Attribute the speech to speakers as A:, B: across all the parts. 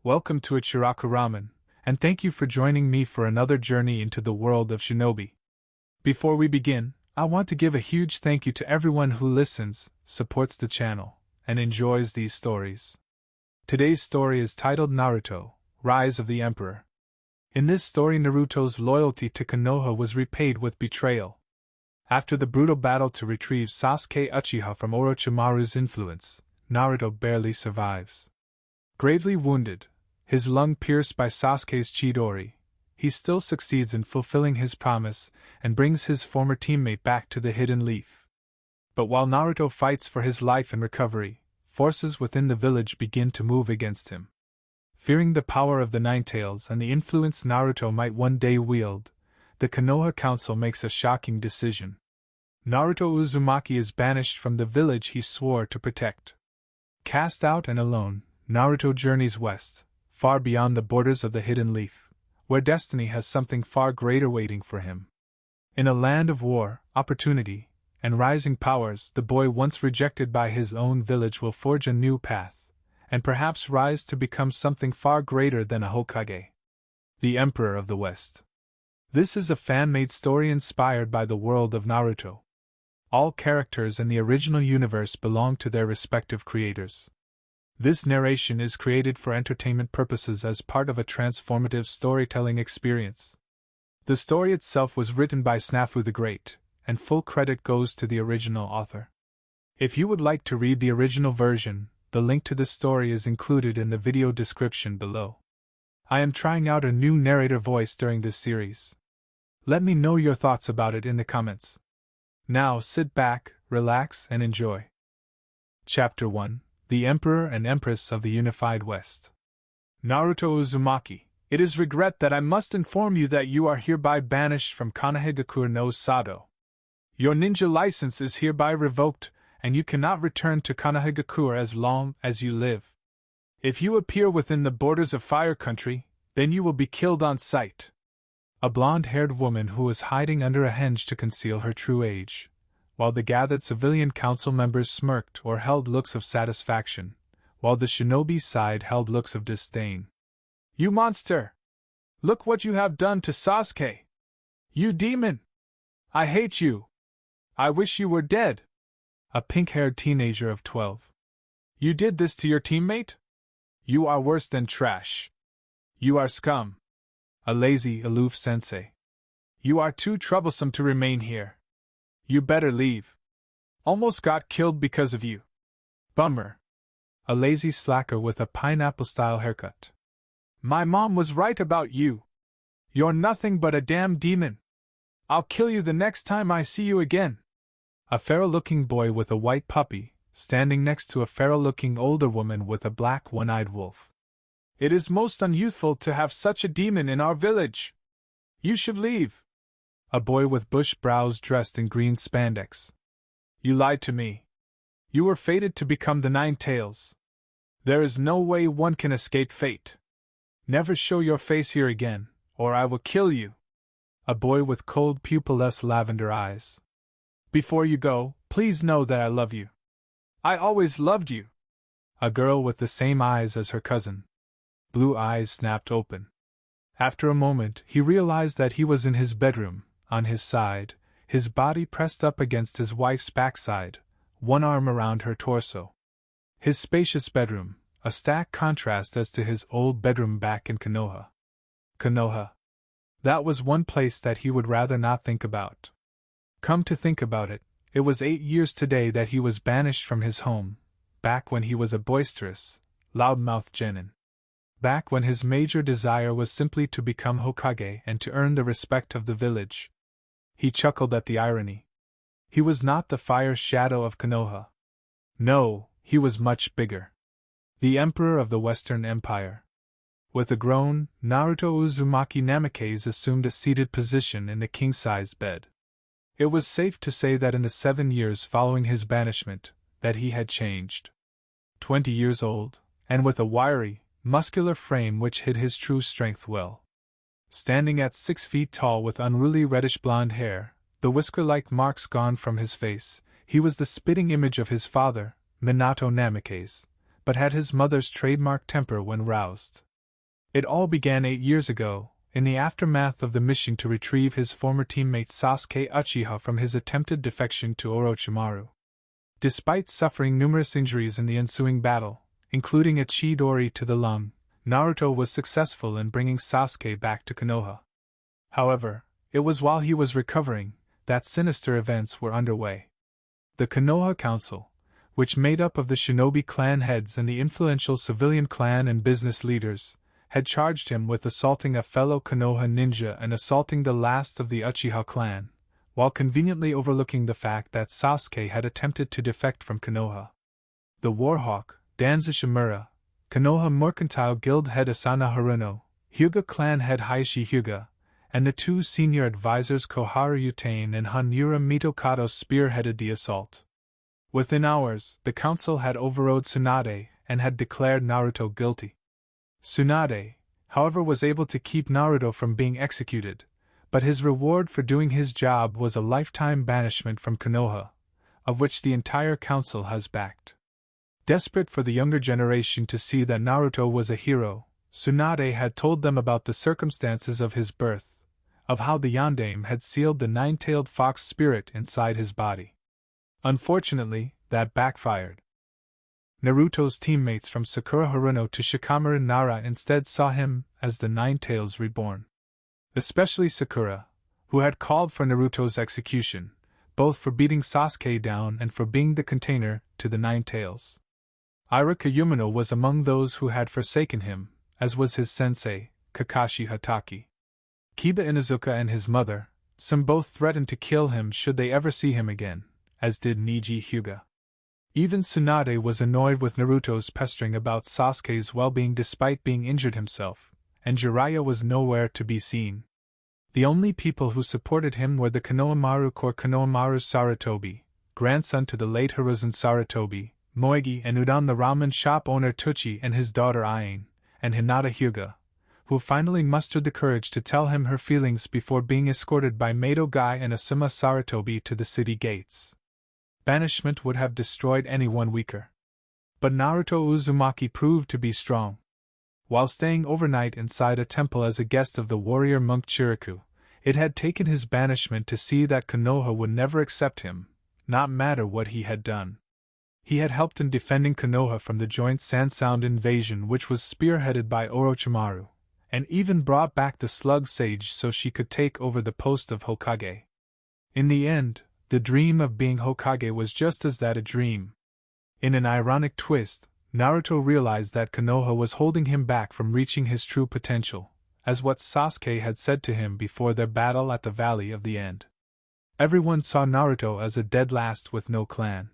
A: Welcome to Ichiraku Ramen, and thank you for joining me for another journey into the world of shinobi. Before we begin, I want to give a huge thank you to everyone who listens, supports the channel, and enjoys these stories. Today's story is titled Naruto, Rise of the Emperor. In this story, Naruto's loyalty to Konoha was repaid with betrayal. After the brutal battle to retrieve Sasuke Uchiha from Orochimaru's influence, Naruto barely survives. Gravely wounded, his lung pierced by Sasuke's Chidori, he still succeeds in fulfilling his promise and brings his former teammate back to the Hidden Leaf. But while Naruto fights for his life and recovery, forces within the village begin to move against him. Fearing the power of the Nine Tails and the influence Naruto might one day wield, the Konoha Council makes a shocking decision. Naruto Uzumaki is banished from the village he swore to protect. Cast out and alone, Naruto journeys west, far beyond the borders of the Hidden Leaf, where destiny has something far greater waiting for him. In a land of war, opportunity, and rising powers, the boy once rejected by his own village will forge a new path, and perhaps rise to become something far greater than a Hokage. The Emperor of the West. This is a fan-made story inspired by the world of Naruto. All characters in the original universe belong to their respective creators. This narration is created for entertainment purposes as part of a transformative storytelling experience. The story itself was written by Snafu the Great, and full credit goes to the original author. If you would like to read the original version, the link to this story is included in the video description below. I am trying out a new narrator voice during this series. Let me know your thoughts about it in the comments. Now sit back, relax, and enjoy. Chapter 1. The Emperor and Empress of the Unified West. Naruto Uzumaki, it is regret that I must inform you that you are hereby banished from Konoha no Sado. Your ninja license is hereby revoked, and you cannot return to Konoha as long as you live. If you appear within the borders of Fire Country, then you will be killed on sight. A blonde-haired woman who was hiding under a henge to conceal her true age, while the gathered civilian council members smirked or held looks of satisfaction, while the shinobi side held looks of disdain. You monster! Look what you have done to Sasuke! You demon! I hate you! I wish you were dead! A pink-haired teenager of 12. You did this to your teammate? You are worse than trash. You are scum. A lazy, aloof sensei. You are too troublesome to remain here. You better leave. Almost got killed because of you. Bummer. A lazy slacker with a pineapple-style haircut. My mom was right about you. You're nothing but a damn demon. I'll kill you the next time I see you again. A feral-looking boy with a white puppy, standing next to a feral-looking older woman with a black one-eyed wolf. It is most unyouthful to have such a demon in our village. You should leave. A boy with bush brows dressed in green spandex. You lied to me. You were fated to become the Nine Tails. There is no way one can escape fate. Never show your face here again, or I will kill you. A boy with cold pupilless lavender eyes. Before you go, please know that I love you. I always loved you. A girl with the same eyes as her cousin. Blue eyes snapped open. After a moment, he realized that he was in his bedroom. On his side, his body pressed up against his wife's backside, one arm around her torso. His spacious bedroom, a stark contrast as to his old bedroom back in Konoha. Konoha. That was one place that he would rather not think about. Come to think about it, it was 8 years today that he was banished from his home, back when he was a boisterous, loudmouth genin. Back when his major desire was simply to become Hokage and to earn the respect of the village. He chuckled at the irony. He was not the fire shadow of Konoha. No, he was much bigger. The Emperor of the Western Empire. With a groan, Naruto Uzumaki Namikaze assumed a seated position in the king-sized bed. It was safe to say that in the 7 years following his banishment, that he had changed. 20 years old, and with a wiry, muscular frame which hid his true strength well. Standing at 6 feet tall with unruly reddish-blonde hair, the whisker-like marks gone from his face, he was the spitting image of his father, Minato Namikaze, but had his mother's trademark temper when roused. It all began 8 years ago, in the aftermath of the mission to retrieve his former teammate Sasuke Uchiha from his attempted defection to Orochimaru. Despite suffering numerous injuries in the ensuing battle, including a Chidori to the lung, Naruto was successful in bringing Sasuke back to Konoha. However, it was while he was recovering that sinister events were underway. The Konoha Council, which made up of the shinobi clan heads and the influential civilian clan and business leaders, had charged him with assaulting a fellow Konoha ninja and assaulting the last of the Uchiha clan, while conveniently overlooking the fact that Sasuke had attempted to defect from Konoha. The Warhawk, Danza Shimura, Konoha Mercantile Guild head Asano Haruno, Hyuga clan head Heishi Hyuga, and the two senior advisors Koharu Yutain and Hanura Mitokado spearheaded the assault. Within hours, the council had overrode Tsunade and had declared Naruto guilty. Tsunade, however, was able to keep Naruto from being executed, but his reward for doing his job was a lifetime banishment from Konoha, of which the entire council has backed. Desperate for the younger generation to see that Naruto was a hero, Tsunade had told them about the circumstances of his birth, of how the Yondaime had sealed the nine-tailed fox spirit inside his body. Unfortunately, that backfired. Naruto's teammates from Sakura Haruno to Shikamaru Nara instead saw him as the Nine Tails reborn. Especially Sakura, who had called for Naruto's execution, both for beating Sasuke down and for being the container to the Nine Tails. Ichiraku Yumino was among those who had forsaken him, as was his sensei, Kakashi Hatake. Kiba Inuzuka and his mother, some both threatened to kill him should they ever see him again, as did Niji Hyuga. Even Tsunade was annoyed with Naruto's pestering about Sasuke's well-being despite being injured himself, and Jiraiya was nowhere to be seen. The only people who supported him were the Konohamaru Core Konohamaru Sarutobi, grandson to the late Hiruzen Sarutobi, Moegi and Udon the ramen shop owner Tuchi and his daughter Ain, and Hinata Hyuga, who finally mustered the courage to tell him her feelings before being escorted by Mado Guy and Asuma Sarutobi to the city gates. Banishment would have destroyed anyone weaker. But Naruto Uzumaki proved to be strong. While staying overnight inside a temple as a guest of the warrior monk Ichiraku, it had taken his banishment to see that Konoha would never accept him, not matter what he had done. He had helped in defending Konoha from the joint Sand-Sound invasion which was spearheaded by Orochimaru, and even brought back the Slug Sage so she could take over the post of Hokage. In the end, the dream of being Hokage was just as that, a dream. In an ironic twist, Naruto realized that Konoha was holding him back from reaching his true potential, as what Sasuke had said to him before their battle at the Valley of the End. Everyone saw Naruto as a dead last with no clan.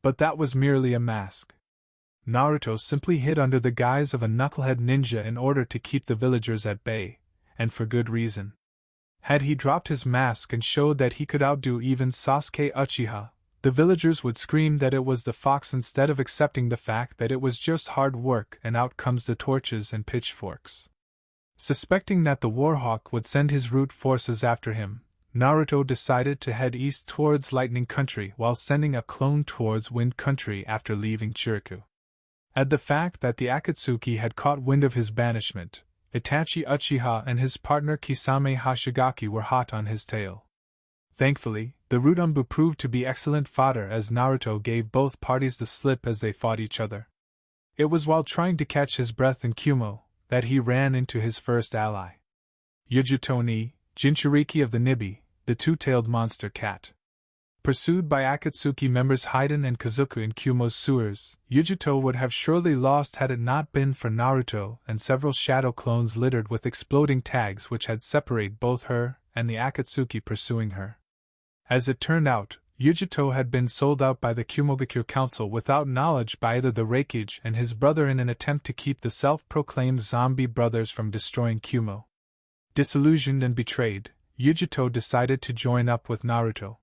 A: But that was merely a mask. Naruto simply hid under the guise of a knucklehead ninja in order to keep the villagers at bay, and for good reason. Had he dropped his mask and showed that he could outdo even Sasuke Uchiha, the villagers would scream that it was the fox instead of accepting the fact that it was just hard work, and out comes the torches and pitchforks. Suspecting that the Warhawk would send his root forces after him, Naruto decided to head east towards Lightning Country while sending a clone towards Wind Country after leaving Ichiraku. At the fact that the Akatsuki had caught wind of his banishment, Itachi Uchiha and his partner Kisame Hashigaki were hot on his tail. Thankfully, the Rudambu proved to be excellent fodder as Naruto gave both parties the slip as they fought each other. It was while trying to catch his breath in Kumo that he ran into his first ally. Yujuto ni Jinchuriki of the Nibi, the two-tailed monster cat. Pursued by Akatsuki members Haiden and Kazuku in Kumo's sewers, Yujuto would have surely lost had it not been for Naruto and several shadow clones littered with exploding tags which had separated both her and the Akatsuki pursuing her. As it turned out, Yujuto had been sold out by the Kumogakure Council without knowledge by either the Reikage and his brother in an attempt to keep the self-proclaimed zombie brothers from destroying Kumo. Disillusioned and betrayed, Yujuto decided to join up with Naruto.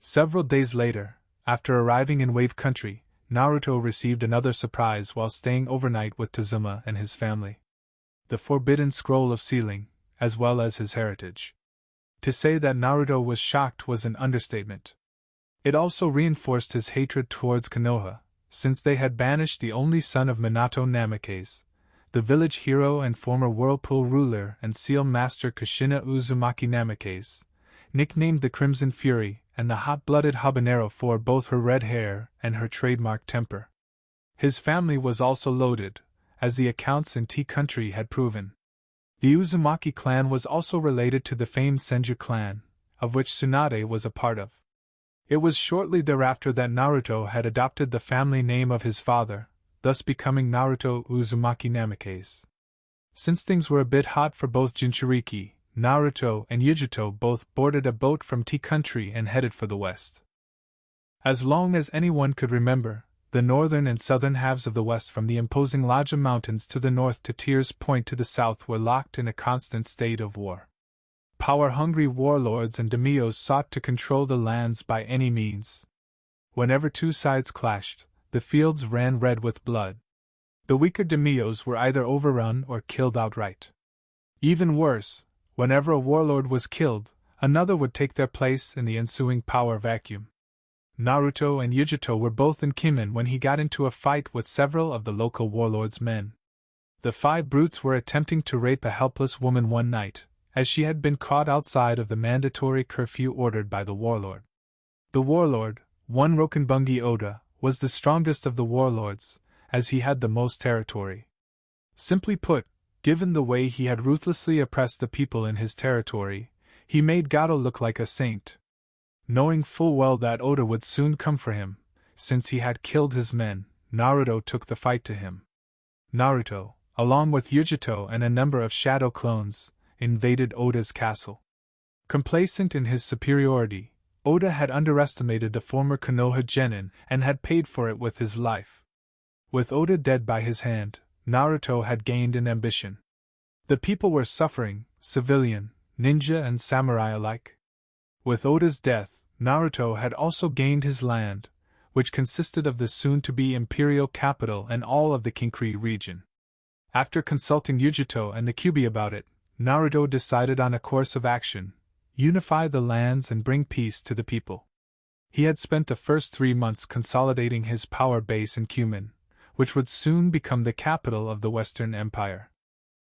A: Several days later, after arriving in Wave Country, Naruto received another surprise while staying overnight with Tazuma and his family. The Forbidden Scroll of Sealing, as well as his heritage. To say that Naruto was shocked was an understatement. It also reinforced his hatred towards Konoha, since they had banished the only son of Minato Namikaze, the village hero and former whirlpool ruler and seal master Kushina Uzumaki Namikaze, nicknamed the Crimson Fury and the hot-blooded habanero for both her red hair and her trademark temper. His family was also loaded, as the accounts in Tea Country had proven. The Uzumaki clan was also related to the famed Senju clan, of which Tsunade was a part of. It was shortly thereafter that Naruto had adopted the family name of his father, thus becoming Naruto Uzumaki Namikaze. Since things were a bit hot for both Jinchuriki, Naruto and Yujito both boarded a boat from Tea Country and headed for the west. As long as anyone could remember, the northern and southern halves of the west from the imposing Laja Mountains to the north to Tears Point to the south were locked in a constant state of war. Power-hungry warlords and daimyos sought to control the lands by any means. Whenever two sides clashed, the fields ran red with blood. The weaker daimyos were either overrun or killed outright. Even worse, whenever a warlord was killed, another would take their place in the ensuing power vacuum. Naruto and Yujito were both in Kimen when he got into a fight with several of the local warlord's men. The five brutes were attempting to rape a helpless woman one night, as she had been caught outside of the mandatory curfew ordered by the warlord. The warlord, one Rokenbungi Oda, was the strongest of the warlords, as he had the most territory. Simply put, given the way he had ruthlessly oppressed the people in his territory, he made Gato look like a saint. Knowing full well that Oda would soon come for him, since he had killed his men, Naruto took the fight to him. Naruto, along with Yujito and a number of shadow clones, invaded Oda's castle. Complacent in his superiority, Oda had underestimated the former Konoha genin and had paid for it with his life. With Oda dead by his hand, Naruto had gained an ambition. The people were suffering, civilian, ninja and samurai alike. With Oda's death, Naruto had also gained his land, which consisted of the soon-to-be imperial capital and all of the Kinkri region. After consulting Yujito and the Kyuubi about it, Naruto decided on a course of action: unify the lands and bring peace to the people. He had spent the first 3 months consolidating his power base in Kumen, which would soon become the capital of the Western Empire.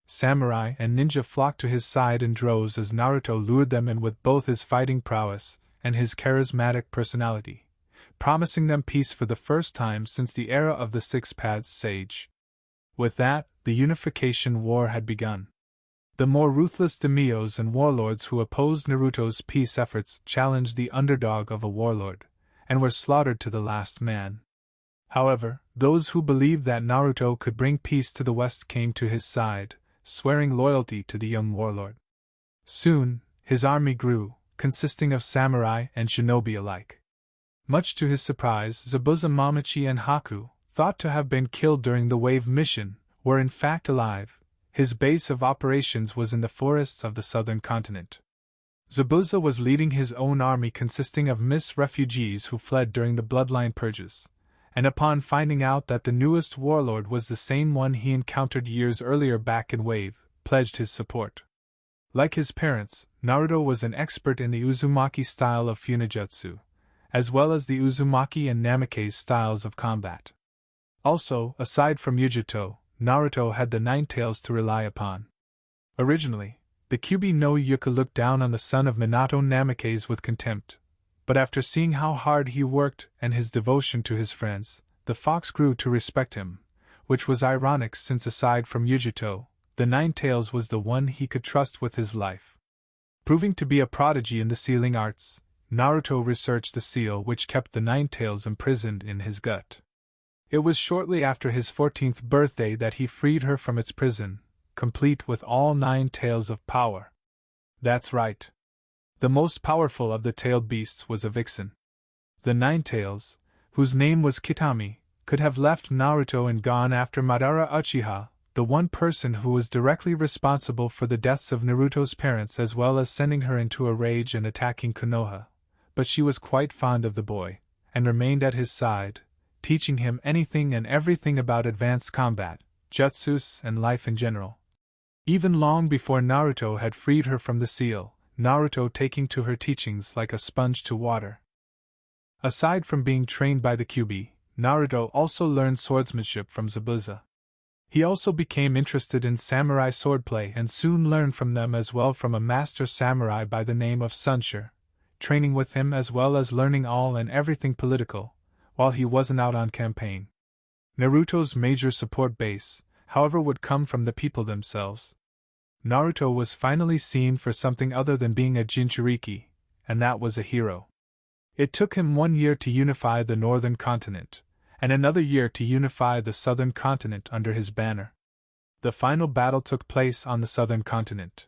A: Samurai and ninja flocked to his side in droves as Naruto lured them in with both his fighting prowess and his charismatic personality, promising them peace for the first time since the era of the Six Paths Sage. With that, the unification war had begun. The more ruthless daimyos and warlords who opposed Naruto's peace efforts challenged the underdog of a warlord, and were slaughtered to the last man. However, those who believed that Naruto could bring peace to the West came to his side, swearing loyalty to the young warlord. Soon, his army grew, consisting of samurai and shinobi alike. Much to his surprise, Zabuza Mamachi and Haku, thought to have been killed during the Wave mission, were in fact alive. His base of operations was in the forests of the southern continent. Zabuza was leading his own army consisting of refugees who fled during the bloodline purges, and upon finding out that the newest warlord was the same one he encountered years earlier back in Wave, pledged his support. Like his parents, Naruto was an expert in the Uzumaki style of Funijutsu, as well as the Uzumaki and Namikaze styles of combat. Also, aside from Yujito, Naruto had the Nine Tails to rely upon. Originally, the Kyuubi no Yuka looked down on the son of Minato Namikaze with contempt, but after seeing how hard he worked and his devotion to his friends, the fox grew to respect him, which was ironic since aside from Yujito, the Nine Tails was the one he could trust with his life. Proving to be a prodigy in the sealing arts, Naruto researched the seal which kept the Nine Tails imprisoned in his gut. It was shortly after his 14th birthday that he freed her from its prison, complete with all 9 tails of power. That's right. The most powerful of the tailed beasts was a vixen. The Nine Tails, whose name was Kitami, could have left Naruto and gone after Madara Uchiha, the one person who was directly responsible for the deaths of Naruto's parents, as well as sending her into a rage and attacking Konoha, but she was quite fond of the boy, and remained at his side, teaching him anything and everything about advanced combat, jutsus, and life in general. Even long before Naruto had freed her from the seal, Naruto taking to her teachings like a sponge to water. Aside from being trained by the Kyuubi, Naruto also learned swordsmanship from Zabuza. He also became interested in samurai swordplay and soon learned from them as well from a master samurai by the name of Sunsher, training with him as well as learning all and everything political, while he wasn't out on campaign. Naruto's major support base, however, would come from the people themselves. Naruto was finally seen for something other than being a Jinchuriki, and that was a hero. It took him 1 year to unify the northern continent, and another year to unify the southern continent under his banner. The final battle took place on the southern continent,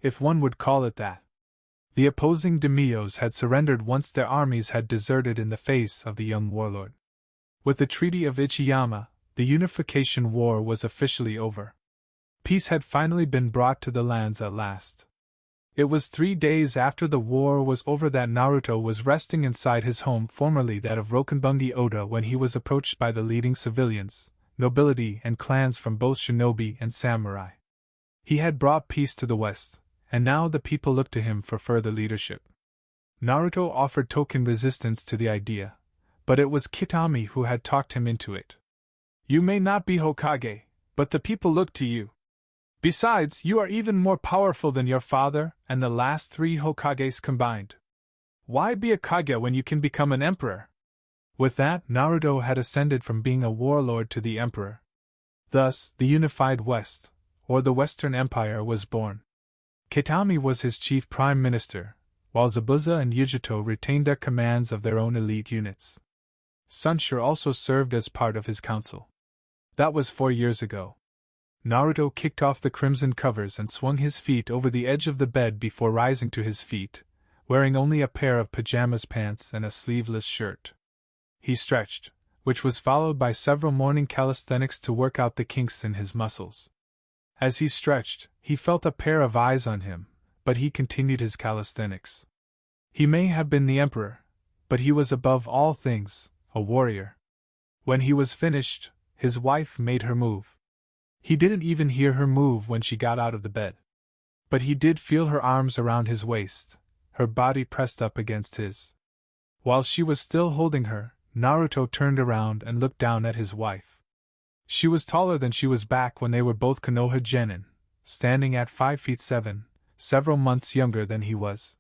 A: if one would call it that. The opposing daimyos had surrendered once their armies had deserted in the face of the young warlord. With the Treaty of Ichiyama, the unification war was officially over. Peace had finally been brought to the lands at last. It was 3 days after the war was over that Naruto was resting inside his home, formerly that of Rokenbungi Oda, when he was approached by the leading civilians, nobility and clans from both shinobi and samurai. He had brought peace to the west, and now the people looked to him for further leadership. Naruto offered token resistance to the idea, but it was Kitami who had talked him into it. You may not be Hokage, but the people look to you. Besides, you are even more powerful than your father and the last 3 Hokages combined. Why be a Kage when you can become an emperor? With that, Naruto had ascended from being a warlord to the emperor. Thus, the unified West, or the Western Empire, was born. Kitami was his chief prime minister, while Zabuza and Yujito retained their commands of their own elite units. Sunsher also served as part of his council. That was 4 years ago. Naruto kicked off the crimson covers and swung his feet over the edge of the bed before rising to his feet, wearing only a pair of pajamas pants and a sleeveless shirt. He stretched, which was followed by several morning calisthenics to work out the kinks in his muscles. As he stretched, he felt a pair of eyes on him, but he continued his calisthenics. He may have been the emperor, but he was above all things a warrior. When he was finished, his wife made her move. He didn't even hear her move when she got out of the bed. But he did feel her arms around his waist, her body pressed up against his. While she was still holding her, Naruto turned around and looked down at his wife. She was taller than she was back when they were both Konoha genin, standing at 5 feet 7, several months younger than he was.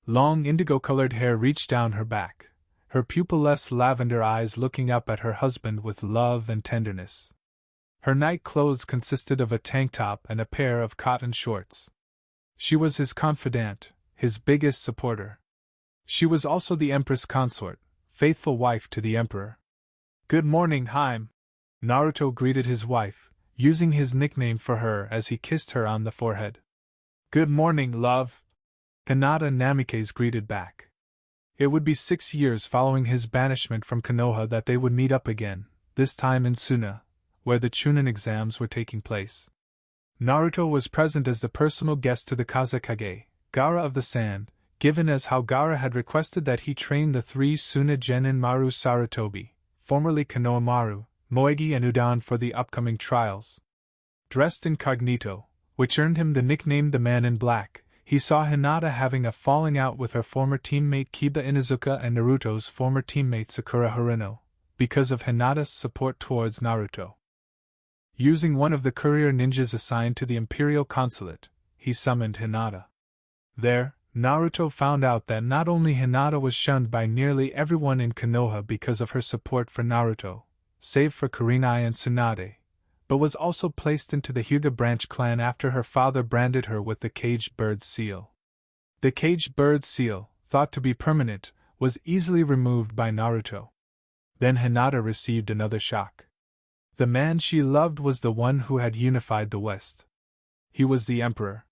A: Long indigo-colored hair reached down her back, her pupilless lavender eyes looking up at her husband with love and tenderness. Her night clothes consisted of a tank top and a pair of cotton shorts. She was his confidant, his biggest supporter. She was also the Empress consort, faithful wife to the Emperor. Good morning, Haim. Naruto greeted his wife, using his nickname for her as he kissed her on the forehead. Good morning, love. Hinata Namikaze greeted back. It would be 6 years following his banishment from Konoha that they would meet up again, this time in Suna, where the Chunin exams were taking place. Naruto was present as the personal guest to the Kazekage, Gaara of the Sand, given as how Gaara had requested that he train the 3 Suna genin Maru Sarutobi, formerly Konoha Maru, Moegi and Udan for the upcoming trials. Dressed incognito, which earned him the nickname the Man in Black, he saw Hinata having a falling out with her former teammate Kiba Inuzuka and Naruto's former teammate Sakura Harino, because of Hinata's support towards Naruto. Using one of the courier ninjas assigned to the Imperial Consulate, he summoned Hinata. There, Naruto found out that not only Hinata was shunned by nearly everyone in Konoha because of her support for Naruto, save for Kurenai and Tsunade, but was also placed into the Hyuga branch clan after her father branded her with the caged bird seal. The caged bird seal, thought to be permanent, was easily removed by Naruto. Then Hinata received another shock. The man she loved was the one who had unified the West. He was the Emperor.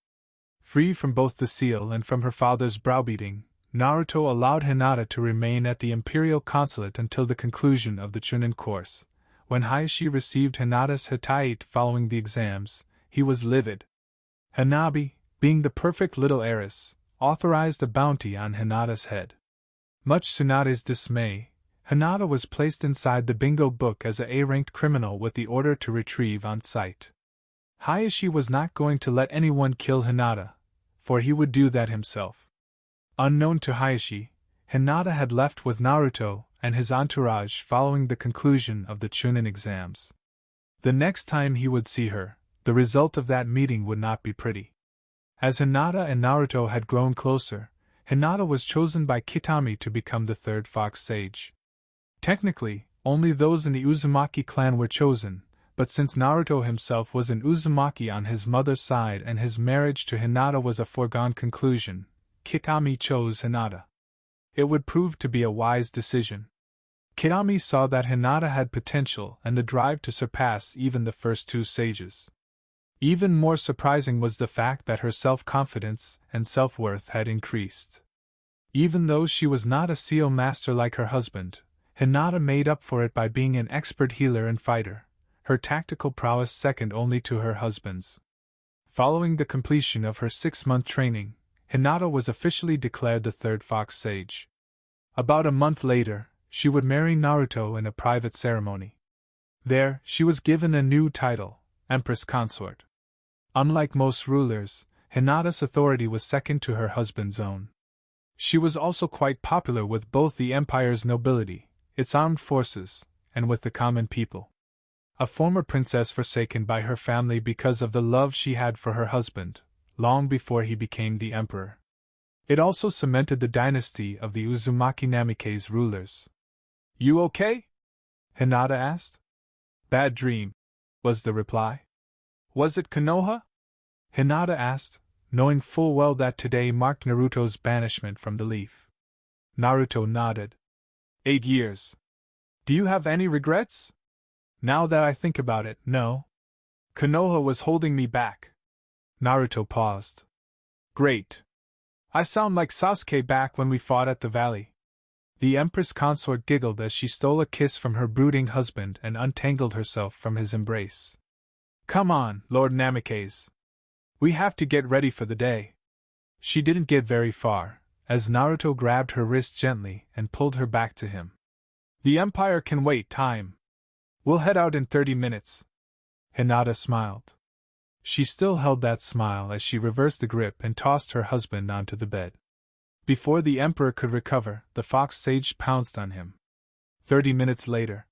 A: Free from both the seal and from her father's browbeating, Naruto allowed Hinata to remain at the Imperial Consulate until the conclusion of the Chunin course. When Hayashi received Hinata's Hittite following the exams, he was livid. Hanabi, being the perfect little heiress, authorized a bounty on Hinata's head. Much Tsunade's dismay, Hinata was placed inside the bingo book as a A-ranked criminal with the order to retrieve on sight. Hayashi was not going to let anyone kill Hinata, for he would do that himself. Unknown to Hayashi, Hinata had left with Naruto and his entourage following the conclusion of the Chunin exams. The next time he would see her, the result of that meeting would not be pretty. As Hinata and Naruto had grown closer, Hinata was chosen by Kitami to become the third fox sage. Technically, only those in the Uzumaki clan were chosen, but since Naruto himself was an Uzumaki on his mother's side and his marriage to Hinata was a foregone conclusion, Kitami chose Hinata. It would prove to be a wise decision. Kitami saw that Hinata had potential and the drive to surpass even the first two sages. Even more surprising was the fact that her self-confidence and self-worth had increased. Even though she was not a seal master like her husband, Hinata made up for it by being an expert healer and fighter, her tactical prowess second only to her husband's. Following the completion of her 6-month training, Hinata was officially declared the third fox sage. About a month later, she would marry Naruto in a private ceremony. There, she was given a new title, Empress Consort. Unlike most rulers, Hinata's authority was second to her husband's own. She was also quite popular with both the empire's nobility, its armed forces, and with the common people. A former princess forsaken by her family because of the love she had for her husband, long before he became the emperor. It also cemented the dynasty of the Uzumaki Namikaze rulers. "You okay?" Hinata asked. "Bad dream," was the reply. "Was it Konoha?" Hinata asked, knowing full well that today marked Naruto's banishment from the Leaf. Naruto nodded. 8 years. Do you have any regrets? Now that I think about it, no. Konoha was holding me back. Naruto paused. Great. I sound like Sasuke back when we fought at the valley. The Empress consort giggled as she stole a kiss from her brooding husband and untangled herself from his embrace. Come on, Lord Namikaze. We have to get ready for the day. She didn't get very far, as Naruto grabbed her wrist gently and pulled her back to him. The Empire can wait time. We'll head out in 30 minutes. Hinata smiled. She still held that smile as she reversed the grip and tossed her husband onto the bed. Before the Emperor could recover, the fox sage pounced on him. 30 minutes later.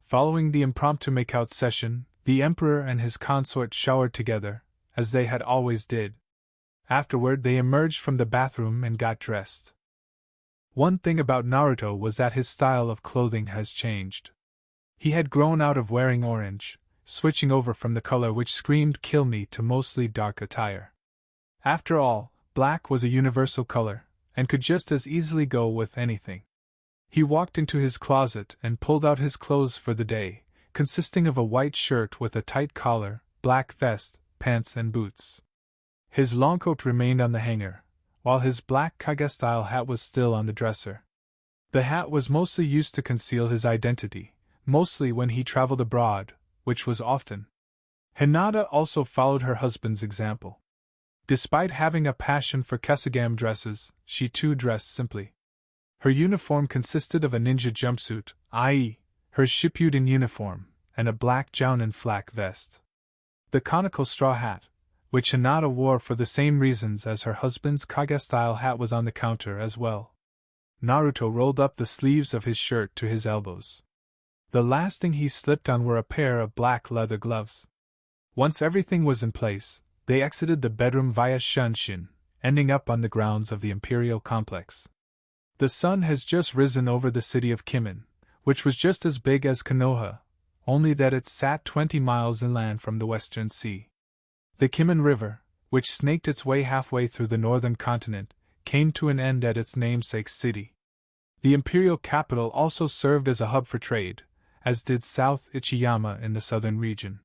A: Following the impromptu makeout session, the Emperor and his consort showered together, as they had always did. Afterward they emerged from the bathroom and got dressed. One thing about Naruto was that his style of clothing has changed. He had grown out of wearing orange, switching over from the color which screamed kill me to mostly dark attire. After all, black was a universal color, and could just as easily go with anything. He walked into his closet and pulled out his clothes for the day, consisting of a white shirt with a tight collar, black vest, pants and boots. His long coat remained on the hanger, while his black Kage-style hat was still on the dresser. The hat was mostly used to conceal his identity, mostly when he traveled abroad, which was often. Hinata also followed her husband's example. Despite having a passion for Kesagame dresses, she too dressed simply. Her uniform consisted of a ninja jumpsuit, i.e., her Shippuden uniform, and a black Jounin flak vest. The conical straw hat, which Hinata wore for the same reasons as her husband's Kage-style hat, was on the counter as well. Naruto rolled up the sleeves of his shirt to his elbows. The last thing he slipped on were a pair of black leather gloves. Once everything was in place, they exited the bedroom via Shunshin, ending up on the grounds of the Imperial Complex. The sun has just risen over the city of Kimen, which was just as big as Konoha, only that it sat 20 miles inland from the Western Sea. The Kimen River, which snaked its way halfway through the northern continent, came to an end at its namesake city. The imperial capital also served as a hub for trade, as did South Ichiyama in the southern region.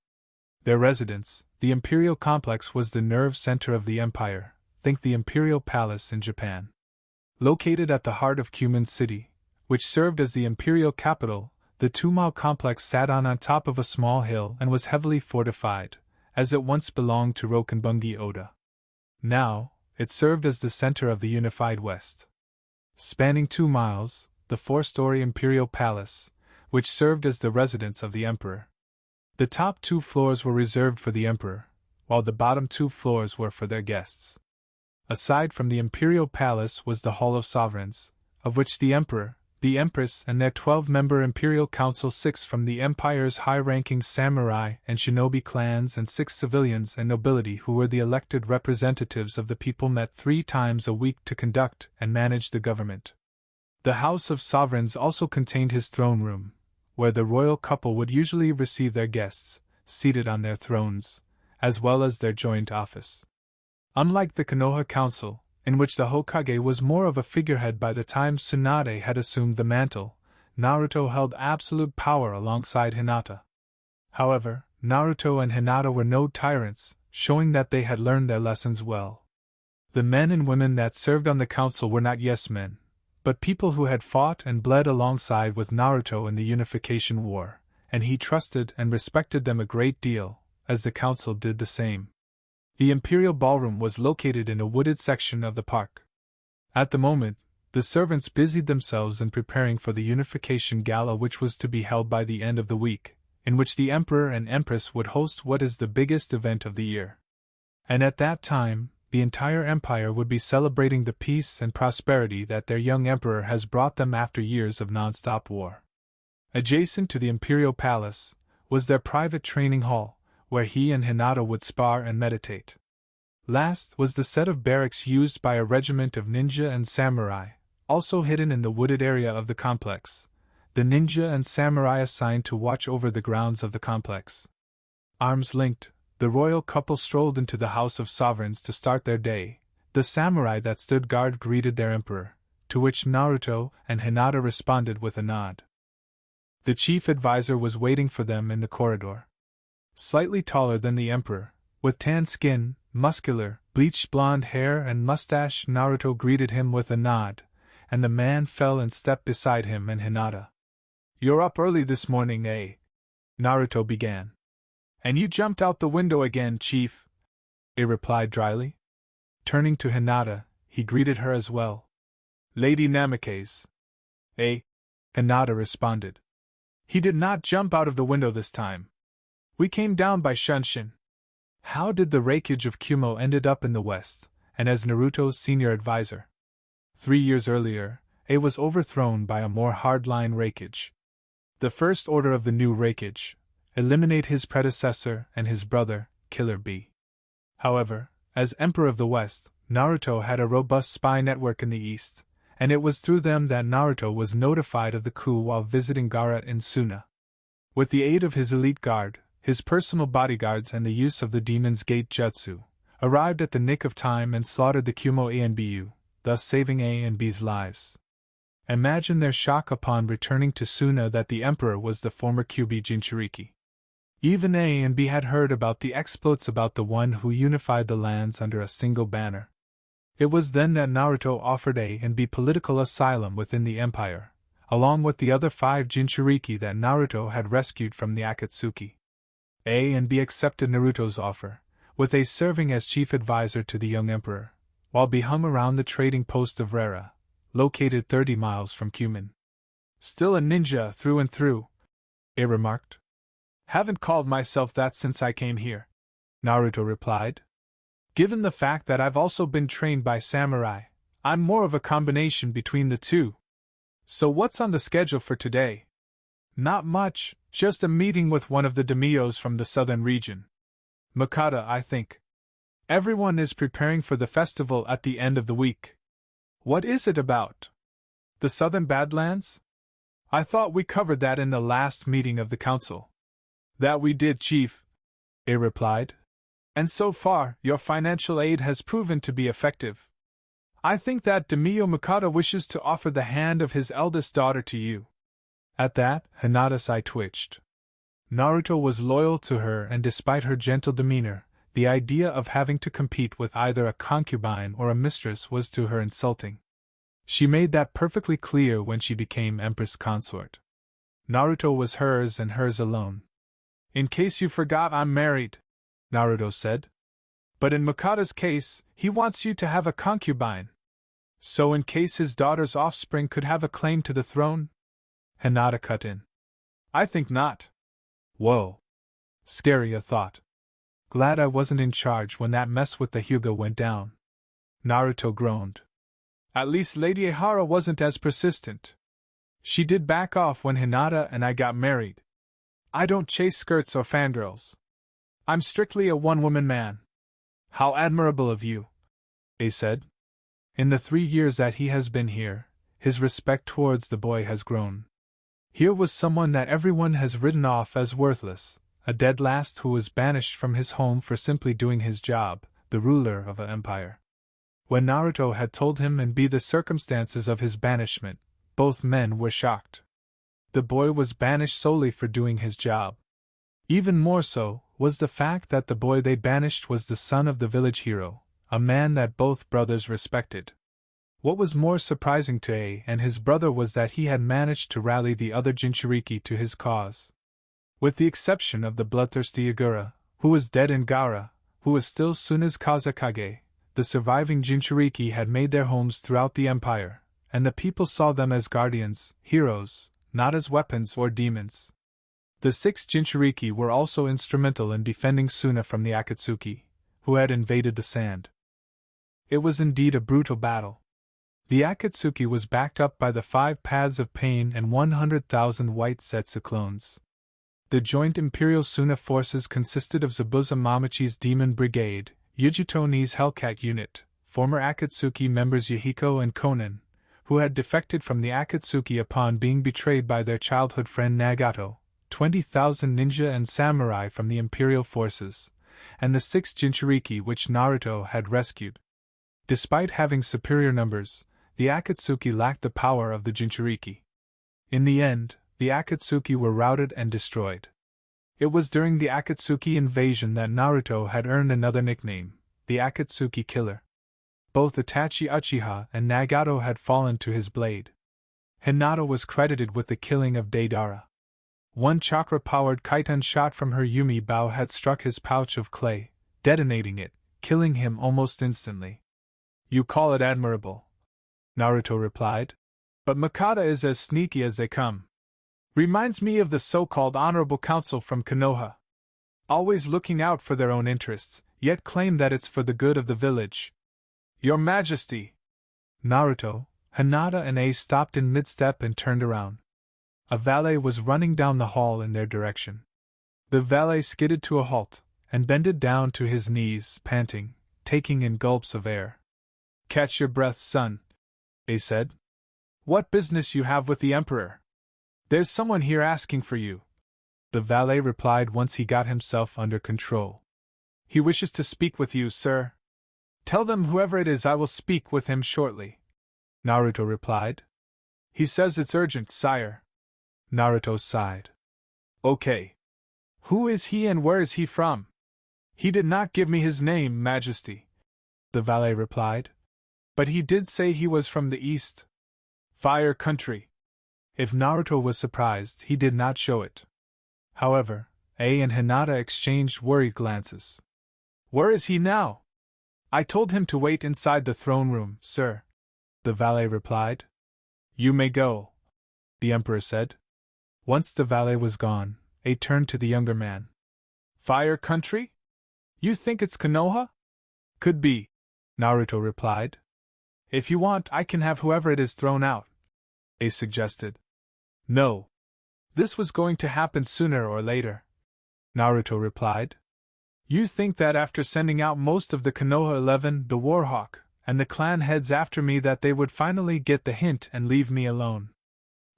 A: Their residence, the imperial complex, was the nerve center of the empire, think the imperial palace in Japan. Located at the heart of Kimen City, which served as the imperial capital, the Tumao complex sat on top of a small hill and was heavily fortified, as it once belonged to Rokenbungi Oda. Now, it served as the center of the unified West. Spanning 2 miles, the 4-story imperial palace, which served as the residence of the emperor. The top 2 floors were reserved for the emperor, while the bottom 2 floors were for their guests. Aside from the imperial palace was the Hall of Sovereigns, of which the emperor, the Empress and their 12-member Imperial Council, 6 from the Empire's high-ranking samurai and shinobi clans and 6 civilians and nobility who were the elected representatives of the people, met 3 times a week to conduct and manage the government. The House of Sovereigns also contained his throne room, where the royal couple would usually receive their guests, seated on their thrones, as well as their joint office. Unlike the Konoha Council, in which the Hokage was more of a figurehead by the time Tsunade had assumed the mantle, Naruto held absolute power alongside Hinata. However, Naruto and Hinata were no tyrants, showing that they had learned their lessons well. The men and women that served on the council were not yes-men, but people who had fought and bled alongside with Naruto in the Unification War, and he trusted and respected them a great deal, as the council did the same. The Imperial Ballroom was located in a wooded section of the park. At the moment, the servants busied themselves in preparing for the Unification Gala, which was to be held by the end of the week, in which the Emperor and Empress would host what is the biggest event of the year. And at that time, the entire empire would be celebrating the peace and prosperity that their young emperor has brought them after years of non-stop war. Adjacent to the Imperial Palace was their private training hall, where he and Hinata would spar and meditate. Last was the set of barracks used by a regiment of ninja and samurai, also hidden in the wooded area of the complex, the ninja and samurai assigned to watch over the grounds of the complex. Arms linked, the royal couple strolled into the House of Sovereigns to start their day. The samurai that stood guard greeted their emperor, to which Naruto and Hinata responded with a nod. The chief advisor was waiting for them in the corridor. Slightly taller than the emperor, with tan skin, muscular, bleached blonde hair and mustache, Naruto greeted him with a nod, and the man fell in step beside him and Hinata. "You're up early this morning, eh?" Naruto began. "And you jumped out the window again, chief," he replied dryly. Turning to Hinata, he greeted her as well. "Lady Namikaze." "Eh?" Hinata responded. "He did not jump out of the window this time. We came down by Shunshin." How did the Reikage of Kumo ended up in the West, and as Naruto's senior advisor? 3 years earlier, A was overthrown by a more hardline Reikage. The first order of the new Reikage: eliminate his predecessor and his brother, Killer B. However, as Emperor of the West, Naruto had a robust spy network in the East, and it was through them that Naruto was notified of the coup while visiting Gaara in Suna. With the aid of his elite guard, his personal bodyguards and the use of the Demon's Gate Jutsu, arrived at the nick of time and slaughtered the Kumo A and BU, thus saving A and B's lives. Imagine their shock upon returning to Suna that the Emperor was the former Kyuubi Jinchuriki. Even A and B had heard about the exploits about the one who unified the lands under a single banner. It was then that Naruto offered A and B political asylum within the Empire, along with the other 5 Jinchuriki that Naruto had rescued from the Akatsuki. A and B accepted Naruto's offer, with A serving as chief advisor to the young emperor, while B hung around the trading post of Rera, located 30 miles from Kumin. "Still a ninja through and through," A remarked. "Haven't called myself that since I came here," Naruto replied. "Given the fact that I've also been trained by samurai, I'm more of a combination between the two. So what's on the schedule for today?" "Not much, just a meeting with one of the daimyos from the southern region. Makata, I think. Everyone is preparing for the festival at the end of the week." "What is it about? The Southern Badlands? I thought we covered that in the last meeting of the council." "That we did, Chief," A replied. "And so far, your financial aid has proven to be effective. I think that Daimyo Makata wishes to offer the hand of his eldest daughter to you." At that, Hinata's eye twitched. Naruto was loyal to her, and despite her gentle demeanor, the idea of having to compete with either a concubine or a mistress was to her insulting. She made that perfectly clear when she became Empress consort. Naruto was hers and hers alone. "In case you forgot, I'm married," Naruto said. "But in Makata's case, he wants you to have a concubine. So in case his daughter's offspring could have a claim to the throne?" Hinata cut in. "I think not." "Whoa. Scary a thought. Glad I wasn't in charge when that mess with the Hyuga went down." Naruto groaned. "At least Lady Ehara wasn't as persistent." She did back off when Hinata and I got married. I don't chase skirts or fangirls. I'm strictly a one-woman man. How admirable of you, A said. In the 3 years that he has been here, his respect towards the boy has grown. Here was someone that everyone has written off as worthless, a dead last who was banished from his home for simply doing his job, the ruler of an empire. When Naruto had told him and the circumstances of his banishment, both men were shocked. The boy was banished solely for doing his job. Even more so was the fact that the boy they banished was the son of the village hero, a man that both brothers respected. What was more surprising to A and his brother was that he had managed to rally the other Jinchuriki to his cause. With the exception of the bloodthirsty Agura, who was dead, and Gaara, who was still Suna's Kazekage, the surviving Jinchuriki had made their homes throughout the empire, and the people saw them as guardians, heroes, not as weapons or demons. The 6 Jinchuriki were also instrumental in defending Suna from the Akatsuki, who had invaded the sand. It was indeed a brutal battle. The Akatsuki was backed up by the 5 Paths of Pain and 100,000 white Zetsu clones. The joint Imperial Suna forces consisted of Zabuza Mamachi's Demon Brigade, Yujutoni's Hellcat unit, former Akatsuki members Yahiko and Konan, who had defected from the Akatsuki upon being betrayed by their childhood friend Nagato, 20,000 ninja and samurai from the Imperial forces, and the 6 Jinchuriki which Naruto had rescued. Despite having superior numbers, the Akatsuki lacked the power of the Jinchuriki. In the end, the Akatsuki were routed and destroyed. It was during the Akatsuki invasion that Naruto had earned another nickname, the Akatsuki Killer. Both Itachi Uchiha and Nagato had fallen to his blade. Hinata was credited with the killing of Deidara. One chakra-powered chiton shot from her Yumi bow had struck his pouch of clay, detonating it, killing him almost instantly. You call it admirable, Naruto replied. But Makata is as sneaky as they come. Reminds me of the so-called Honorable Council from Konoha. Always looking out for their own interests, yet claim that it's for the good of the village. Your Majesty! Naruto, Hinata and A stopped in mid-step and turned around. A valet was running down the hall in their direction. The valet skidded to a halt, and bended down to his knees, panting, taking in gulps of air. Catch your breath, son, A said. What business you have with the Emperor? There's someone here asking for you, the valet replied once he got himself under control. He wishes to speak with you, sir. Tell them whoever it is I will speak with him shortly, Naruto replied. He says it's urgent, sire. Naruto sighed. Okay. Who is he and where is he from? He did not give me his name, Majesty, the valet replied. But he did say he was from the east. Fire country. If Naruto was surprised, he did not show it. However, A and Hinata exchanged worried glances. Where is he now? I told him to wait inside the throne room, sir, the valet replied. You may go, the Emperor said. Once the valet was gone, A turned to the younger man. Fire country? You think it's Konoha? Could be, Naruto replied. If you want, I can have whoever it is thrown out, A suggested. No. This was going to happen sooner or later, Naruto replied. You think that after sending out most of the Konoha 11, the Warhawk, and the clan heads after me that they would finally get the hint and leave me alone.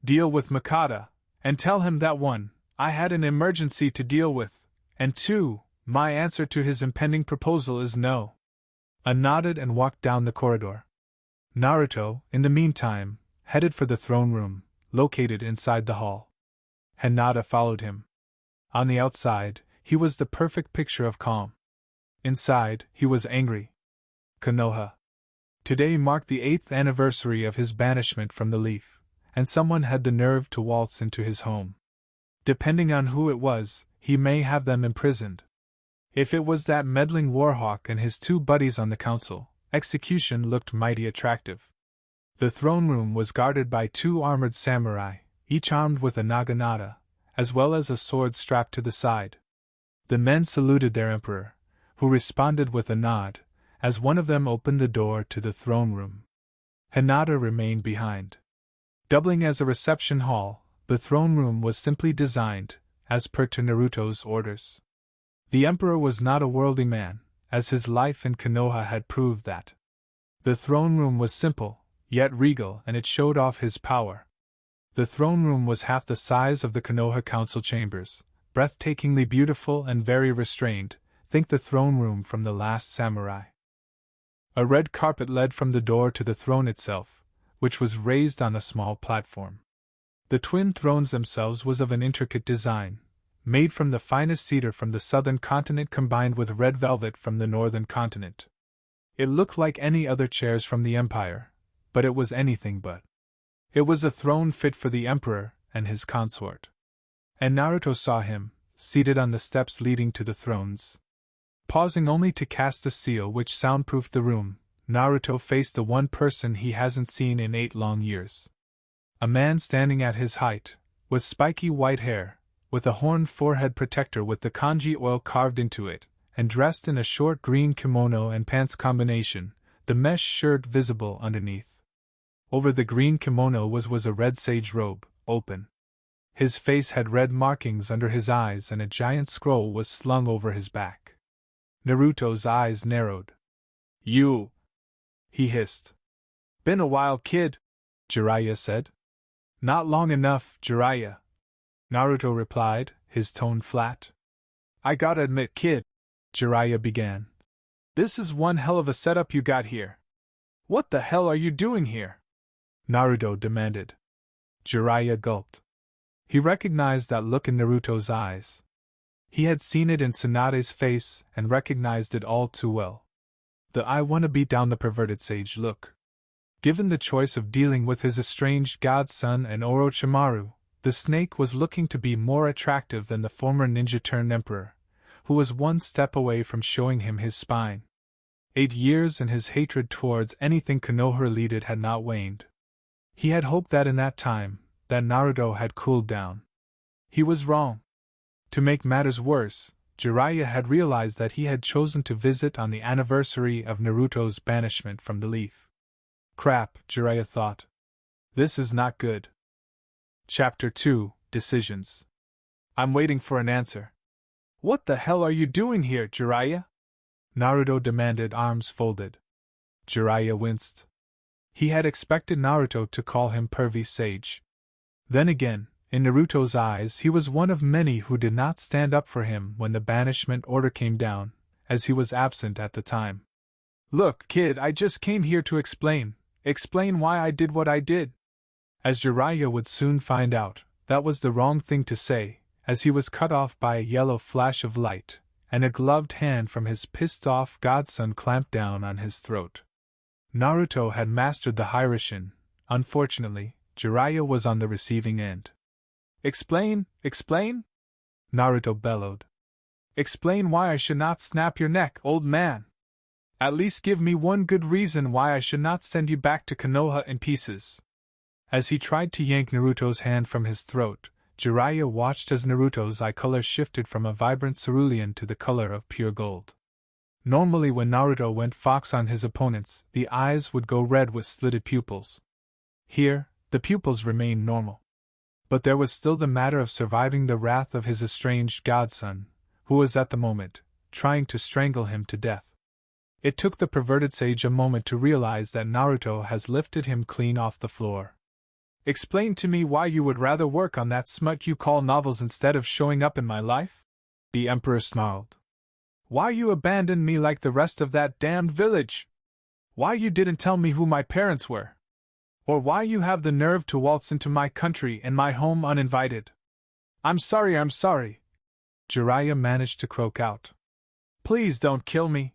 A: Deal with Makata, and tell him that 1, I had an emergency to deal with, and 2, my answer to his impending proposal is no. A nodded and walked down the corridor. Naruto, in the meantime, headed for the throne room, located inside the hall. Hinata followed him. On the outside, he was the perfect picture of calm. Inside, he was angry. Konoha. Today marked the 8th anniversary of his banishment from the Leaf, and someone had the nerve to waltz into his home. Depending on who it was, he may have them imprisoned. If it was that meddling Warhawk and his 2 buddies on the council, execution looked mighty attractive. The throne room was guarded by 2 armored samurai, each armed with a naginata, as well as a sword strapped to the side. The men saluted their emperor, who responded with a nod, as one of them opened the door to the throne room. Hinata remained behind. Doubling as a reception hall, the throne room was simply designed, as per to Naruto's orders. The Emperor was not a worldly man, as his life in Konoha had proved that. The throne room was simple, yet regal, and it showed off his power. The throne room was half the size of the Konoha council chambers, breathtakingly beautiful and very restrained. Think the throne room from The Last Samurai. A red carpet led from the door to the throne itself, which was raised on a small platform. The twin thrones themselves was of an intricate design, made from the finest cedar from the southern continent combined with red velvet from the northern continent. It looked like any other chairs from the empire, but it was anything but. It was a throne fit for the emperor and his consort. And Naruto saw him, seated on the steps leading to the thrones. Pausing only to cast a seal which soundproofed the room, Naruto faced the one person he hasn't seen in 8 long years. A man standing at his height, with spiky white hair, with a horned forehead protector with the kanji oil carved into it, and dressed in a short green kimono and pants combination, the mesh shirt visible underneath. Over the green kimono was a red sage robe, open. His face had red markings under his eyes and a giant scroll was slung over his back. Naruto's eyes narrowed. "You!" he hissed. "Been a while, kid," Jiraiya said. "Not long enough, Jiraiya," Naruto replied, his tone flat. "I gotta admit, kid," Jiraiya began. "This is one hell of a setup you got here. What the hell are you doing here?" Naruto demanded. Jiraiya gulped. He recognized that look in Naruto's eyes. He had seen it in Tsunade's face and recognized it all too well. The "I wanna beat down the perverted sage" look. Given the choice of dealing with his estranged godson and Orochimaru, the snake was looking to be more attractive than the former ninja-turned-emperor, who was one step away from showing him his spine. 8 years and his hatred towards anything Konoha-related had not waned. He had hoped that in that time, that Naruto had cooled down. He was wrong. To make matters worse, Jiraiya had realized that he had chosen to visit on the anniversary of Naruto's banishment from the Leaf. Crap, Jiraiya thought. This is not good. Chapter 2, Decisions. I'm waiting for an answer. What the hell are you doing here, Jiraiya? Naruto demanded, arms folded. Jiraiya winced. He had expected Naruto to call him pervy sage. Then again, in Naruto's eyes he was one of many who did not stand up for him when the banishment order came down, as he was absent at the time. Look, kid, I just came here to explain why I did what I did. As Jiraiya would soon find out, that was the wrong thing to say, as he was cut off by a yellow flash of light, and a gloved hand from his pissed-off godson clamped down on his throat. Naruto had mastered the Hiraishin. Unfortunately, Jiraiya was on the receiving end. Explain? Naruto bellowed. Explain why I should not snap your neck, old man. At least give me one good reason why I should not send you back to Konoha in pieces. As he tried to yank Naruto's hand from his throat, Jiraiya watched as Naruto's eye color shifted from a vibrant cerulean to the color of pure gold. Normally when Naruto went fox on his opponents, the eyes would go red with slitted pupils. Here, the pupils remained normal. But there was still the matter of surviving the wrath of his estranged godson, who was at the moment trying to strangle him to death. It took the perverted sage a moment to realize that Naruto has lifted him clean off the floor. Explain to me why you would rather work on that smut you call novels instead of showing up in my life? The Emperor snarled. Why you abandoned me like the rest of that damned village? Why you didn't tell me who my parents were? Or why you have the nerve to waltz into my country and my home uninvited? I'm sorry. Jiraiya managed to croak out. Please don't kill me.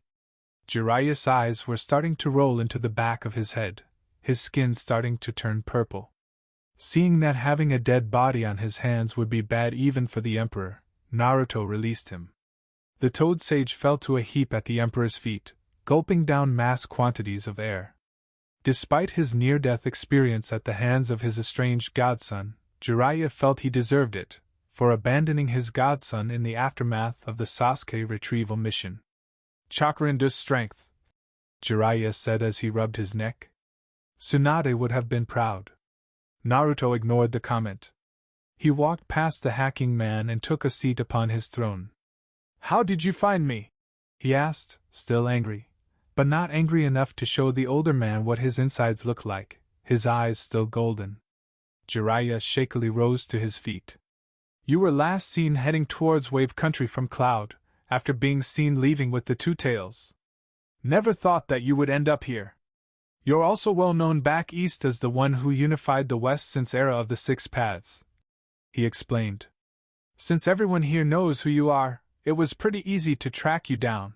A: Jiraiya's eyes were starting to roll into the back of his head, his skin starting to turn purple. Seeing that having a dead body on his hands would be bad even for the Emperor, Naruto released him. The toad sage fell to a heap at the Emperor's feet, gulping down mass quantities of air. Despite his near-death experience at the hands of his estranged godson, Jiraiya felt he deserved it, for abandoning his godson in the aftermath of the Sasuke retrieval mission. Chakra-induced strength, Jiraiya said as he rubbed his neck. Tsunade would have been proud. Naruto ignored the comment. He walked past the hacking man and took a seat upon his throne. How did you find me? He asked, still angry, but not angry enough to show the older man what his insides looked like, his eyes still golden. Jiraiya shakily rose to his feet. You were last seen heading towards Wave Country from Cloud, after being seen leaving with the Two Tails. Never thought that you would end up here. You're also well known back east as the one who unified the West since era of the Six Paths, he explained. Since everyone here knows who you are, it was pretty easy to track you down.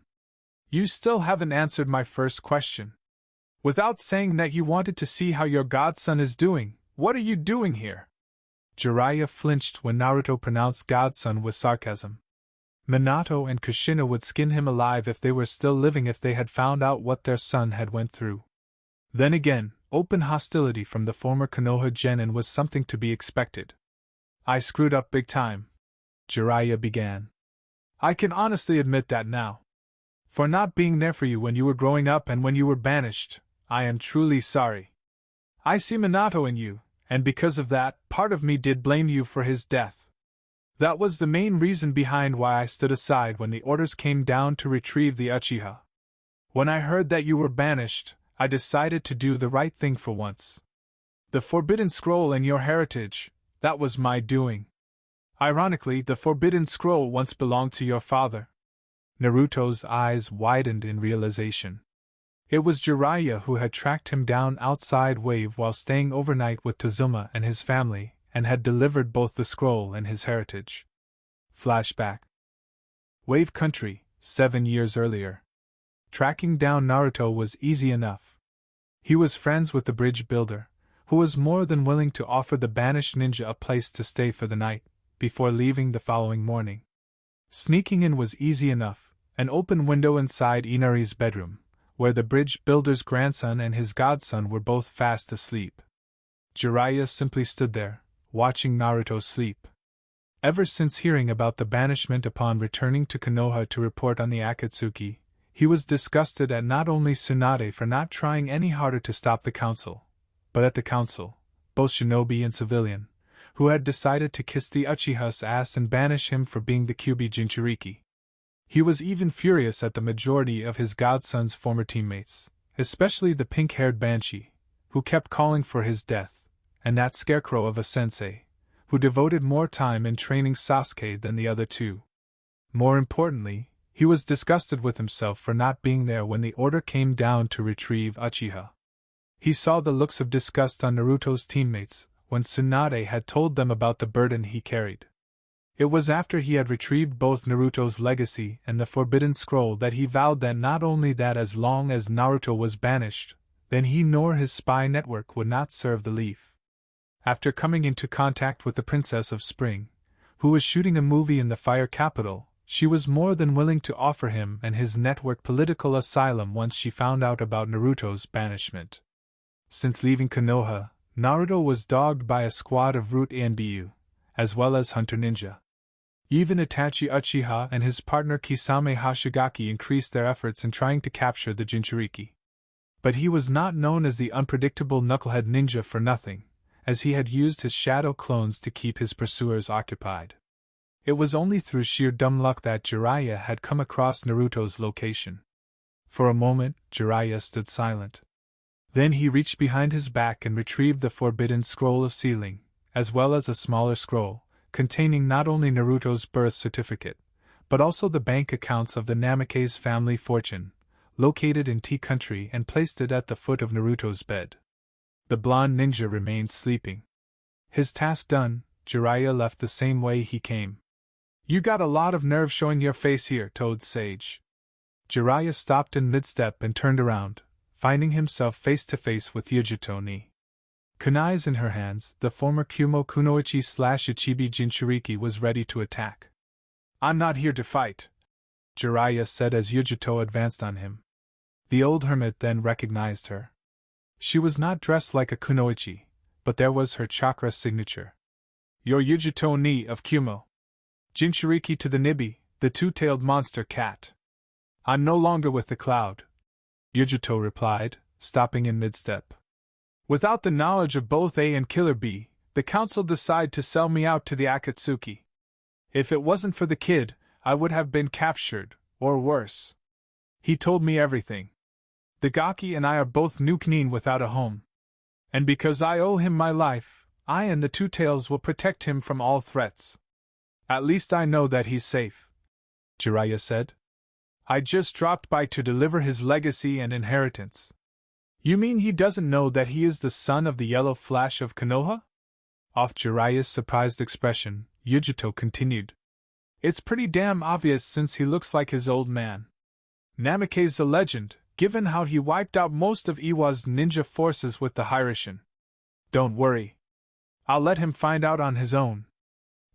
A: You still haven't answered my first question. Without saying that you wanted to see how your godson is doing, what are you doing here? Jiraiya flinched when Naruto pronounced godson with sarcasm. Minato and Kushina would skin him alive if they were still living if they had found out what their son had went through. Then again, open hostility from the former Konoha genin was something to be expected. I screwed up big time, Jiraiya began. I can honestly admit that now. For not being there for you when you were growing up and when you were banished, I am truly sorry. I see Minato in you, and because of that, part of me did blame you for his death. That was the main reason behind why I stood aside when the orders came down to retrieve the Uchiha. When I heard that you were banished, I decided to do the right thing for once. The Forbidden Scroll and your heritage, that was my doing. Ironically, the Forbidden Scroll once belonged to your father. Naruto's eyes widened in realization. It was Jiraiya who had tracked him down outside Wave while staying overnight with Tazuma and his family, and had delivered both the scroll and his heritage. Flashback. Wave Country, 7 years earlier. Tracking down Naruto was easy enough. He was friends with the bridge builder, who was more than willing to offer the banished ninja a place to stay for the night, before leaving the following morning. Sneaking in was easy enough, an open window inside Inari's bedroom, where the bridge builder's grandson and his godson were both fast asleep. Jiraiya simply stood there, watching Naruto sleep. Ever since hearing about the banishment upon returning to Konoha to report on the Akatsuki, he was disgusted at not only Tsunade for not trying any harder to stop the council, but at the council, both shinobi and civilian, who had decided to kiss the Uchiha's ass and banish him for being the Kyuubi Jinchuriki. He was even furious at the majority of his godson's former teammates, especially the pink-haired Banshee, who kept calling for his death, and that scarecrow of a sensei, who devoted more time in training Sasuke than the other two. More importantly, he was disgusted with himself for not being there when the order came down to retrieve Uchiha. He saw the looks of disgust on Naruto's teammates when Tsunade had told them about the burden he carried. It was after he had retrieved both Naruto's legacy and the Forbidden Scroll that he vowed that not only that as long as Naruto was banished, then he nor his spy network would not serve the leaf. After coming into contact with the Princess of Spring, who was shooting a movie in the Fire Capital, she was more than willing to offer him and his network political asylum once she found out about Naruto's banishment. Since leaving Konoha, Naruto was dogged by a squad of Root Anbu, as well as Hunter Ninja. Even Itachi Uchiha and his partner Kisame Hashigaki increased their efforts in trying to capture the Jinchuriki. But he was not known as the unpredictable knucklehead ninja for nothing, as he had used his shadow clones to keep his pursuers occupied. It was only through sheer dumb luck that Jiraiya had come across Naruto's location. For a moment, Jiraiya stood silent. Then he reached behind his back and retrieved the Forbidden Scroll of Sealing, as well as a smaller scroll, containing not only Naruto's birth certificate, but also the bank accounts of the Namake's family fortune, located in Tea Country, and placed it at the foot of Naruto's bed. The blonde ninja remained sleeping. His task done, Jiraiya left the same way he came. You got a lot of nerve showing your face here, Toad Sage. Jiraiya stopped in mid-step and turned around, finding himself face-to-face with Yujito Ni. Kunais in her hands, the former Kumo Kunoichi/Ichibi Jinchuriki was ready to attack. I'm not here to fight, Jiraiya said as Yujito advanced on him. The old hermit then recognized her. She was not dressed like a kunoichi, but there was her chakra signature. You're Yujito Ni of Kumo. Jinchuriki to the Nibi, the two-tailed monster cat. I'm no longer with the cloud, Yujito replied, stopping in mid-step. Without the knowledge of both A and Killer B, the council decided to sell me out to the Akatsuki. If it wasn't for the kid, I would have been captured, or worse. He told me everything. The Gaki and I are both Nukenin without a home. And because I owe him my life, I and the Two Tails will protect him from all threats. At least I know that he's safe, Jiraiya said. I just dropped by to deliver his legacy and inheritance. You mean he doesn't know that he is the son of the Yellow Flash of Konoha? Off Jiraiya's surprised expression, Yujito continued. It's pretty damn obvious since he looks like his old man. Namake's a legend, given how he wiped out most of Iwa's ninja forces with the Hirishin. Don't worry. I'll let him find out on his own.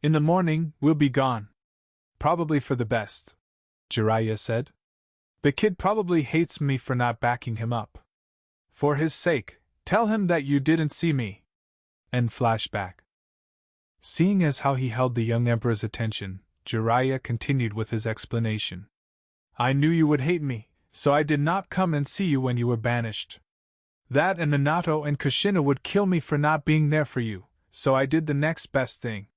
A: In the morning, we'll be gone. Probably for the best, Jiraiya said. The kid probably hates me for not backing him up. For his sake, tell him that you didn't see me. End flashback. Seeing as how he held the young emperor's attention, Jiraiya continued with his explanation. I knew you would hate me, so I did not come and see you when you were banished. That and Minato and Kushina would kill me for not being there for you, so I did the next best thing.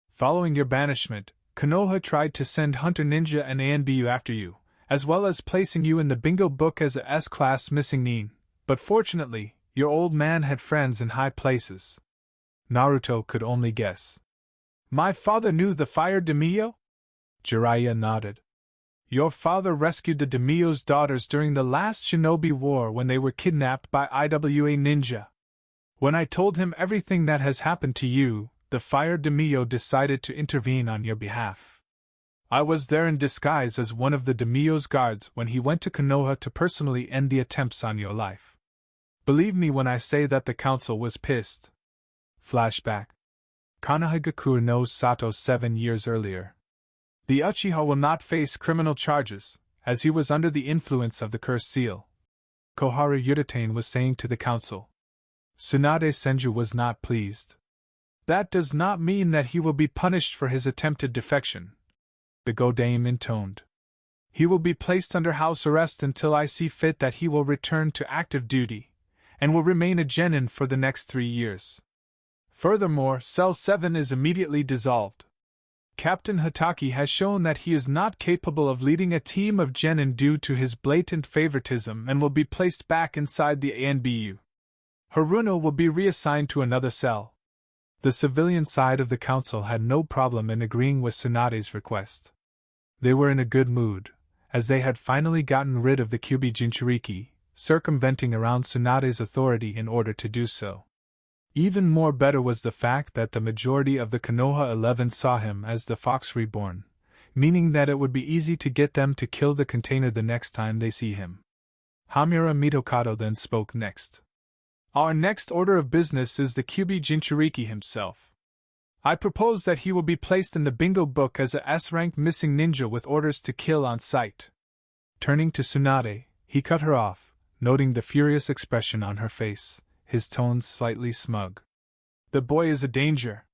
A: Following your banishment, Konoha tried to send Hunter Ninja and ANBU after you, as well as placing you in the bingo book as a S-class missing nin, but fortunately, your old man had friends in high places. Naruto could only guess. My father knew the Fire Daimyo? Jiraiya nodded. Your father rescued the Daimyo's daughters during the last Shinobi War when they were kidnapped by IWA ninja. When I told him everything that has happened to you, the Fire Daimyo decided to intervene on your behalf. I was there in disguise as one of the Daimyo's guards when he went to Konoha to personally end the attempts on your life. Believe me when I say that the council was pissed. Flashback. Konohagakure knows Sato 7 years earlier. The Uchiha will not face criminal charges, as he was under the influence of the cursed seal. Koharu Yuditane was saying to the council. Tsunade Senju was not pleased. That does not mean that he will be punished for his attempted defection. The Godame intoned. He will be placed under house arrest until I see fit that he will return to active duty, and will remain a genin for the next 3 years. Furthermore, Cell 7 is immediately dissolved. Captain Hataki has shown that he is not capable of leading a team of genin due to his blatant favoritism and will be placed back inside the ANBU. Haruno will be reassigned to another cell. The civilian side of the council had no problem in agreeing with Tsunade's request. They were in a good mood, as they had finally gotten rid of the Kyuubi Jinchuriki, circumventing around Tsunade's authority in order to do so. Even more better was the fact that the majority of the Konoha 11 saw him as the Fox Reborn, meaning that it would be easy to get them to kill the container the next time they see him. Hamura Mitokado then spoke next. Our next order of business is the Kyuubi Jinchuriki himself. I propose that he will be placed in the bingo book as a S-rank missing ninja with orders to kill on sight. Turning to Tsunade, he cut her off, noting the furious expression on her face, his tones slightly smug. The boy is a danger.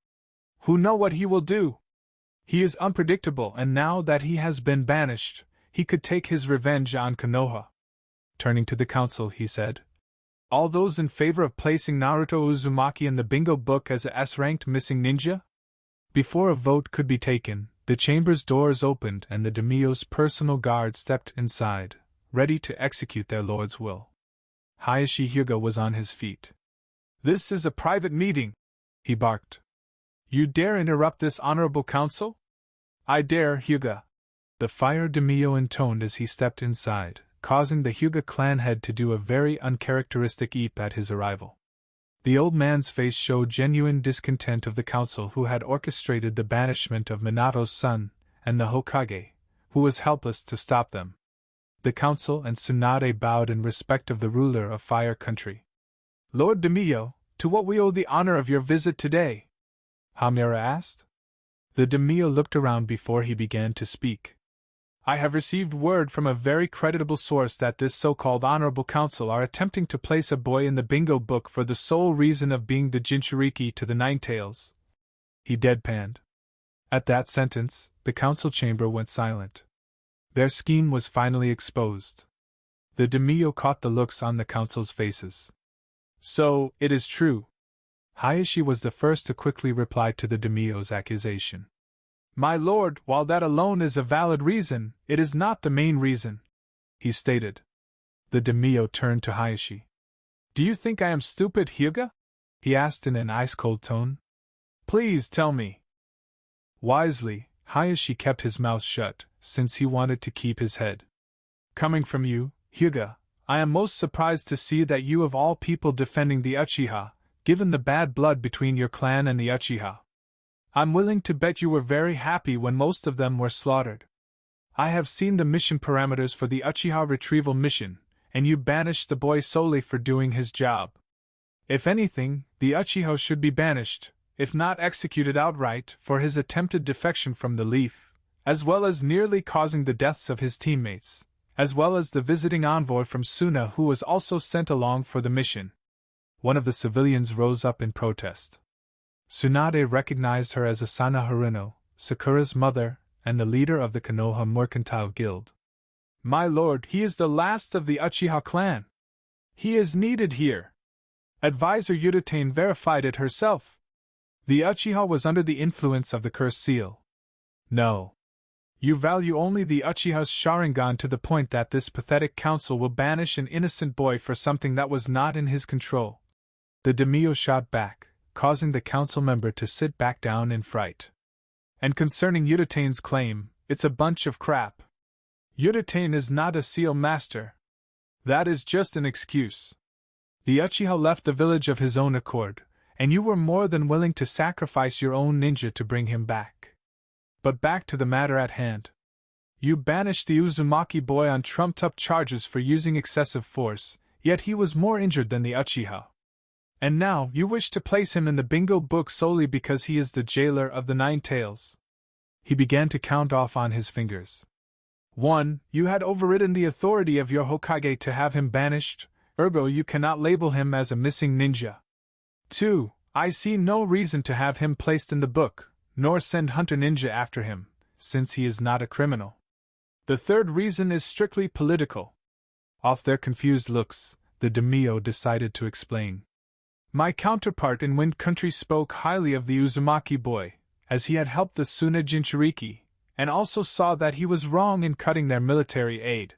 A: Who know what he will do? He is unpredictable, and now that he has been banished, he could take his revenge on Konoha. Turning to the council, he said, all those in favor of placing Naruto Uzumaki in the bingo book as a S-ranked missing ninja? Before a vote could be taken, the chamber's doors opened and the Daimyo's personal guard stepped inside, ready to execute their lord's will. Hayashi Hyuga was on his feet. This is a private meeting, he barked. You dare interrupt this honorable council? I dare, Hyuga. The Fire Daimyo intoned as he stepped inside, causing the Hyuga clan head to do a very uncharacteristic eep at his arrival. The old man's face showed genuine discontent of the council who had orchestrated the banishment of Minato's son, and the Hokage, who was helpless to stop them. The council and Tsunade bowed in respect of the ruler of Fire Country. Lord Daimyo, to what we owe the honor of your visit today? Hamura asked. The Daimyo looked around before he began to speak. I have received word from a very creditable source that this so-called honorable council are attempting to place a boy in the bingo book for the sole reason of being the Jinchuriki to the Ninetales. He deadpanned. At that sentence, the council chamber went silent. Their scheme was finally exposed. The Daimyo caught the looks on the council's faces. So, it is true. Hayashi was the first to quickly reply to the daimyo's accusation. My lord, while that alone is a valid reason, it is not the main reason, he stated. The daimyo turned to Hayashi. Do you think I am stupid, Hyuga? He asked in an ice-cold tone. Please tell me. Wisely, Hayashi kept his mouth shut, since he wanted to keep his head. Coming from you, Hyuga, I am most surprised to see that you of all people defending the Uchiha, given the bad blood between your clan and the Uchiha. I'm willing to bet you were very happy when most of them were slaughtered. I have seen the mission parameters for the Uchiha retrieval mission, and you banished the boy solely for doing his job. If anything, the Uchiha should be banished, if not executed outright, for his attempted defection from the Leaf, as well as nearly causing the deaths of his teammates, as well as the visiting envoy from Suna who was also sent along for the mission. One of the civilians rose up in protest. Tsunade recognized her as Asana Haruno, Sakura's mother, and the leader of the Konoha Mercantile Guild. My lord, he is the last of the Uchiha clan. He is needed here. Advisor Yuditane verified it herself. The Uchiha was under the influence of the cursed seal. No. You value only the Uchiha's Sharingan to the point that this pathetic council will banish an innocent boy for something that was not in his control. The daimyo shot back, causing the council member to sit back down in fright. And concerning Yuditane's claim, it's a bunch of crap. Yuditane is not a seal master. That is just an excuse. The Uchiha left the village of his own accord, and you were more than willing to sacrifice your own ninja to bring him back. But back to the matter at hand. You banished the Uzumaki boy on trumped-up charges for using excessive force, yet he was more injured than the Uchiha. And now you wish to place him in the bingo book solely because he is the jailer of the Nine Tails. He began to count off on his fingers. 1. You had overridden the authority of your Hokage to have him banished, ergo you cannot label him as a missing ninja. 2. I see no reason to have him placed in the book, nor send Hunter Ninja after him, since he is not a criminal. The third reason is strictly political. Off their confused looks, the daimyo decided to explain. My counterpart in Wind Country spoke highly of the Uzumaki boy, as he had helped the Suna Jinchuriki, and also saw that he was wrong in cutting their military aid.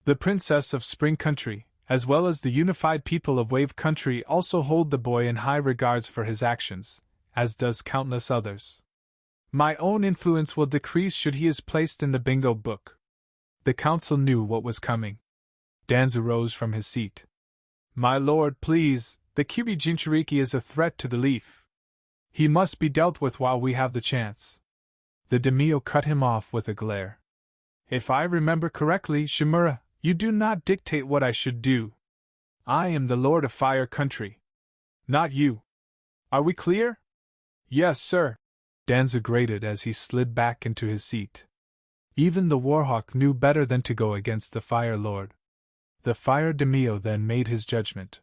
A: The Princess of Spring Country, as well as the unified people of Wave Country, also hold the boy in high regards for his actions, as does countless others. My own influence will decrease should he is placed in the bingo book. The council knew what was coming. Danzu rose from his seat. My lord, please, the Kyubi Jinchuriki is a threat to the Leaf. He must be dealt with while we have the chance. The daimyo cut him off with a glare. If I remember correctly, Shimura, you do not dictate what I should do. I am the Lord of Fire Country. Not you. Are we clear? Yes, sir. Danzu grated as he slid back into his seat. Even the Warhawk knew better than to go against the Fire Lord. The Fire daimyo then made his judgment.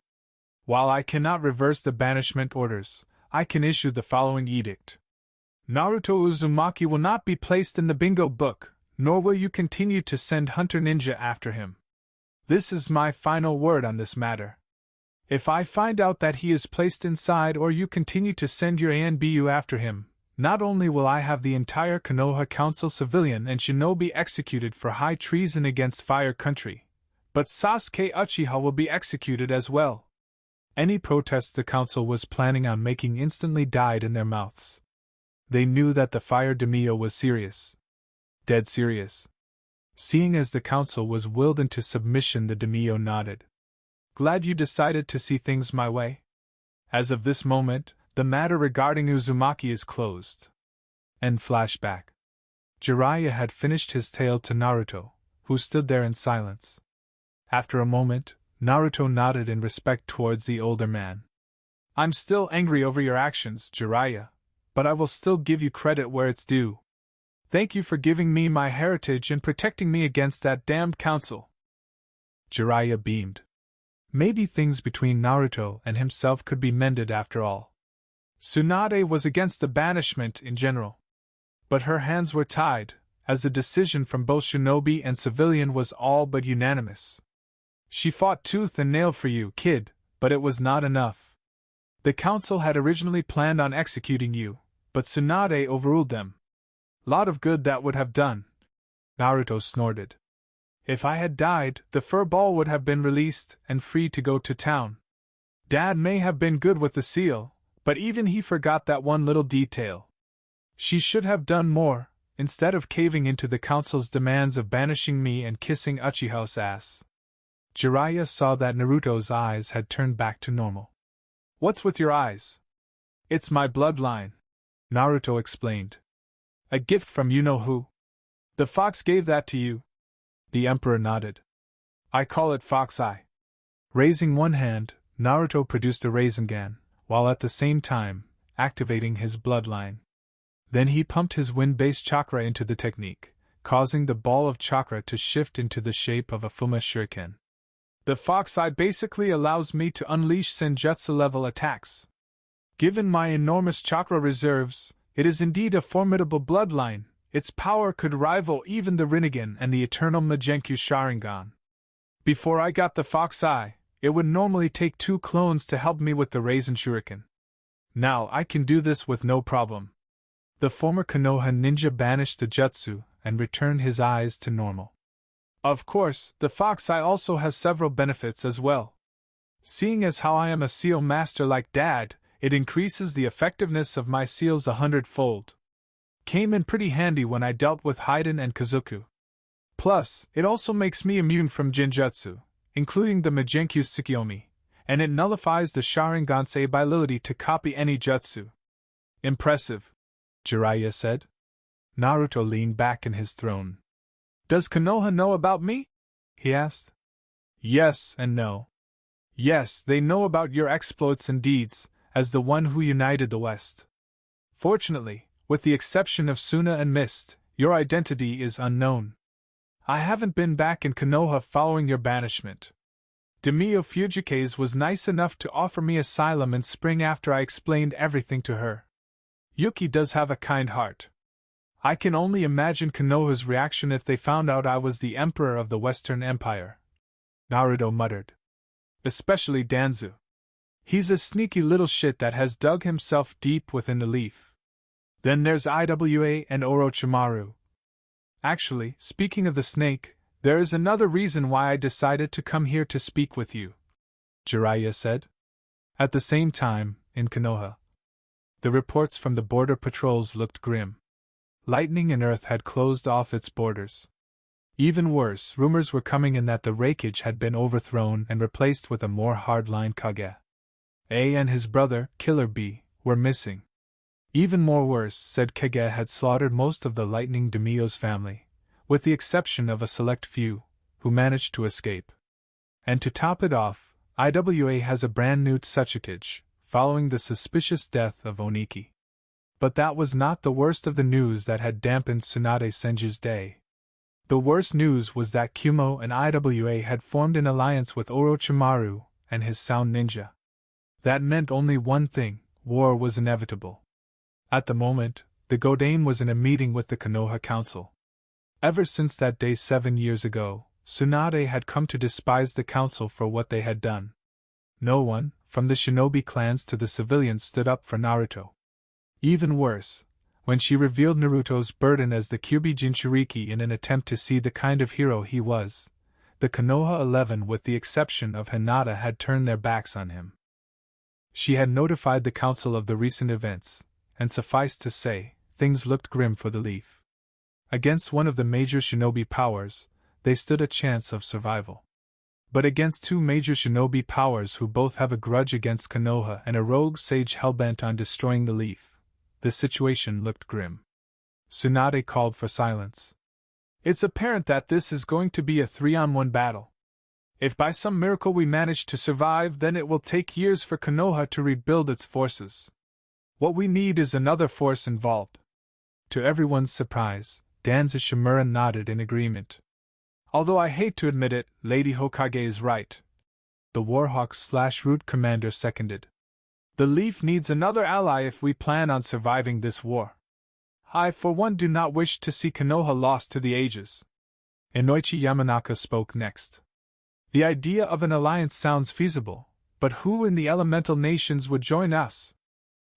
A: While I cannot reverse the banishment orders, I can issue the following edict. Naruto Uzumaki will not be placed in the bingo book, nor will you continue to send Hunter Ninja after him. This is my final word on this matter. If I find out that he is placed inside or you continue to send your ANBU after him, not only will I have the entire Konoha Council civilian and shinobi executed for high treason against Fire Country, but Sasuke Uchiha will be executed as well. Any protests the council was planning on making instantly died in their mouths. They knew that the Fire daimyo was serious. Dead serious. Seeing as the council was willed into submission, the daimyo nodded. Glad you decided to see things my way. As of this moment, the matter regarding Uzumaki is closed. End flashback. Jiraiya had finished his tale to Naruto, who stood there in silence. After a moment, Naruto nodded in respect towards the older man. I'm still angry over your actions, Jiraiya, but I will still give you credit where it's due. Thank you for giving me my heritage and protecting me against that damned council. Jiraiya beamed. Maybe things between Naruto and himself could be mended after all. Tsunade was against the banishment in general. But her hands were tied, as the decision from both shinobi and civilian was all but unanimous. She fought tooth and nail for you, kid, But it was not enough. The council had originally planned on executing you, but Tsunade overruled them. Lot of good that would have done. Naruto snorted. If I had died, the fur ball would have been released and free to go to town. Dad may have been good with the seal, but even he forgot that one little detail. She should have done more, instead of caving into the council's demands of banishing me and kissing Uchiha's ass. Jiraiya saw that Naruto's eyes had turned back to normal. What's with your eyes? It's my bloodline, Naruto explained. A gift from you-know-who. The fox gave that to you. The Emperor nodded. I call it fox eye. Raising one hand, Naruto produced a Rasengan, while at the same time activating his bloodline. Then he pumped his wind-based chakra into the technique, causing the ball of chakra to shift into the shape of a Fuma shuriken. The fox eye basically allows me to unleash Senjutsu-level attacks. Given my enormous chakra reserves, it is indeed a formidable bloodline. Its power could rival even the Rinnegan and the eternal Magenkyu Sharingan. Before I got the fox eye, it would normally take 2 clones to help me with the Rasen Shuriken. Now I can do this with no problem. The former Konoha ninja banished the jutsu and returned his eyes to normal. Of course, the fox eye also has several benefits as well. Seeing as how I am a seal master like Dad, it increases the effectiveness of my seals 100-fold. Came in pretty handy when I dealt with Haiden and Kazoku. Plus, it also makes me immune from Jinjutsu, including the Magenkyu Tsukiyomi, and it nullifies the Sharingan's ability to copy any jutsu. Impressive, Jiraiya said. Naruto leaned back in his throne. Does Konoha know about me? He asked. Yes and no. Yes, they know about your exploits and deeds, as the one who united the West. Fortunately, with the exception of Suna and Mist, your identity is unknown. I haven't been back in Konoha following your banishment. Demio Fujikaze was nice enough to offer me asylum in spring after I explained everything to her. Yuki does have a kind heart. I can only imagine Konoha's reaction if they found out I was the Emperor of the Western Empire. Naruto muttered. Especially Danzu. He's a sneaky little shit that has dug himself deep within the leaf. Then there's Iwa and Orochimaru. Actually, speaking of the snake, there is another reason why I decided to come here to speak with you, Jiraiya said. At the same time, in Konoha, the reports from the border patrols looked grim. Lightning and Earth had closed off its borders. Even worse, rumors were coming in that the Raikage had been overthrown and replaced with a more hardline Kage. A and his brother, Killer B, were missing. Even more worse, said Kage had slaughtered most of the Lightning Demio's family, with the exception of a select few, who managed to escape. And to top it off, Iwa has a brand new Tsuchikage, following the suspicious death of Oniki. But that was not the worst of the news that had dampened Tsunade Senju's day. The worst news was that Kumo and Iwa had formed an alliance with Orochimaru and his Sound Ninja. That meant only one thing: war was inevitable. At the moment, the Godain was in a meeting with the Konoha Council. Ever since that day 7 years ago, Tsunade had come to despise the council for what they had done. No one, from the shinobi clans to the civilians, stood up for Naruto. Even worse, when she revealed Naruto's burden as the Kyuubi Jinchuriki in an attempt to see the kind of hero he was, the Konoha 11 with the exception of Hinata had turned their backs on him. She had notified the council of the recent events, and suffice to say, things looked grim for the Leaf. Against one of the major shinobi powers, they stood a chance of survival. But against 2 major shinobi powers who both have a grudge against Konoha and a rogue sage hellbent on destroying the Leaf, the situation looked grim. Tsunade called for silence. It's apparent that this is going to be a 3-on-1 battle. If by some miracle we manage to survive, then it will take years for Konoha to rebuild its forces. What we need is another force involved. To everyone's surprise, Danza Shimura nodded in agreement. Although I hate to admit it, Lady Hokage is right. The Warhawks/Root Commander seconded. The Leaf needs another ally if we plan on surviving this war. I for one do not wish to see Konoha lost to the ages. Inoichi Yamanaka spoke next. The idea of an alliance sounds feasible, But who in the elemental nations would join us?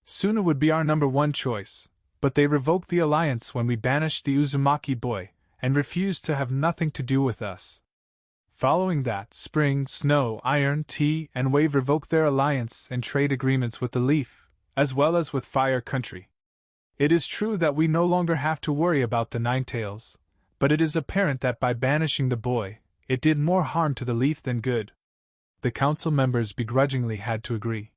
A: Suna would be our number one choice, but they revoked the alliance when we banished the Uzumaki boy, and refused to have nothing to do with us. Following that, Spring, Snow, Iron, Tea, and Wave revoked their alliance and trade agreements with the Leaf, as well as with Fire Country. It is true that we no longer have to worry about the Ninetales, but it is apparent that by banishing the boy, it did more harm to the Leaf than good. The council members begrudgingly had to agree.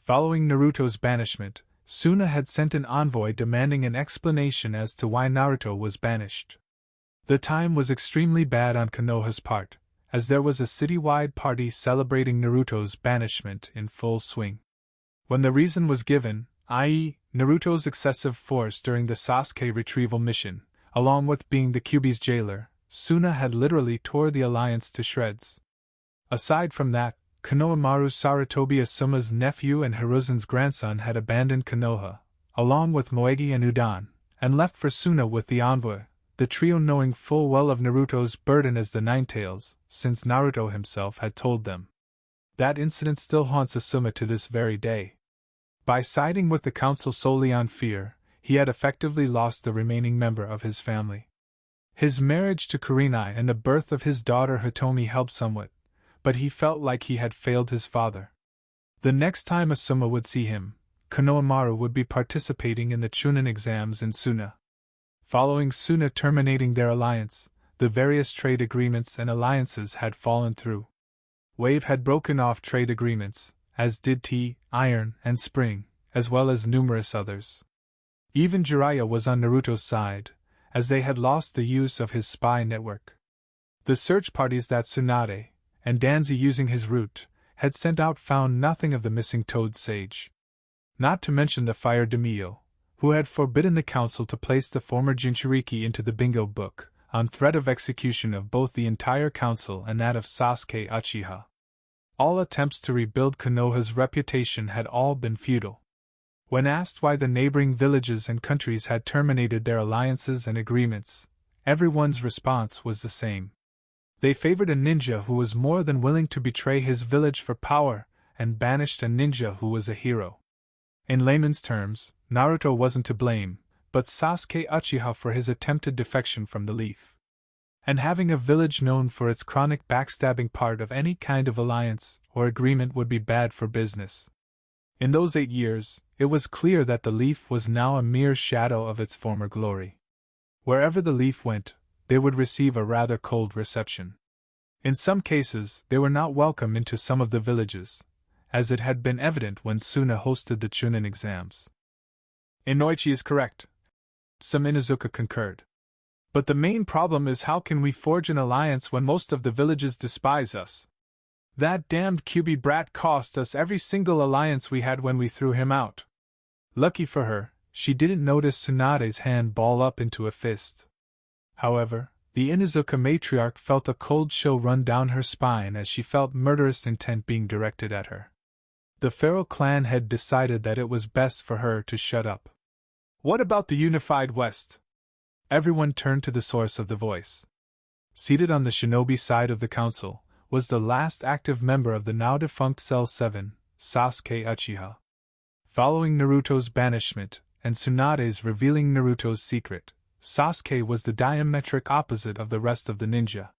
A: Following Naruto's banishment, Suna had sent an envoy demanding an explanation as to why Naruto was banished. The time was extremely bad on Konoha's part, as there was a citywide party celebrating Naruto's banishment in full swing. When the reason was given, i.e., Naruto's excessive force during the Sasuke retrieval mission, along with being the Kyuubi's jailer, Suna had literally tore the alliance to shreds. Aside from that, Konohamaru Sarutobi Asuma's nephew and Hiruzen's grandson had abandoned Konoha, along with Moegi and Udan, and left for Suna with the envoy, the trio knowing full well of Naruto's burden as the Ninetales, since Naruto himself had told them. That incident still haunts Asuma to this very day. By siding with the council solely on fear, he had effectively lost the remaining member of his family. His marriage to Kurenai and the birth of his daughter Hitomi helped somewhat, but he felt like he had failed his father. The next time Asuma would see him, Konohamaru would be participating in the Chunin exams in Suna. Following Suna terminating their alliance, the various trade agreements and alliances had fallen through. Wave had broken off trade agreements, as did Tea, Iron, and Spring, as well as numerous others. Even Jiraiya was on Naruto's side, as they had lost the use of his spy network. The search parties that Tsunade, and Danzy using his route, had sent out found nothing of the missing Toad Sage. Not to mention the Fire Daimyo, who had forbidden the council to place the former Jinchuriki into the bingo book, on threat of execution of both the entire council and that of Sasuke Uchiha. All attempts to rebuild Konoha's reputation had all been futile. When asked why the neighboring villages and countries had terminated their alliances and agreements, everyone's response was the same. They favored a ninja who was more than willing to betray his village for power, and banished a ninja who was a hero. In layman's terms, Naruto wasn't to blame, but Sasuke Uchiha for his attempted defection from the Leaf. And having a village known for its chronic backstabbing part of any kind of alliance or agreement would be bad for business. In those 8 years, it was clear that the Leaf was now a mere shadow of its former glory. Wherever the Leaf went, they would receive a rather cold reception. In some cases, they were not welcome into some of the villages, as it had been evident when Suna hosted the Chunin exams. Inoichi is correct. Some Inuzuka concurred. But the main problem is how can we forge an alliance when most of the villages despise us? That damned Kyuubi brat cost us every single alliance we had when we threw him out. Lucky for her, she didn't notice Tsunade's hand ball up into a fist. However, the Inuzuka matriarch felt a cold chill run down her spine as she felt murderous intent being directed at her. The Feral clan had decided that it was best for her to shut up. What about the unified West? Everyone turned to the source of the voice. Seated on the shinobi side of the council was the last active member of the now-defunct Cell 7, Sasuke Uchiha. Following Naruto's banishment, and Tsunade's revealing Naruto's secret, Sasuke was the diametric opposite of the rest of the ninja.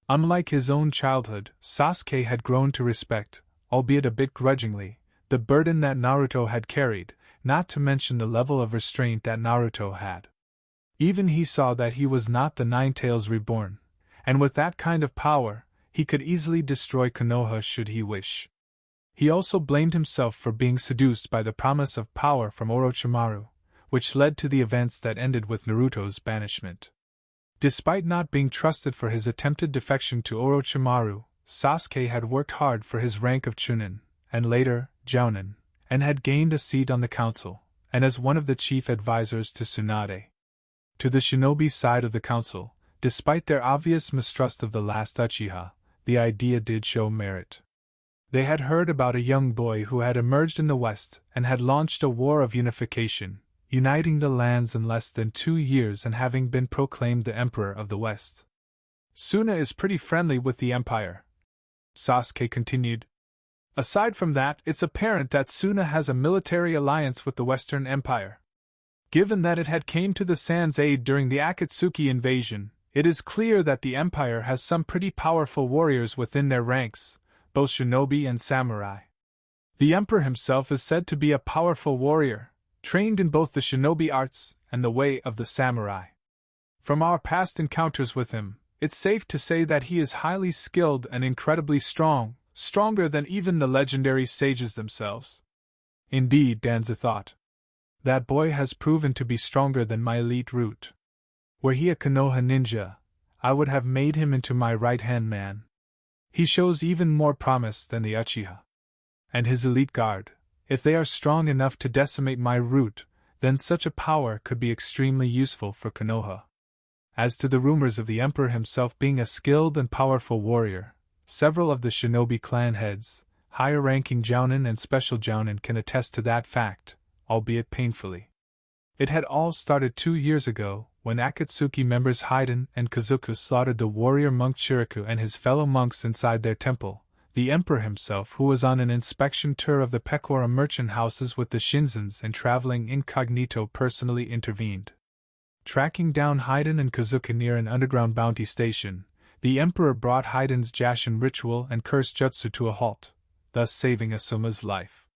A: Unlike his own childhood, Sasuke had grown to respect, albeit a bit grudgingly, the burden that Naruto had carried, not to mention the level of restraint that Naruto had. Even he saw that he was not the Ninetales reborn, and with that kind of power, he could easily destroy Konoha should he wish. He also blamed himself for being seduced by the promise of power from Orochimaru, which led to the events that ended with Naruto's banishment. Despite not being trusted for his attempted defection to Orochimaru, Sasuke had worked hard for his rank of Chunin, and later, Jounin, and had gained a seat on the council, and as one of the chief advisors to Tsunade. To the shinobi side of the council, despite their obvious mistrust of the last Uchiha, the idea did show merit. They had heard about a young boy who had emerged in the West and had launched a war of unification, uniting the lands in less than 2 years and having been proclaimed the Emperor of the West. Suna is pretty friendly with the Empire, Sasuke continued. Aside from that, it's apparent that Suna has a military alliance with the Western Empire. Given that it had came to the San's aid during the Akatsuki invasion, it is clear that the Empire has some pretty powerful warriors within their ranks, both shinobi and samurai. The Emperor himself is said to be a powerful warrior, trained in both the shinobi arts and the way of the samurai. From our past encounters with him, it's safe to say that he is highly skilled and incredibly strong, stronger than even the legendary sages themselves. Indeed, Danza thought. That boy has proven to be stronger than my elite root. Were he a Konoha ninja, I would have made him into my right-hand man. He shows even more promise than the Uchiha. And his elite guard, if they are strong enough to decimate my root, then such a power could be extremely useful for Konoha. As to the rumors of the Emperor himself being a skilled and powerful warrior, several of the shinobi clan heads, higher-ranking jounin and special jounin can attest to that fact, albeit painfully. It had all started 2 years ago, when Akatsuki members Haiden and Kazuku slaughtered the warrior monk Ichiraku and his fellow monks inside their temple. The Emperor himself, who was on an inspection tour of the Pekora merchant houses with the Shinzens and traveling incognito, personally intervened. Tracking down Haiden and Kazuku near an underground bounty station, the Emperor brought Haiden's Jashin ritual and curse jutsu to a halt, thus saving Asuma's life.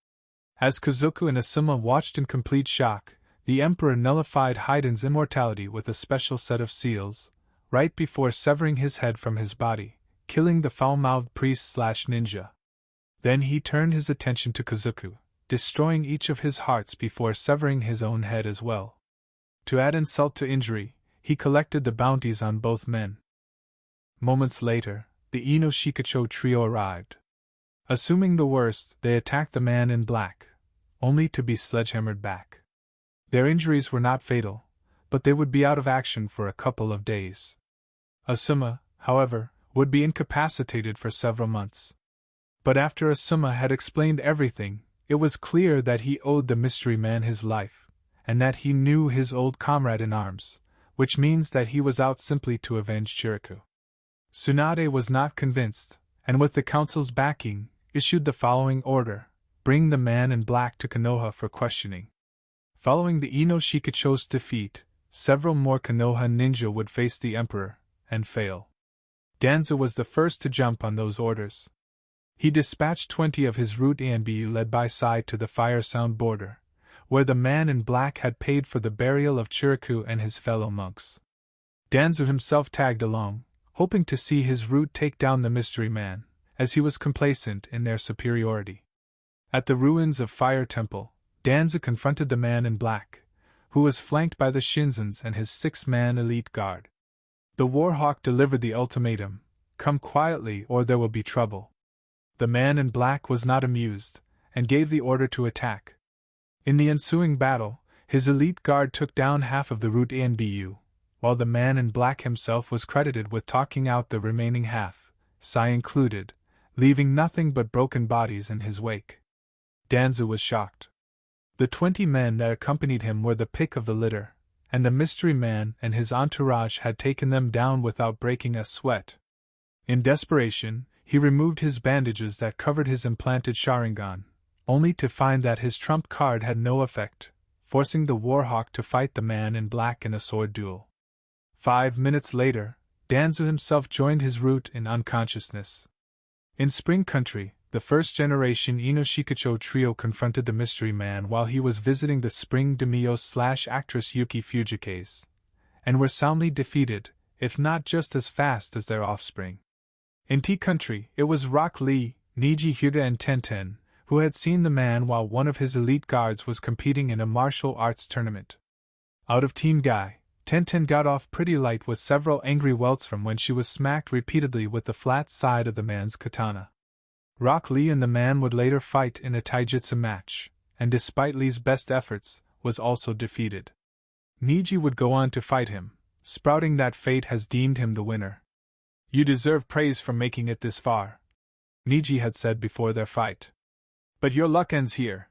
A: As Kazuku and Asuma watched in complete shock, the Emperor nullified Haiden's immortality with a special set of seals, right before severing his head from his body, killing the foul-mouthed priest/ninja. Then he turned his attention to Kazuku, destroying each of his hearts before severing his own head as well. To add insult to injury, he collected the bounties on both men. Moments later, the Ino Shikacho trio arrived. Assuming the worst, they attacked the man in black, only to be sledgehammered back. Their injuries were not fatal, but they would be out of action for a couple of days. Asuma, however, would be incapacitated for several months. But after Asuma had explained everything, it was clear that he owed the mystery man his life, and that he knew his old comrade in arms, which means that he was out simply to avenge Ichiraku. Tsunade was not convinced, and with the council's backing, issued the following order: bring the man in black to Konoha for questioning. Following the Ino Shikacho's defeat, several more Konoha ninja would face the Emperor, and fail. Danza was the first to jump on those orders. He dispatched 20 of his root ANBU led by Sai to the Fire Sound border, where the man in black had paid for the burial of Ichiraku and his fellow monks. Danza himself tagged along, hoping to see his root take down the mystery man, as he was complacent in their superiority. At the ruins of Fire Temple, Danza confronted the man in black, who was flanked by the Shinzens and his 6-man elite guard. The Warhawk delivered the ultimatum: come quietly or there will be trouble. The man in black was not amused, and gave the order to attack. In the ensuing battle, his elite guard took down half of the root ANBU, while the man in black himself was credited with talking out the remaining half, Sai included, leaving nothing but broken bodies in his wake. Danza was shocked. The 20 men that accompanied him were the pick of the litter, and the mystery man and his entourage had taken them down without breaking a sweat. In desperation, he removed his bandages that covered his implanted Sharingan, only to find that his trump card had no effect, forcing the Warhawk to fight the man in black in a sword duel. 5 minutes later, Danza himself joined his root in unconsciousness. In Spring Country, the first-generation Ino Shikacho trio confronted the mystery man while he was visiting the Spring Demio/actress Yuki Fujikaze, and were soundly defeated, if not just as fast as their offspring. In Tea Country, it was Rock Lee, Niji Hyuga and Tenten, who had seen the man while one of his elite guards was competing in a martial arts tournament. Out of Team Guy, Tenten got off pretty light with several angry welts from when she was smacked repeatedly with the flat side of the man's katana. Rock Lee and the man would later fight in a taijutsu match, and despite Lee's best efforts, was also defeated. Niji would go on to fight him, sprouting that fate has deemed him the winner. You deserve praise for making it this far, Niji had said before their fight. But your luck ends here.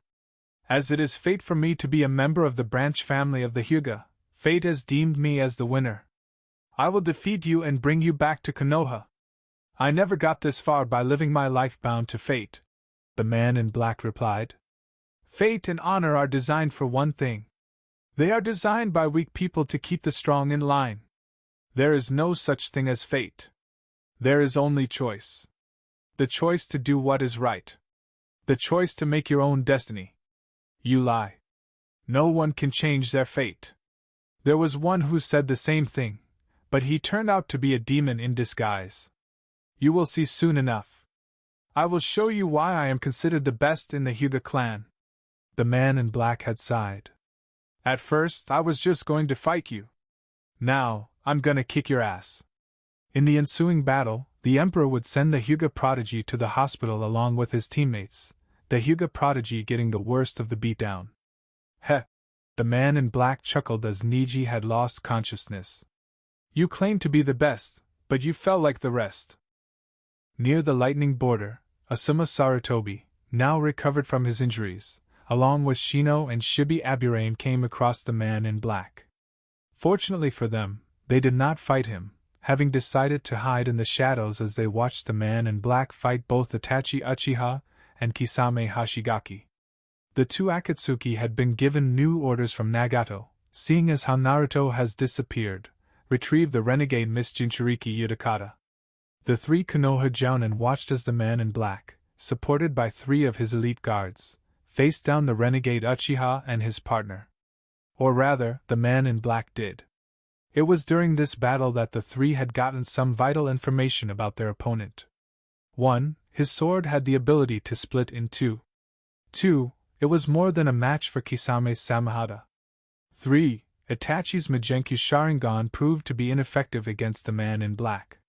A: As it is fate for me to be a member of the branch family of the Hyuga, fate has deemed me as the winner. I will defeat you and bring you back to Konoha. I never got this far by living my life bound to fate. the man in black replied. Fate and honor are designed for one thing. They are designed by weak people to keep the strong in line. There is no such thing as fate. There is only choice. The choice to do what is right. The choice to make your own destiny. You lie. No one can change their fate. There was one who said the same thing, but he turned out to be a demon in disguise. You will see soon enough. I will show you why I am considered the best in the Hyuga clan. The man in black had sighed. At first, I was just going to fight you. Now, I'm gonna kick your ass. In the ensuing battle, the Emperor would send the Hyuga prodigy to the hospital along with his teammates, the Hyuga prodigy getting the worst of the beatdown. Heh! The man in black chuckled as Niji had lost consciousness. You claim to be the best, but you fell like the rest. Near the lightning border, Asuma Sarutobi, now recovered from his injuries, along with Shino and Shibi Aburain came across the man in black. Fortunately for them, they did not fight him, having decided to hide in the shadows as they watched the man in black fight both Itachi Uchiha and Kisame Hashigaki. The two Akatsuki had been given new orders from Nagato, seeing as how Naruto has disappeared, retrieve the renegade Miss Jinchuriki Utakata. The three Konoha jounin watched as the man in black, supported by three of his elite guards, faced down the renegade Uchiha and his partner. Or rather, the man in black did. It was during this battle that the three had gotten some vital information about their opponent. 1. His sword had the ability to split in two. 2. It was more than a match for Kisame's Samahata. 3. Itachi's Magenkyu Sharingan proved to be ineffective against the man in black.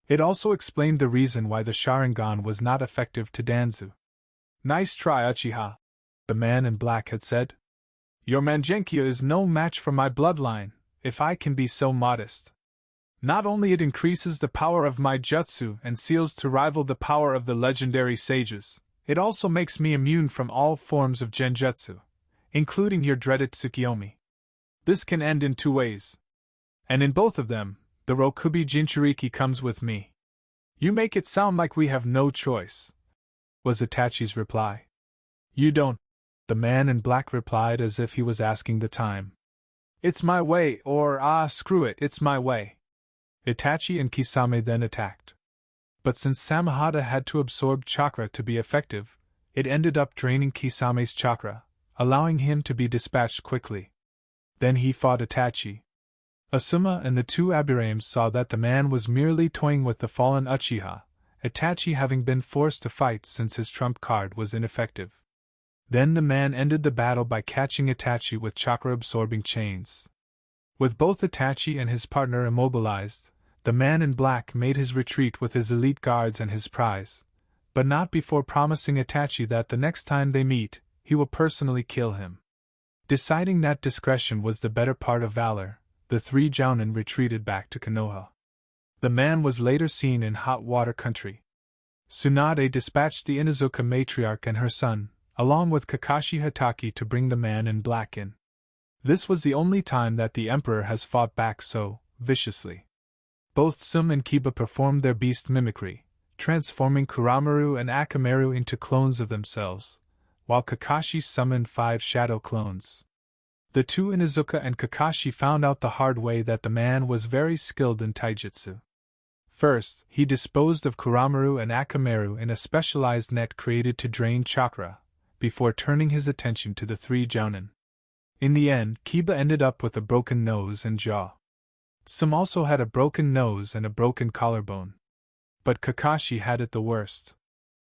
A: It also explained the reason why the Sharingan was not effective to Danzu. Nice try, Uchiha, the man in black had said. Your Magenkyu is no match for my bloodline, if I can be so modest. Not only it increases the power of my jutsu and seals to rival the power of the legendary sages, it also makes me immune from all forms of genjutsu, including your dreaded Tsukiyomi. This can end in two ways. And in both of them, the Rokubi Jinchuriki comes with me. You make it sound like we have no choice, was Itachi's reply. You don't, the man in black replied as if he was asking the time. It's my way, or screw it, it's my way. Itachi and Kisame then attacked. But since Samahata had to absorb chakra to be effective, it ended up draining Kisame's chakra, allowing him to be dispatched quickly. Then he fought Itachi. Asuma and the two Aburames saw that the man was merely toying with the fallen Uchiha, Itachi having been forced to fight since his trump card was ineffective. Then the man ended the battle by catching Itachi with chakra-absorbing chains. With both Itachi and his partner immobilized, the man in black made his retreat with his elite guards and his prize, but not before promising Itachi that the next time they meet, he will personally kill him. Deciding that discretion was the better part of valor, the three jounin retreated back to Konoha. The man was later seen in hot water country. Tsunade dispatched the Inuzuka matriarch and her son, along with Kakashi Hatake to bring the man in black in. This was the only time that the Emperor has fought back so viciously. Both Sum and Kiba performed their beast mimicry, transforming Kuramaru and Akamaru into clones of themselves, while Kakashi summoned 5 shadow clones. The two Inuzuka and Kakashi found out the hard way that the man was very skilled in taijutsu. First, he disposed of Kuramaru and Akamaru in a specialized net created to drain chakra, before turning his attention to the three jounin. In the end, Kiba ended up with a broken nose and jaw. Sum also had a broken nose and a broken collarbone. But Kakashi had it the worst.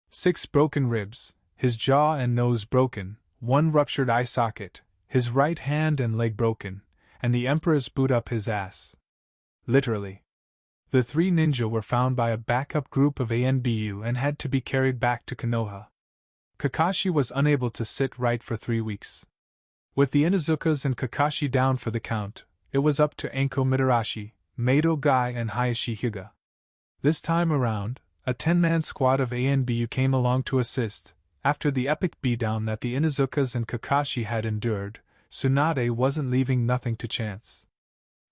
A: 6 broken ribs, his jaw and nose broken, 1 ruptured eye socket, his right hand and leg broken, and the Emperor's boot up his ass. Literally. The 3 ninja were found by a backup group of ANBU and had to be carried back to Konoha. Kakashi was unable to sit right for 3 weeks. With the Inuzukas and Kakashi down for the count, it was up to Anko Mitarashi, Meido Gai and Hayashi Hyuga. This time around, a 10-man squad of ANBU came along to assist. After the epic beatdown that the Inuzukas and Kakashi had endured, Tsunade wasn't leaving nothing to chance.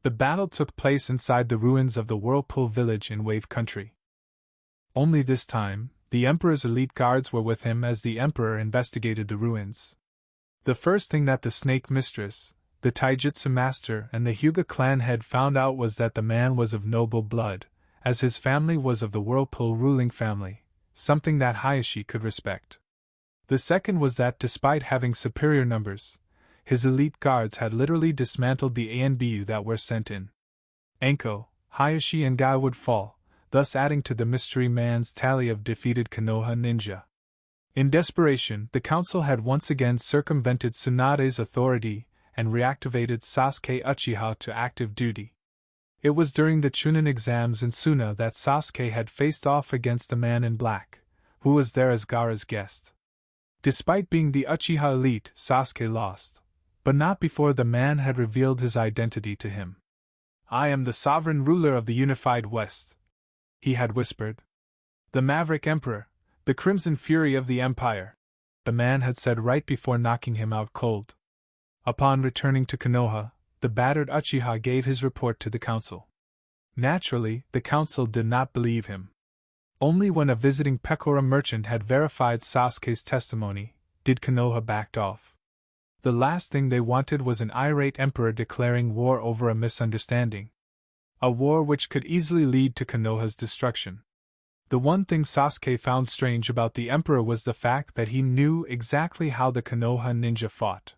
A: The battle took place inside the ruins of the Whirlpool village in Wave Country. Only this time, The Emperor's elite guards were with him as the Emperor investigated the ruins. The first thing that the Snake Mistress, the Taijutsu Master, and the Hyuga clan head found out was that the man was of noble blood, as his family was of the Whirlpool ruling family, something that Hayashi could respect. The second was that despite having superior numbers, his elite guards had literally dismantled the ANBU that were sent in. Anko, Hayashi, and Guy would fall, thus adding to the mystery man's tally of defeated Konoha ninja. In desperation, the council had once again circumvented Tsunade's authority and reactivated Sasuke Uchiha to active duty. It was during the Chunin exams in Suna that Sasuke had faced off against the man in black, who was there as Gaara's guest. Despite being the Uchiha elite, Sasuke lost, but not before the man had revealed his identity to him. "I am the sovereign ruler of the unified West," he had whispered. "The Maverick Emperor, the Crimson Fury of the Empire," the man had said right before knocking him out cold. Upon returning to Konoha, the battered Uchiha gave his report to the council. Naturally, the council did not believe him. Only when a visiting Pekora merchant had verified Sasuke's testimony did Konoha back off. The last thing they wanted was an irate emperor declaring war over a misunderstanding. A war which could easily lead to Konoha's destruction. The one thing Sasuke found strange about the emperor was the fact that he knew exactly how the Konoha ninja fought.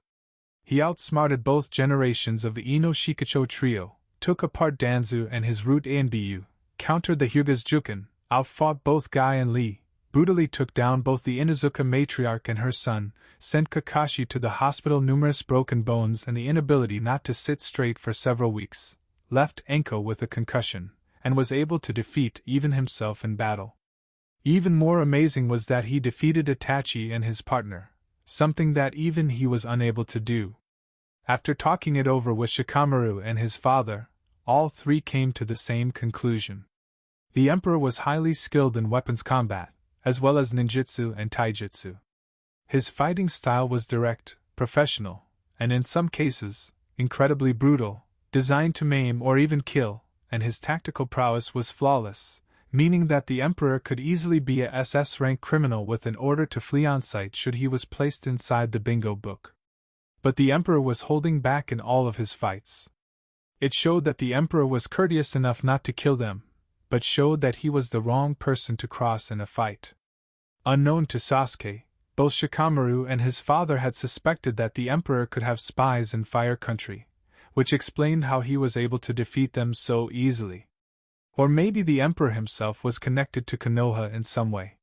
A: He outsmarted both generations of the Ino Shikacho trio, took apart Danzu and his root Anbu, countered the Hyuga's Juken, outfought both Guy and Lee, brutally took down both the Inuzuka matriarch and her son, sent Kakashi to the hospital numerous broken bones and the inability not to sit straight for several weeks, left Anko with a concussion, and was able to defeat even himself in battle. Even more amazing was that he defeated Itachi and his partner, something that even he was unable to do. After talking it over with Shikamaru and his father, all three came to the same conclusion. The emperor was highly skilled in weapons combat, as well as ninjutsu and taijutsu. His fighting style was direct, professional, and in some cases, incredibly brutal, designed to maim or even kill, and his tactical prowess was flawless, meaning that the emperor could easily be a SS-rank criminal with an order to flee on sight should he was placed inside the bingo book. But the emperor was holding back in all of his fights. It showed that the emperor was courteous enough not to kill them, but showed that he was the wrong person to cross in a fight. Unknown to Sasuke, both Shikamaru and his father had suspected that the emperor could have spies in Fire Country, which explained how he was able to defeat them so easily. Or maybe the emperor himself was connected to Konoha in some way.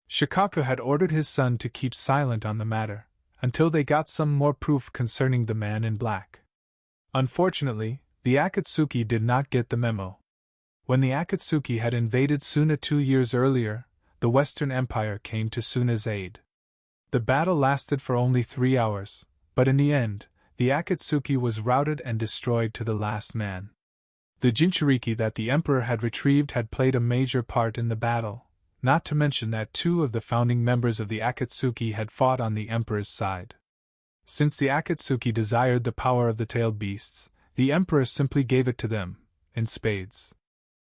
A: Shikaku had ordered his son to keep silent on the matter, until they got some more proof concerning the man in black. Unfortunately, the Akatsuki did not get the memo. When the Akatsuki had invaded Suna 2 years earlier, the Western Empire came to Suna's aid. The battle lasted for only 3 hours, but in the end, the Akatsuki was routed and destroyed to the last man. The Jinchuriki that the emperor had retrieved had played a major part in the battle, not to mention that 2 of the founding members of the Akatsuki had fought on the emperor's side. Since the Akatsuki desired the power of the tailed beasts, the emperor simply gave it to them, in spades.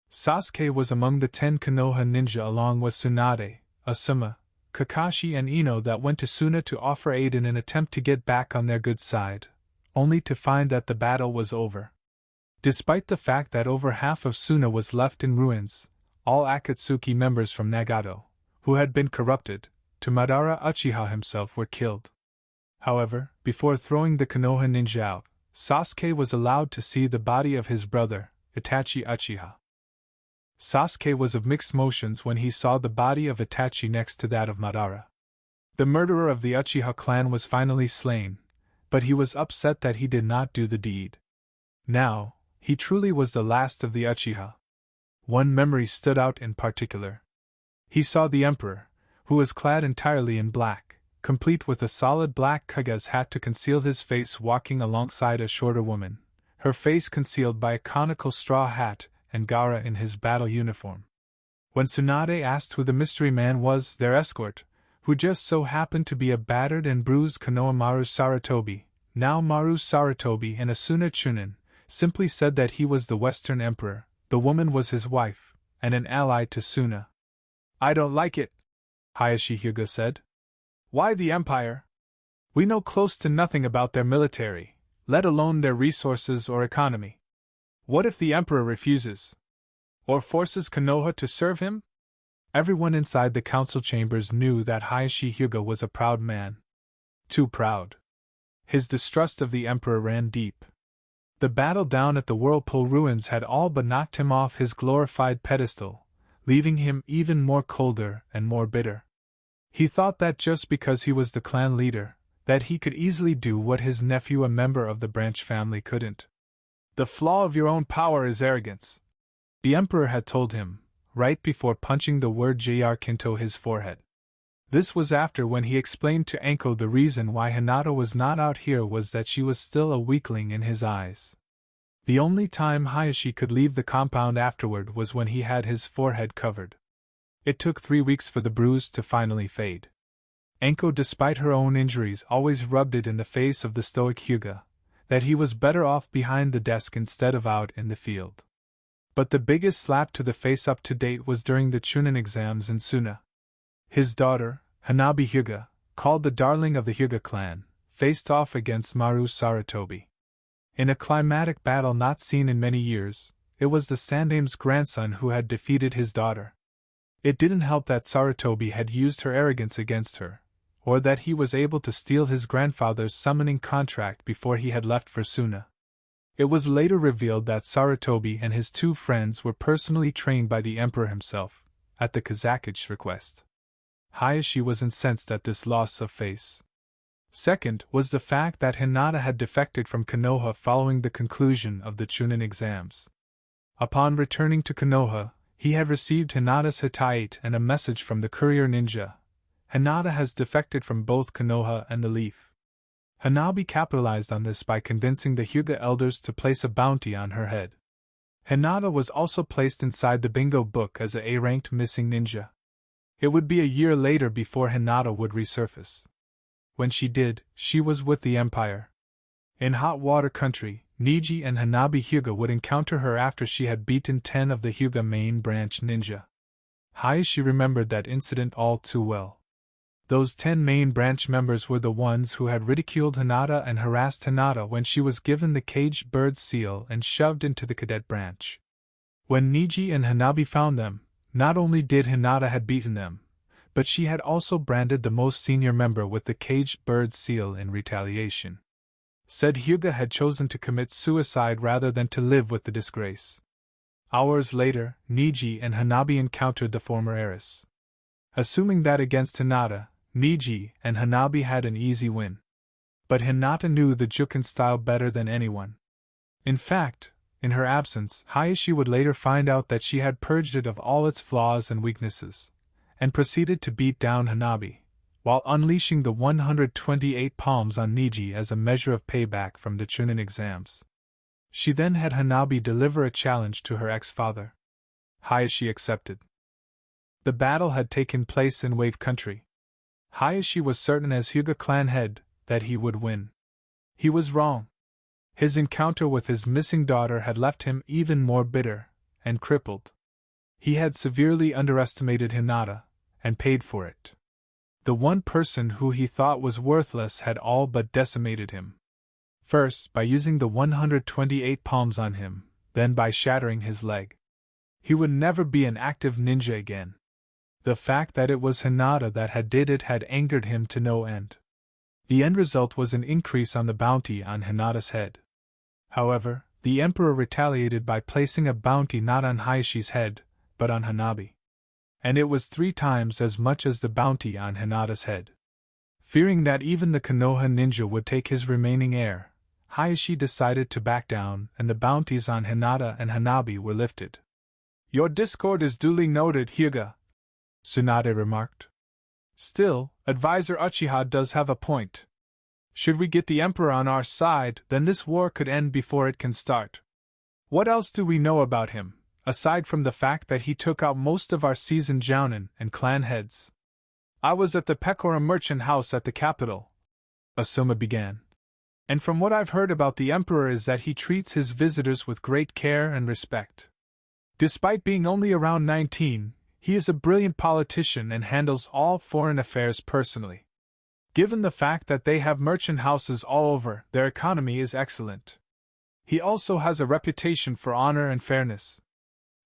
A: Sasuke was among the 10 Konoha ninja along with Tsunade, Asuma, Kakashi and Ino that went to Suna to offer aid in an attempt to get back on their good side, only to find that the battle was over. Despite the fact that over half of Suna was left in ruins, all Akatsuki members from Nagato, who had been corrupted, to Madara Uchiha himself were killed. However, before throwing the Konoha ninja out, Sasuke was allowed to see the body of his brother, Itachi Uchiha. Sasuke was of mixed emotions when he saw the body of Itachi next to that of Madara. The murderer of the Uchiha clan was finally slain, but he was upset that he did not do the deed. Now, he truly was the last of the Uchiha. One memory stood out in particular. He saw the emperor, who was clad entirely in black, complete with a solid black Kaga's hat to conceal his face, walking alongside a shorter woman, her face concealed by a conical straw hat, and Gaara in his battle uniform. When Tsunade asked who the mystery man was, their escort, who just so happened to be a battered and bruised Konoha Maru Sarutobi, now Maru Sarutobi and Asuna Chunin, simply said that he was the Western Emperor, the woman was his wife, and an ally to Suna. "I don't like it," Hayashi Hyuga said. Why the Empire? We know close to nothing about their military, let alone their resources or economy. What if the Emperor refuses? Or forces Konoha to serve him? Everyone inside the council chambers knew that Hayashi Hyuga was a proud man. Too proud. His distrust of the Emperor ran deep. The battle down at the Whirlpool ruins had all but knocked him off his glorified pedestal, leaving him even more colder and more bitter. He thought that just because he was the clan leader, that he could easily do what his nephew, a member of the branch family, couldn't. The flaw of your own power is arrogance, the Emperor had told him, right before punching the word JR into his forehead. This was after when he explained to Anko the reason why Hinata was not out here was that she was still a weakling in his eyes. The only time Hayashi could leave the compound afterward was when he had his forehead covered. It took 3 weeks for the bruise to finally fade. Anko, despite her own injuries, always rubbed it in the face of the stoic Hyuga, that he was better off behind the desk instead of out in the field. But the biggest slap to the face up to date was during the Chunin exams in Suna. His daughter, Hanabi Hyuga, called the darling of the Hyuga clan, faced off against Maru Sarutobi. In a climatic battle not seen in many years, it was the Sandame's grandson who had defeated his daughter. It didn't help that Sarutobi had used her arrogance against her, or that he was able to steal his grandfather's summoning contract before he had left for Suna. It was later revealed that Sarutobi and his 2 friends were personally trained by the Emperor himself, at the Kazaki's request. Hayashi was incensed at this loss of face. Second was the fact that Hinata had defected from Konoha following the conclusion of the Chunin exams. Upon returning to Konoha, he had received Hinata's Hittite and a message from the courier ninja. Hinata has defected from both Konoha and the Leaf. Hanabi capitalized on this by convincing the Hyuga elders to place a bounty on her head. Hinata was also placed inside the bingo book as a A-ranked missing ninja. It would be a year later before Hinata would resurface. When she did, she was with the Empire. In Hot Water Country, Niji and Hanabi Hyuga would encounter her after she had beaten 10 of the Hyuga main branch ninja. Hayashi remembered that incident all too well. Those 10 main branch members were the ones who had ridiculed Hinata and harassed Hinata when she was given the caged bird seal and shoved into the cadet branch. When Niji and Hanabi found them, not only did Hinata had beaten them, but she had also branded the most senior member with the caged bird seal in retaliation. Said Hyuga had chosen to commit suicide rather than to live with the disgrace. Hours later, Niji and Hanabi encountered the former heiress. Assuming that against Hinata, Niji and Hanabi had an easy win. But Hinata knew the Juken style better than anyone. In fact, in her absence, Hayashi would later find out that she had purged it of all its flaws and weaknesses, and proceeded to beat down Hanabi, while unleashing the 128 palms on Niji as a measure of payback from the Chunin exams. She then had Hanabi deliver a challenge to her ex-father. Hayashi accepted. The battle had taken place in Wave Country. Hayashi was certain as Hyuga clan head that he would win. He was wrong. His encounter with his missing daughter had left him even more bitter and crippled. He had severely underestimated Hinata, and paid for it. The one person who he thought was worthless had all but decimated him. First, by using the 128 palms on him, then by shattering his leg. He would never be an active ninja again. The fact that it was Hinata that had did it had angered him to no end. The end result was an increase on the bounty on Hinata's head. However, the Emperor retaliated by placing a bounty not on Hayashi's head, but on Hanabi. And it was 3 times as much as the bounty on Hinata's head. Fearing that even the Konoha ninja would take his remaining heir, Hayashi decided to back down and the bounties on Hinata and Hanabi were lifted. Your discord is duly noted, Hyuga, Tsunade remarked. Still, Advisor Uchiha does have a point. Should we get the Emperor on our side, then this war could end before it can start. What else do we know about him, aside from the fact that he took out most of our seasoned jounin and clan heads? I was at the Pecora merchant house at the capital, Asuma began. And from what I've heard about the Emperor is that he treats his visitors with great care and respect. Despite being only around 19, He is a brilliant politician and handles all foreign affairs personally. Given the fact that they have merchant houses all over, their economy is excellent. He also has a reputation for honor and fairness.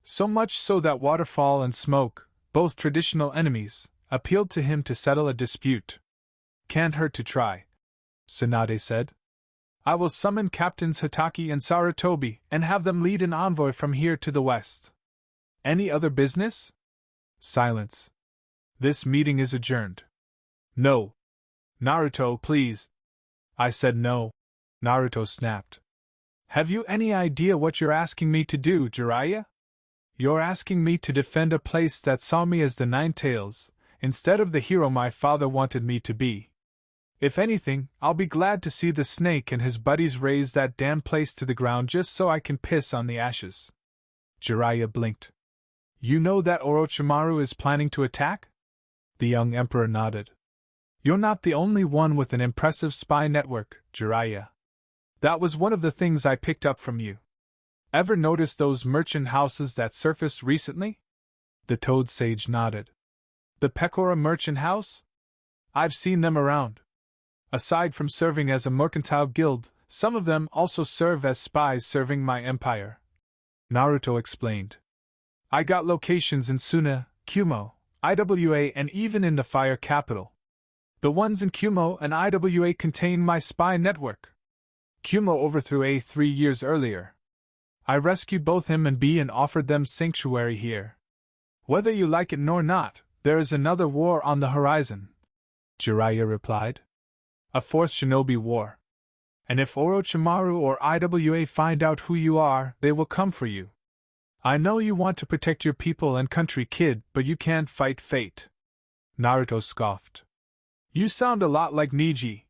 A: So much so that Waterfall and Smoke, both traditional enemies, appealed to him to settle a dispute. Can't hurt to try, Tsunade said. I will summon Captains Hitaki and Sarutobi and have them lead an envoy from here to the west. Any other business? Silence. This meeting is adjourned. No. Naruto, please. I said no. Naruto snapped. Have you any idea what you're asking me to do, Jiraiya? You're asking me to defend a place that saw me as the Nine Tails, instead of the hero my father wanted me to be. If anything, I'll be glad to see the snake and his buddies raze that damn place to the ground just so I can piss on the ashes. Jiraiya blinked. You know that Orochimaru is planning to attack? The young emperor nodded. You're not the only one with an impressive spy network, Jiraiya. That was one of the things I picked up from you. Ever notice those merchant houses that surfaced recently? The Toad Sage nodded. The Pecora merchant house? I've seen them around. Aside from serving as a mercantile guild, some of them also serve as spies serving my empire. Naruto explained. I got locations in Suna, Kumo, IWA, and even in the Fire Capital. The ones in Kumo and IWA contain my spy network. Kumo overthrew A 3 years earlier. I rescued both him and B and offered them sanctuary here. Whether you like it or not, there is another war on the horizon, Jiraiya replied. A fourth shinobi war. And if Orochimaru or IWA find out who you are, they will come for you. I know you want to protect your people and country, kid, but you can't fight fate. Naruto scoffed. You sound a lot like Niji.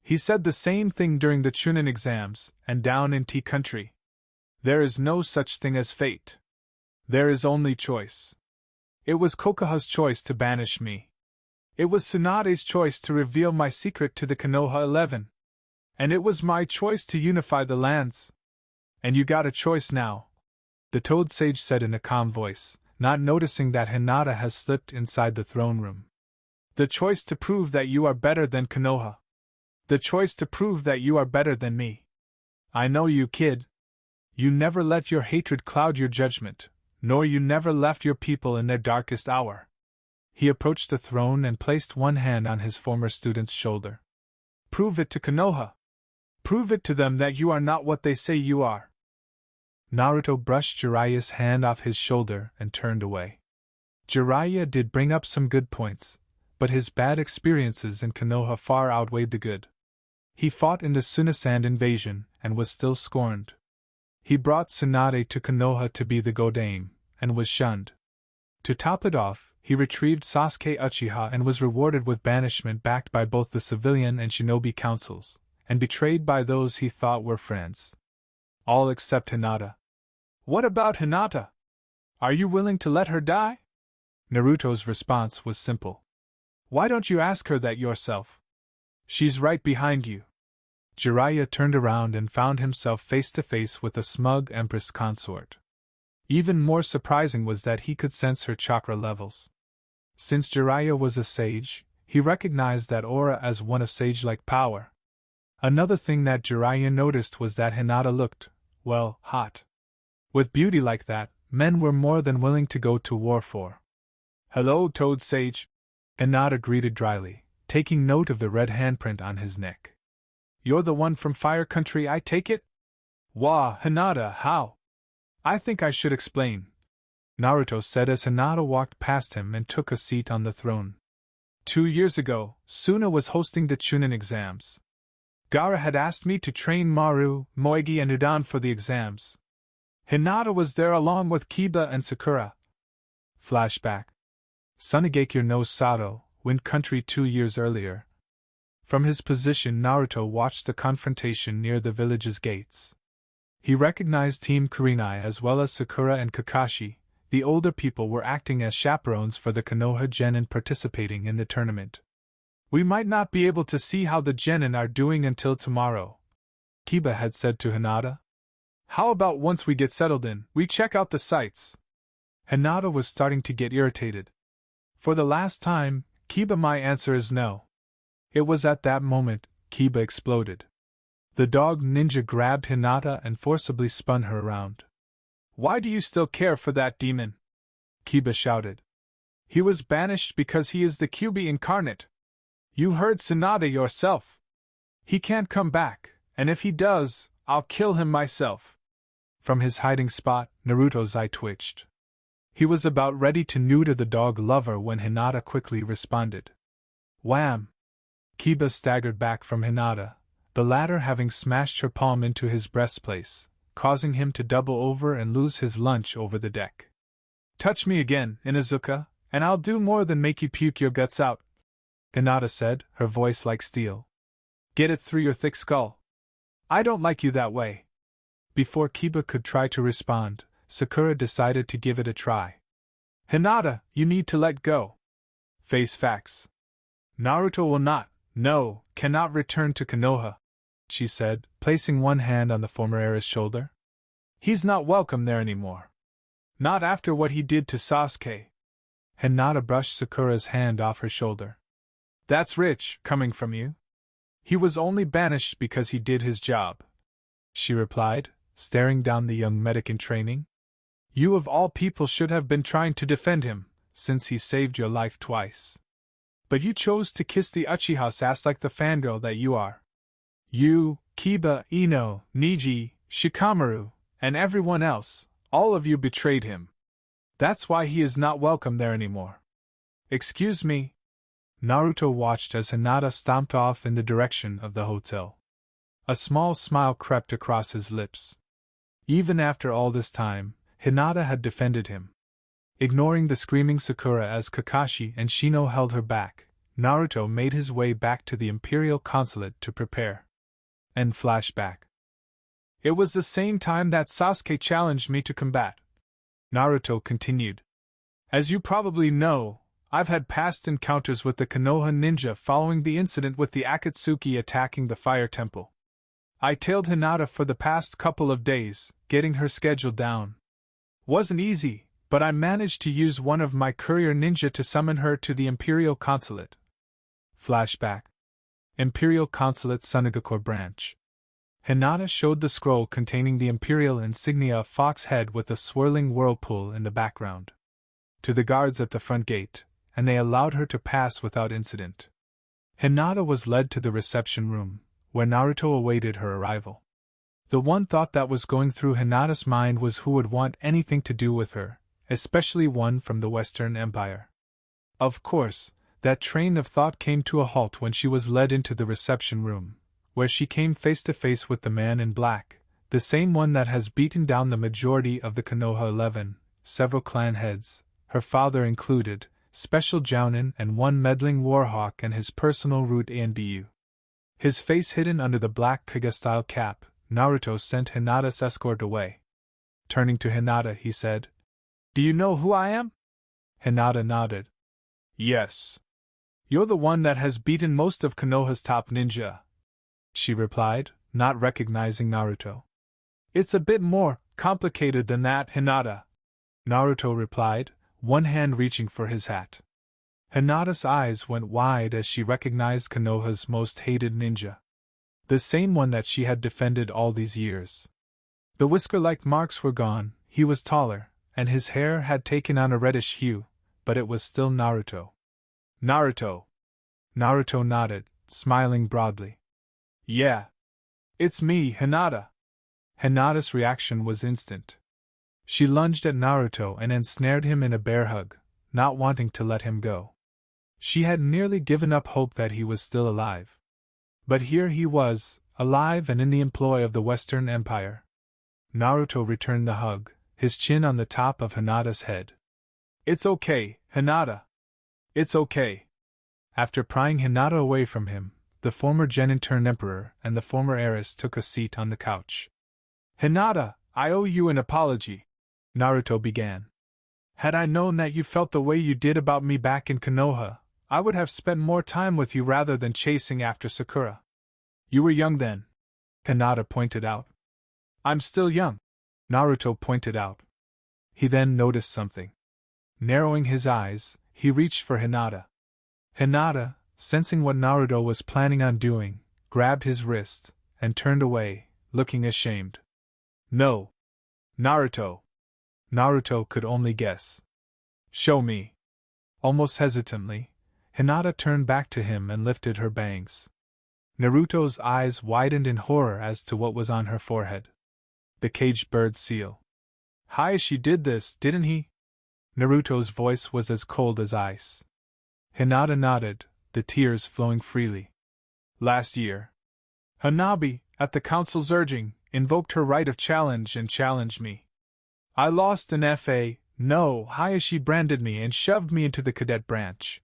A: He said the same thing during the Chunin exams, and down in T country. There is no such thing as fate. There is only choice. It was Kokoha's choice to banish me. It was Tsunade's choice to reveal my secret to the Konoha 11. And it was my choice to unify the lands. And you got a choice now, the Toad Sage said in a calm voice, not noticing that Hinata has slipped inside the throne room. The choice to prove that you are better than Konoha. The choice to prove that you are better than me. I know you, kid. You never let your hatred cloud your judgment, nor you never left your people in their darkest hour. He approached the throne and placed one hand on his former student's shoulder. Prove it to Konoha. Prove it to them that you are not what they say you are. Naruto brushed Jiraiya's hand off his shoulder and turned away. Jiraiya did bring up some good points, but his bad experiences in Konoha far outweighed the good. He fought in the Sunasand invasion and was still scorned. He brought Tsunade to Konoha to be the Godame, and was shunned. To top it off, he retrieved Sasuke Uchiha and was rewarded with banishment backed by both the civilian and shinobi councils, and betrayed by those he thought were friends. All except Hinata. What about Hinata? Are you willing to let her die? Naruto's response was simple. Why don't you ask her that yourself? She's right behind you. Jiraiya turned around and found himself face to face with a smug Empress consort. Even more surprising was that he could sense her chakra levels. Since Jiraiya was a sage, he recognized that aura as one of sage-like power. Another thing that Jiraiya noticed was that Hinata looked, well, hot. With beauty like that, men were more than willing to go to war for. Hello, Toad Sage, Hinata greeted dryly, taking note of the red handprint on his neck. You're the one from Fire Country, I take it? Wah, Hinata, how? I think I should explain, Naruto said as Hinata walked past him and took a seat on the throne. 2 years ago, Suna was hosting the Chunin exams. Gaara had asked me to train Maru, Moegi, and Udan for the exams. Hinata was there along with Kiba and Sakura. Flashback. Sunigekure no Sato, Wind Country 2 years earlier. From his position, Naruto watched the confrontation near the village's gates. He recognized Team Kurenai as well as Sakura and Kakashi. The older people were acting as chaperones for the Konoha genin participating in the tournament. We might not be able to see how the genin are doing until tomorrow, Kiba had said to Hinata. How about once we get settled in, we check out the sights? Hinata was starting to get irritated. For the last time, Kiba, my answer is no. It was at that moment, Kiba exploded. The dog ninja grabbed Hinata and forcibly spun her around. Why do you still care for that demon? Kiba shouted. He was banished because he is the Kyuubi incarnate. You heard Tsunade yourself. He can't come back, and if he does, I'll kill him myself. From his hiding spot, Naruto's eye twitched. He was about ready to neuter the dog lover when Hinata quickly responded. Wham! Kiba staggered back from Hinata, the latter having smashed her palm into his breastplate, causing him to double over and lose his lunch over the deck. Touch me again, Inuzuka, and I'll do more than make you puke your guts out, Hinata said, her voice like steel. Get it through your thick skull. I don't like you that way. Before Kiba could try to respond, Sakura decided to give it a try. Hinata, you need to let go. Face facts. Naruto will not, no, cannot return to Konoha, she said, placing one hand on the former heir's shoulder. He's not welcome there anymore. Not after what he did to Sasuke. Hinata brushed Sakura's hand off her shoulder. That's rich, coming from you. He was only banished because he did his job, she replied, staring down the young medic in training. You of all people should have been trying to defend him, since he saved your life twice. But you chose to kiss the Uchiha's ass like the fangirl that you are. You, Kiba, Ino, Niji, Shikamaru, and everyone else, all of you betrayed him. That's why he is not welcome there anymore. Excuse me. Naruto watched as Hinata stomped off in the direction of the hotel. A small smile crept across his lips. Even after all this time, Hinata had defended him. Ignoring the screaming Sakura as Kakashi and Shino held her back, Naruto made his way back to the Imperial Consulate to prepare. End flashback. It was the same time that Sasuke challenged me to combat. Naruto continued. As you probably know, I've had past encounters with the Konoha ninja following the incident with the Akatsuki attacking the fire temple. I tailed Hinata for the past couple of days, getting her schedule down. Wasn't easy, but I managed to use one of my courier ninja to summon her to the Imperial Consulate. Flashback. Imperial Consulate Sunagakure Branch. Hinata showed the scroll containing the Imperial insignia of Fox Head with a swirling whirlpool in the background. To the guards at the front gate, and they allowed her to pass without incident. Hinata was led to the reception room, where Naruto awaited her arrival. The one thought that was going through Hinata's mind was who would want anything to do with her, especially one from the Western Empire. Of course, that train of thought came to a halt when she was led into the reception room, where she came face to face with the man in black, the same one that has beaten down the majority of the Konoha 11, several clan heads, her father included, Special Jounin and one meddling warhawk and his personal root Anbu. His face hidden under the black Kaga-style cap, Naruto sent Hinata's escort away. Turning to Hinata, he said, Do you know who I am? Hinata nodded. Yes. You're the one that has beaten most of Konoha's top ninja, she replied, not recognizing Naruto. It's a bit more complicated than that, Hinata, Naruto replied, one hand reaching for his hat. Hinata's eyes went wide as she recognized Konoha's most hated ninja. The same one that she had defended all these years. The whisker-like marks were gone, he was taller, and his hair had taken on a reddish hue, but it was still Naruto. Naruto! Naruto nodded, smiling broadly. Yeah. It's me, Hinata. Hinata's reaction was instant. She lunged at Naruto and ensnared him in a bear hug, not wanting to let him go. She had nearly given up hope that he was still alive. But here he was, alive and in the employ of the Western Empire. Naruto returned the hug, his chin on the top of Hinata's head. It's okay, Hinata. It's okay. After prying Hinata away from him, the former Genin-turned-emperor and the former heiress took a seat on the couch. Hinata, I owe you an apology, Naruto began. Had I known that you felt the way you did about me back in Konoha, I would have spent more time with you rather than chasing after Sakura. You were young then, Hinata pointed out. I'm still young, Naruto pointed out. He then noticed something. Narrowing his eyes, he reached for Hinata. Hinata, sensing what Naruto was planning on doing, grabbed his wrist and turned away, looking ashamed. No. Naruto. Naruto could only guess. Show me. Almost hesitantly, Hinata turned back to him and lifted her bangs. Naruto's eyes widened in horror as to what was on her forehead. The caged bird seal. Hayashi did this, didn't he? Naruto's voice was as cold as ice. Hinata nodded, the tears flowing freely. Last year, Hanabi, at the council's urging, invoked her right of challenge and challenged me. I lost an FA. No, Hayashi branded me and shoved me into the cadet branch.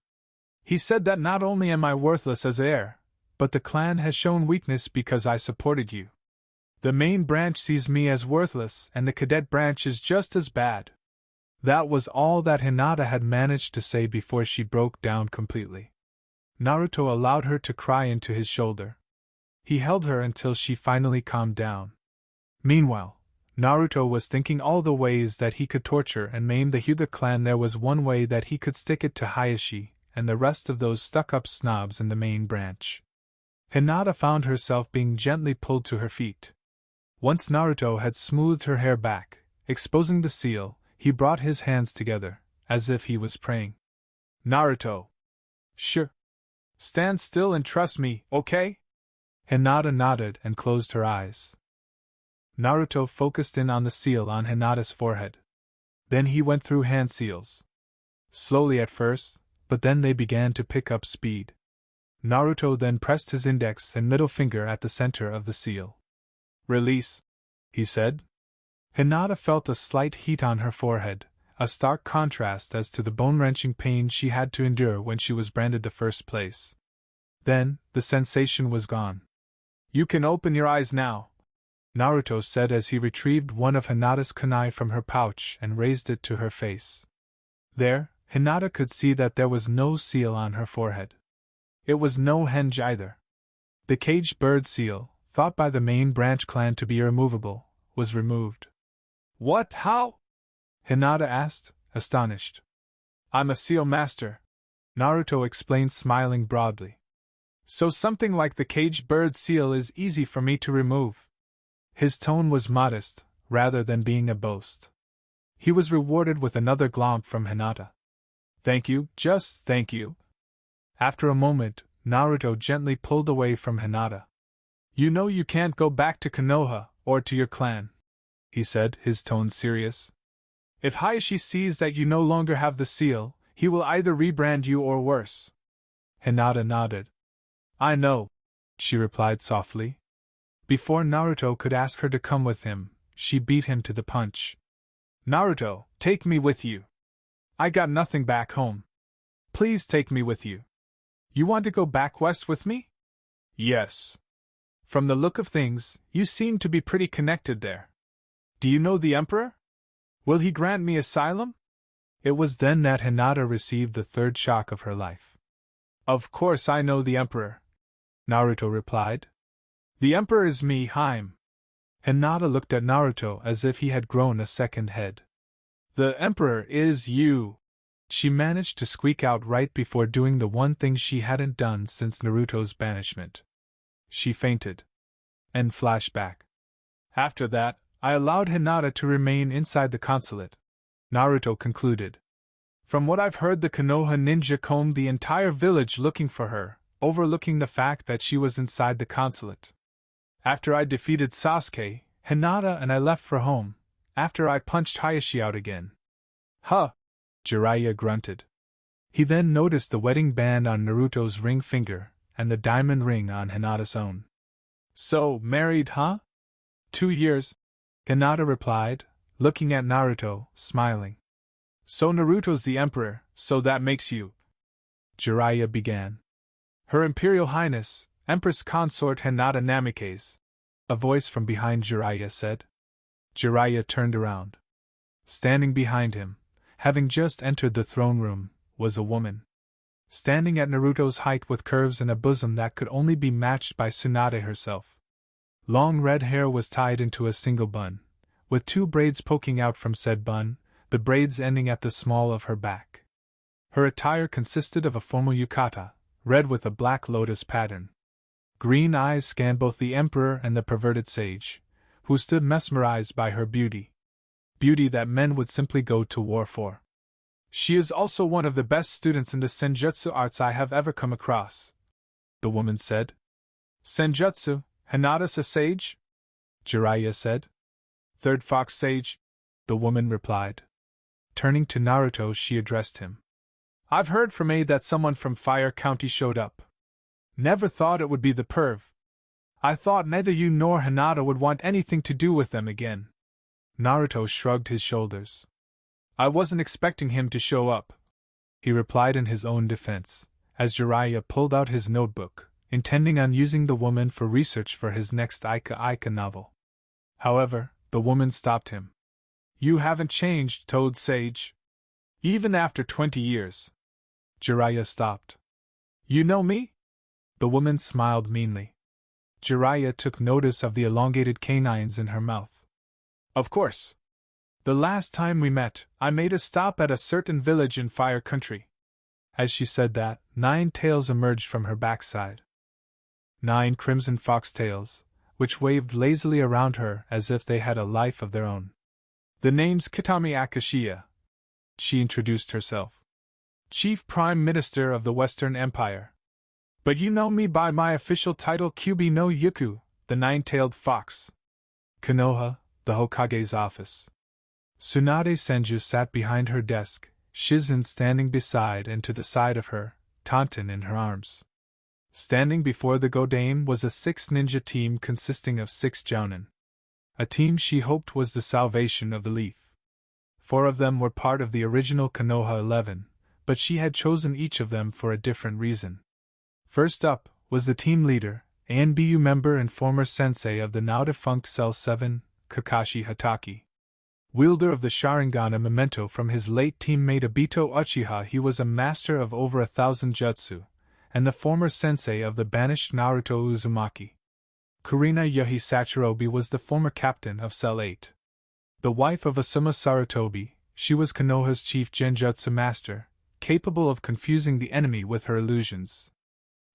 A: He said that not only am I worthless as heir, but the clan has shown weakness because I supported you. The main branch sees me as worthless and the cadet branch is just as bad. That was all that Hinata had managed to say before she broke down completely. Naruto allowed her to cry into his shoulder. He held her until she finally calmed down. Meanwhile, Naruto was thinking all the ways that he could torture and maim the Hyuga clan. There was one way that he could stick it to Hayashi and the rest of those stuck-up snobs in the main branch. Hinata found herself being gently pulled to her feet. Once Naruto had smoothed her hair back, exposing the seal, he brought his hands together, as if he was praying. Naruto. Sure. Stand still and trust me, okay? Hinata nodded and closed her eyes. Naruto focused in on the seal on Hinata's forehead. Then he went through hand seals. Slowly at first, but then they began to pick up speed. Naruto then pressed his index and middle finger at the center of the seal. Release, he said. Hinata felt a slight heat on her forehead, a stark contrast as to the bone-wrenching pain she had to endure when she was branded the first place. Then, the sensation was gone. You can open your eyes now, Naruto said as he retrieved one of Hinata's kunai from her pouch and raised it to her face. There, Hinata could see that there was no seal on her forehead. It was no henge either. The caged bird seal, thought by the main branch clan to be irremovable, was removed. What? How? Hinata asked, astonished. I'm a seal master, Naruto explained, smiling broadly. So something like the caged bird seal is easy for me to remove. His tone was modest, rather than being a boast. He was rewarded with another glomp from Hinata. Thank you, just thank you. After a moment, Naruto gently pulled away from Hinata. You know you can't go back to Konoha, or to your clan, he said, his tone serious. If Hayashi sees that you no longer have the seal, he will either rebrand you or worse. Hinata nodded. I know, she replied softly. Before Naruto could ask her to come with him, she beat him to the punch. Naruto, take me with you. I got nothing back home. Please take me with you. You want to go back west with me? Yes. From the look of things, you seem to be pretty connected there. Do you know the Emperor? Will he grant me asylum? It was then that Hinata received the third shock of her life. Of course I know the Emperor, Naruto replied. The Emperor is me, Haim. Hinata looked at Naruto as if he had grown a second head. The Emperor is you, she managed to squeak out right before doing the one thing she hadn't done since Naruto's banishment. She fainted. End flashback. After that, I allowed Hinata to remain inside the consulate, Naruto concluded. From what I've heard, the Konoha ninja combed the entire village looking for her, overlooking the fact that she was inside the consulate. After I defeated Sasuke, Hinata and I left for home, after I punched Hayashi out again. Huh! Jiraiya grunted. He then noticed the wedding band on Naruto's ring finger, and the diamond ring on Hinata's own. So, married, huh? 2 years, Hinata replied, looking at Naruto, smiling. So Naruto's the Emperor, so that makes you. Jiraiya began. Her Imperial Highness, Empress Consort Hinata Namikaze, a voice from behind Jiraiya said. Jiraiya turned around. Standing behind him, having just entered the throne room, was a woman. Standing at Naruto's height with curves and a bosom that could only be matched by Tsunade herself. Long red hair was tied into a single bun, with 2 braids poking out from said bun. the braids ending at the small of her back. Her attire consisted of a formal yukata, red with a black lotus pattern. Green eyes scanned both the emperor and the perverted sage, who stood mesmerized by her beauty. Beauty that men would simply go to war for. She is also one of the best students in the senjutsu arts I have ever come across, the woman said. Senjutsu, Hinata's a sage? Jiraiya said. Third fox sage, the woman replied. Turning to Naruto, she addressed him. I've heard from A that someone from Fire County showed up. Never thought it would be the perv. I thought neither you nor Hinata would want anything to do with them again. Naruto shrugged his shoulders. I wasn't expecting him to show up, he replied in his own defense, as Jiraiya pulled out his notebook, intending on using the woman for research for his next Ika novel. However, the woman stopped him. You haven't changed, Toad Sage. Even after 20 years. Jiraiya stopped. You know me? The woman smiled meanly. Jiraiya took notice of the elongated canines in her mouth. Of course. The last time we met, I made a stop at a certain village in Fire Country. As she said that, 9 tails emerged from her backside. 9 crimson foxtails, which waved lazily around her as if they had a life of their own. The name's Kitami Akashiya. She introduced herself. Chief Prime Minister of the Western Empire. But you know me by my official title Kyubi no Yuku, the 9-tailed fox. Konoha, the Hokage's office. Tsunade Senju sat behind her desk, Shizen standing beside and to the side of her, Taunton in her arms. Standing before the Godame was a 6-ninja team consisting of 6 jounin. A team she hoped was the salvation of the leaf. 4 of them were part of the original Konoha 11, but she had chosen each of them for a different reason. First up was the team leader, ANBU member and former sensei of the now-defunct Cell 7, Kakashi Hatake. Wielder of the Sharingan, a memento from his late teammate Obito Uchiha, he was a master of over 1,000 jutsu, and the former sensei of the banished Naruto Uzumaki. Kurina Yohi Sachirobi was the former captain of Cell 8. The wife of Asuma Sarutobi, she was Konoha's chief genjutsu master, capable of confusing the enemy with her illusions.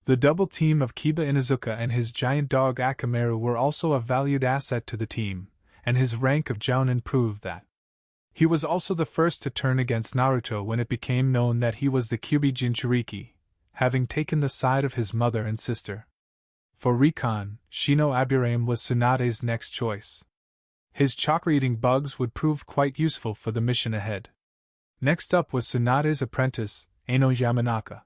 A: The double team of Kiba Inuzuka and his giant dog Akamaru were also a valued asset to the team, and his rank of jounin proved that. He was also the first to turn against Naruto when it became known that he was the Kyubi Jinchuriki, having taken the side of his mother and sister. For recon, Shino Aburame was Tsunade's next choice. His chakra-eating bugs would prove quite useful for the mission ahead. Next up was Tsunade's apprentice, Eno Yamanaka.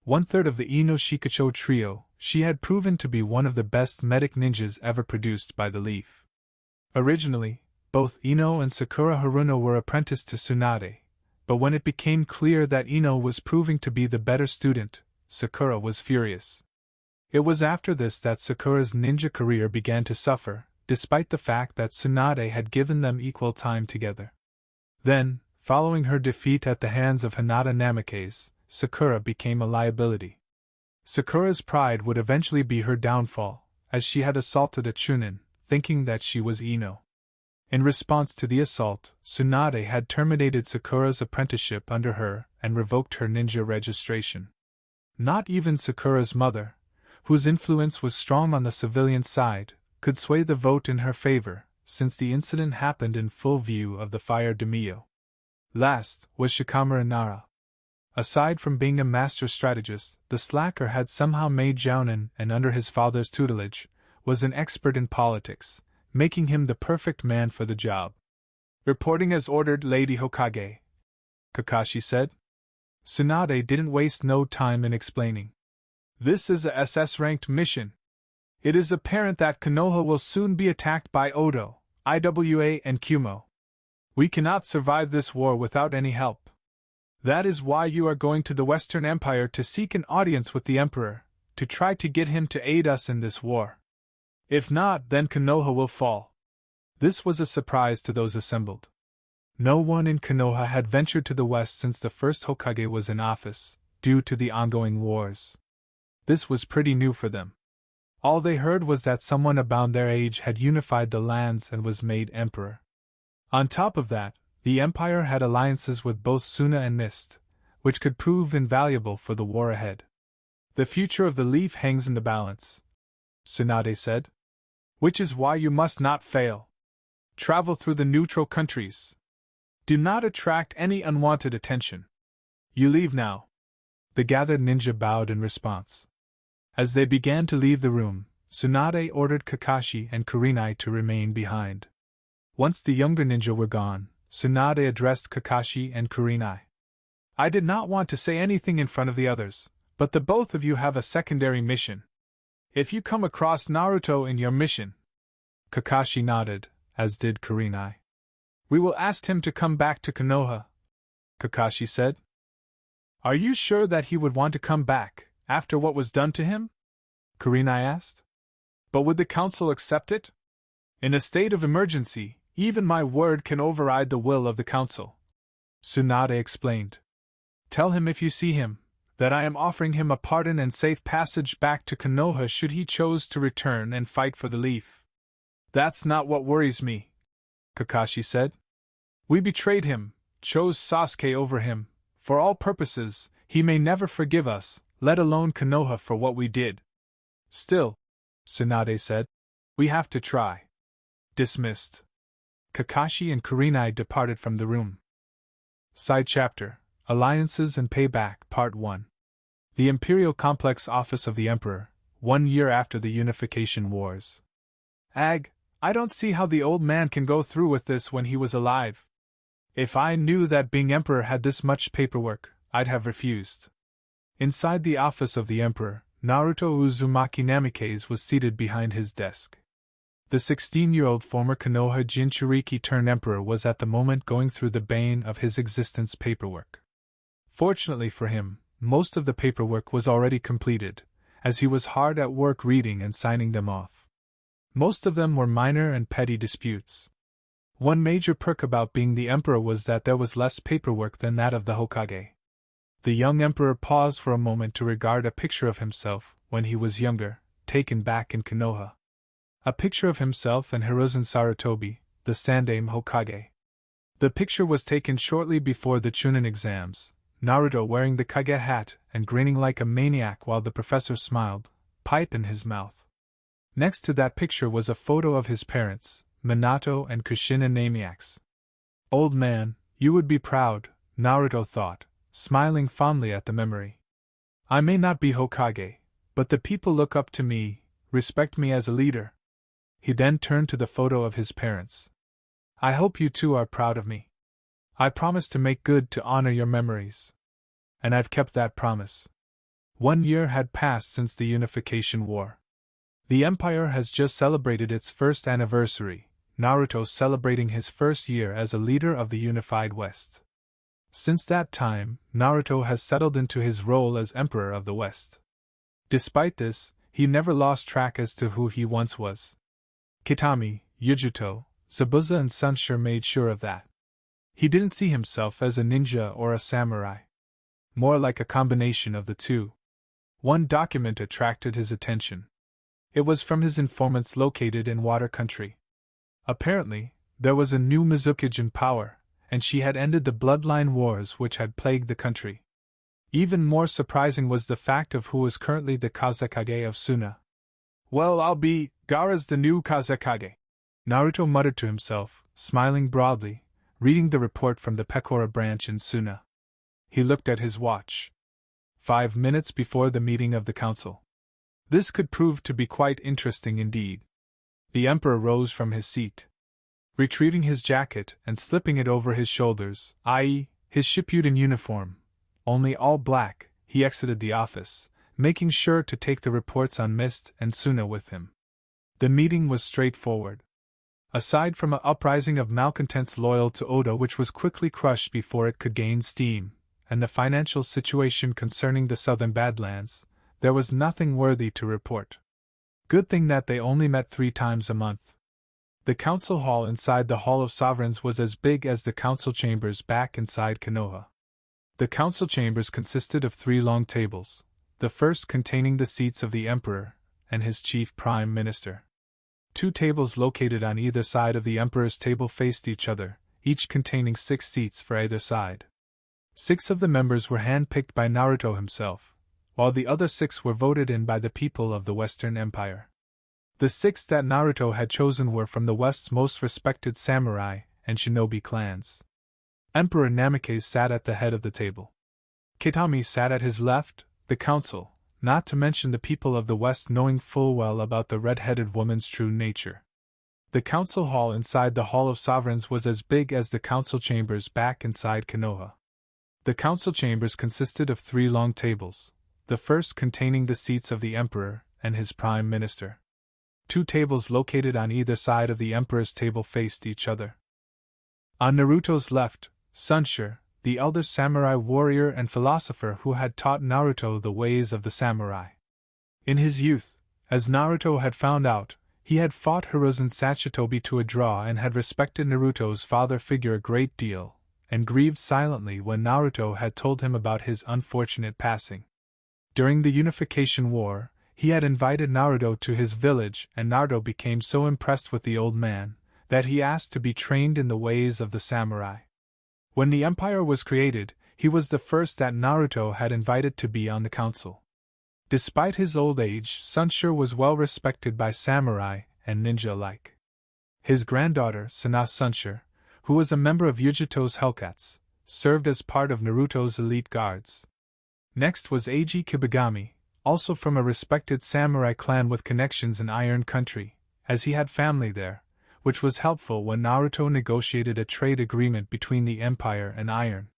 A: 1/3 of the Ino Shikacho trio, she had proven to be one of the best medic ninjas ever produced by the Leaf. Originally, both Ino and Sakura Haruno were apprenticed to Tsunade, but when it became clear that Ino was proving to be the better student, Sakura was furious. It was after this that Sakura's ninja career began to suffer, despite the fact that Tsunade had given them equal time together. Then, following her defeat at the hands of Hinata Namikaze, Sakura became a liability. Sakura's pride would eventually be her downfall, as she had assaulted a Chunin, thinking that she was Ino. In response to the assault, Tsunade had terminated Sakura's apprenticeship under her and revoked her ninja registration. Not even Sakura's mother, whose influence was strong on the civilian side, could sway the vote in her favor, since the incident happened in full view of the Fire Daimyo. Last was Shikamaru Nara. Aside from being a master strategist, the slacker had somehow made jounin and under his father's tutelage, was an expert in politics, making him the perfect man for the job. Reporting as ordered, Lady Hokage, Kakashi said. Tsunade didn't waste no time in explaining. This is a SS-ranked mission. It is apparent that Konoha will soon be attacked by Odo, IWA and Kumo. We cannot survive this war without any help. That is why you are going to the Western Empire to seek an audience with the Emperor, to try to get him to aid us in this war. If not, then Konoha will fall. This was a surprise to those assembled. No one in Konoha had ventured to the west since the first Hokage was in office, due to the ongoing wars. This was pretty new for them. All they heard was that someone about their age had unified the lands and was made emperor. On top of that, The Empire had alliances with both Suna and Mist, which could prove invaluable for the war ahead. The future of the leaf hangs in the balance, Tsunade said. Which is why you must not fail. Travel through the neutral countries. Do not attract any unwanted attention. You leave now. The gathered ninja bowed in response. As they began to leave the room, Tsunade ordered Kakashi and Kurenai to remain behind. Once the younger ninja were gone, Tsunade addressed Kakashi and Kurenai. I did not want to say anything in front of the others, but the both of you have a secondary mission. If you come across Naruto in your mission. Kakashi nodded, as did Kurenai. We will ask him to come back to Konoha, Kakashi said. Are you sure that he would want to come back, after what was done to him? Kurenai asked. But would the council accept it? In a state of emergency, even my word can override the will of the council, Tsunade explained. Tell him if you see him, that I am offering him a pardon and safe passage back to Konoha should he choose to return and fight for the leaf. That's not what worries me, Kakashi said. We betrayed him, chose Sasuke over him. For all purposes, he may never forgive us, let alone Konoha for what we did. Still, Tsunade said, we have to try. Dismissed. Kakashi and Kurenai departed from the room. Side chapter, Alliances and Payback, Part 1. The Imperial Complex Office of the Emperor, 1 year after the Unification Wars. Ag, I don't see how the old man can go through with this when he was alive. If I knew that being Emperor had this much paperwork, I'd have refused. Inside the office of the Emperor, Naruto Uzumaki Namikaze was seated behind his desk. The 16-year-old former Konoha Jinchuriki-turned-emperor was at the moment going through the bane of his existence paperwork. Fortunately for him, most of the paperwork was already completed, as he was hard at work reading and signing them off. Most of them were minor and petty disputes. One major perk about being the emperor was that there was less paperwork than that of the Hokage. The young emperor paused for a moment to regard a picture of himself, when he was younger, taken back in Konoha. A picture of himself and Hiruzen Sarutobi, the Sandaime Hokage. The picture was taken shortly before the Chunin exams, Naruto wearing the Kage hat and grinning like a maniac while the professor smiled, pipe in his mouth. Next to that picture was a photo of his parents, Minato and Kushina Namiax. Old man, you would be proud, Naruto thought, smiling fondly at the memory. I may not be Hokage, but the people look up to me, respect me as a leader. He then turned to the photo of his parents. I hope you too are proud of me. I promised to make good to honor your memories. And I've kept that promise. 1 year had passed since the Unification War. The Empire has just celebrated its first anniversary, Naruto celebrating his first year as a leader of the unified West. Since that time, Naruto has settled into his role as Emperor of the West. Despite this, he never lost track as to who he once was. Kitami, Yujuto, Zabuza and Sunsure made sure of that. He didn't see himself as a ninja or a samurai. More like a combination of the two. One document attracted his attention. It was from his informants located in Water Country. Apparently, there was a new Mizukage in power, and she had ended the bloodline wars which had plagued the country. Even more surprising was the fact of who was currently the Kazekage of Suna. Well, I'll be Gaara's the new Kazekage, Naruto muttered to himself, smiling broadly, reading the report from the Pekora branch in Suna. He looked at his watch. 5 minutes before the meeting of the council. This could prove to be quite interesting indeed. The Emperor rose from his seat. Retrieving his jacket and slipping it over his shoulders, i.e., his Shippuden uniform, only all black, he exited the office, making sure to take the reports on Mist and Suna with him. The meeting was straightforward. Aside from an uprising of malcontents loyal to Oda which was quickly crushed before it could gain steam, and the financial situation concerning the southern Badlands, there was nothing worthy to report. Good thing that they only met 3 times a month. The council hall inside the Hall of Sovereigns was as big as the council chambers back inside Konoha. The council chambers consisted of 3 long tables, the first containing the seats of the Emperor and his chief prime minister. 2 tables located on either side of the Emperor's table faced each other, each containing 6 seats for either side. 6 of the members were hand-picked by Naruto himself, while the other 6 were voted in by the people of the Western Empire. The 6 that Naruto had chosen were from the West's most respected samurai and shinobi clans. Emperor Namikaze sat at the head of the table. Kitami sat at his left, the council, not to mention the people of the West knowing full well about the red-headed woman's true nature. The council hall inside the Hall of Sovereigns was as big as the council chambers back inside Konoha. The council chambers consisted of 3 long tables, the first containing the seats of the emperor and his prime minister. 2 tables located on either side of the emperor's table faced each other. On Naruto's left, Sunsure, the elder samurai warrior and philosopher who had taught Naruto the ways of the samurai. In his youth, as Naruto had found out, he had fought Hiruzen Sachitobi to a draw and had respected Naruto's father figure a great deal, and grieved silently when Naruto had told him about his unfortunate passing. During the Unification War, he had invited Naruto to his village, and Naruto became so impressed with the old man that he asked to be trained in the ways of the samurai. When the empire was created, he was the first that Naruto had invited to be on the council. Despite his old age, Sunsure was well respected by samurai and ninja alike. His granddaughter, Sana Sunsure, who was a member of Yujito's Hellcats, served as part of Naruto's elite guards. Next was Eiji Kibagami, also from a respected samurai clan with connections in Iron Country, as he had family there, which was helpful when Naruto negotiated a trade agreement between the Empire and Iron.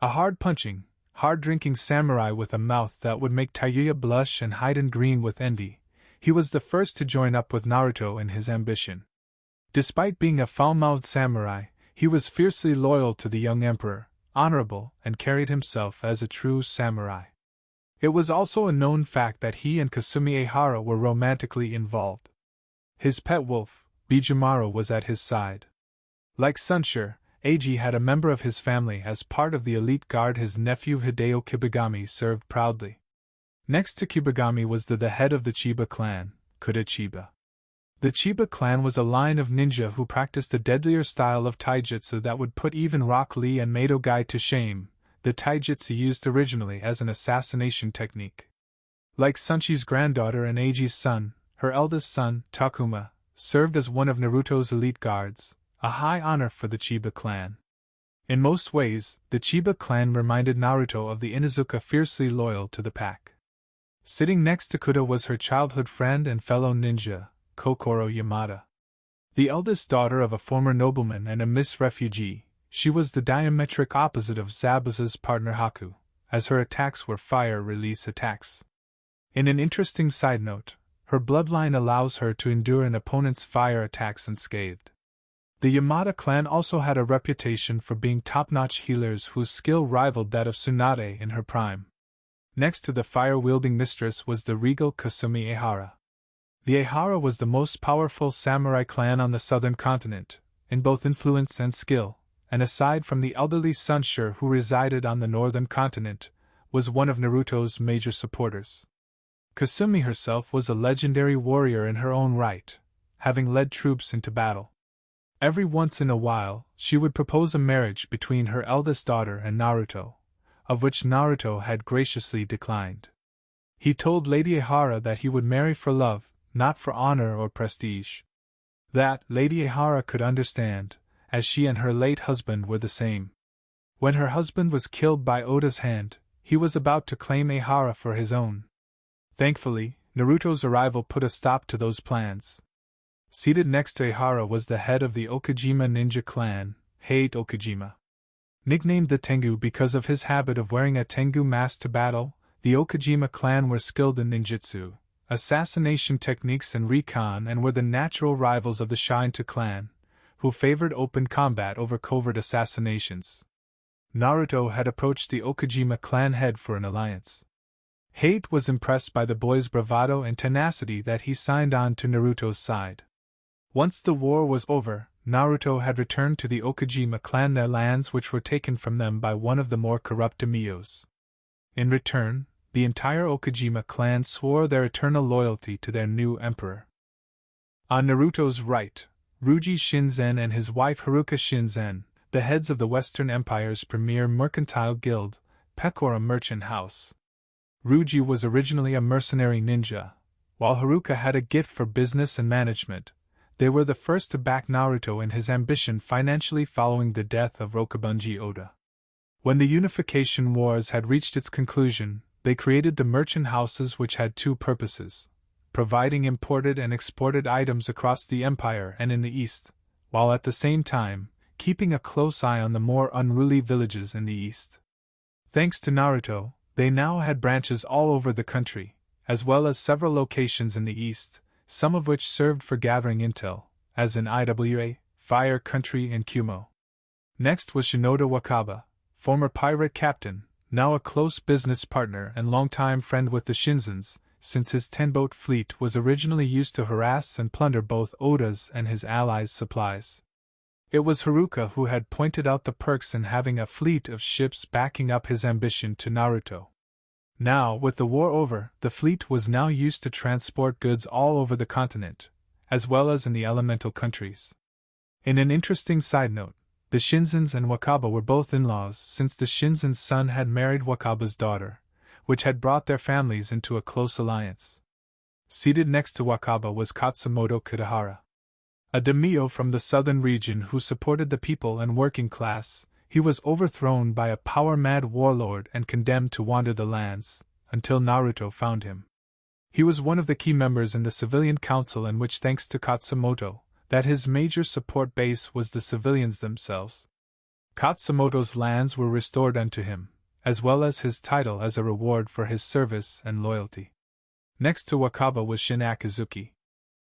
A: A hard-punching, hard-drinking samurai with a mouth that would make Tayuya blush and Haiden green with envy, he was the first to join up with Naruto in his ambition. Despite being a foul-mouthed samurai, he was fiercely loyal to the young emperor, honorable, and carried himself as a true samurai. It was also a known fact that he and Kasumi Ehara were romantically involved. His pet wolf, Bijumaru, was at his side. Like Sunsure, Eiji had a member of his family as part of the elite guard his nephew Hideo Kibagami served proudly. Next to Kibagami was the head of the Chiba clan, Kuda Chiba. The Chiba clan was a line of ninja who practiced a deadlier style of taijutsu that would put even Rock Lee and Mato Gai to shame, the taijutsu used originally as an assassination technique. Like Sunshi's granddaughter and Eiji's son, her eldest son, Takuma, served as one of Naruto's elite guards, a high honor for the Chiba clan. In most ways, the Chiba clan reminded Naruto of the Inuzuka fiercely loyal to the pack. Sitting next to Kuda was her childhood friend and fellow ninja, Kokoro Yamada. The eldest daughter of a former nobleman and a Miss Refugee, she was the diametric opposite of Zabuza's partner Haku, as her attacks were fire-release attacks. In an interesting side note, her bloodline allows her to endure an opponent's fire attacks unscathed. The Yamada clan also had a reputation for being top-notch healers whose skill rivaled that of Tsunade in her prime. Next to the fire-wielding mistress was the regal Kasumi Ehara. The Ehara was the most powerful samurai clan on the southern continent, in both influence and skill, and aside from the elderly Sunsure who resided on the northern continent, was one of Naruto's major supporters. Kasumi herself was a legendary warrior in her own right, having led troops into battle. Every once in a while, she would propose a marriage between her eldest daughter and Naruto, of which Naruto had graciously declined. He told Lady Ehara that he would marry for love, not for honor or prestige. That Lady Ehara could understand, as she and her late husband were the same. When her husband was killed by Oda's hand, he was about to claim Ehara for his own. Thankfully, Naruto's arrival put a stop to those plans. Seated next to Ehara was the head of the Okajima ninja clan, Hate Okajima. Nicknamed the Tengu because of his habit of wearing a Tengu mask to battle, the Okajima clan were skilled in ninjutsu, assassination techniques and recon, and were the natural rivals of the Shinto clan, who favored open combat over covert assassinations. Naruto had approached the Okajima clan head for an alliance. Hate was impressed by the boy's bravado and tenacity that he signed on to Naruto's side. Once the war was over, Naruto had returned to the Okajima clan their lands which were taken from them by one of the more corrupt daimyos. In return, the entire Okajima clan swore their eternal loyalty to their new emperor. On Naruto's right, Ruji Shinzen and his wife Haruka Shinzen, the heads of the Western Empire's premier mercantile guild, Pecora Merchant House. Ryuji was originally a mercenary ninja, while Haruka had a gift for business and management. They were the first to back Naruto in his ambition financially following the death of Rokubunji Oda. When the Unification Wars had reached its conclusion, they created the merchant houses, which had two purposes: providing imported and exported items across the empire and in the east, while at the same time, keeping a close eye on the more unruly villages in the east. Thanks to Naruto, they now had branches all over the country, as well as several locations in the east, some of which served for gathering intel, as in Iwa, Fire Country and Kumo. Next was Shinoda Wakaba, former pirate captain, now a close business partner and longtime friend with the Shinzens, since his 10-boat fleet was originally used to harass and plunder both Oda's and his allies' supplies. It was Haruka who had pointed out the perks in having a fleet of ships backing up his ambition to Naruto. Now, with the war over, the fleet was now used to transport goods all over the continent, as well as in the elemental countries. In an interesting side note, the Shinzens and Wakaba were both in-laws, since the Shinzen's son had married Wakaba's daughter, which had brought their families into a close alliance. Seated next to Wakaba was Katsumoto Kudahara, a daimyo from the southern region who supported the people and working class. He was overthrown by a power-mad warlord and condemned to wander the lands, until Naruto found him. He was one of the key members in the civilian council, in which, thanks to Katsumoto, that his major support base was the civilians themselves. Katsumoto's lands were restored unto him, as well as his title as a reward for his service and loyalty. Next to Wakaba was Shin Akizuki.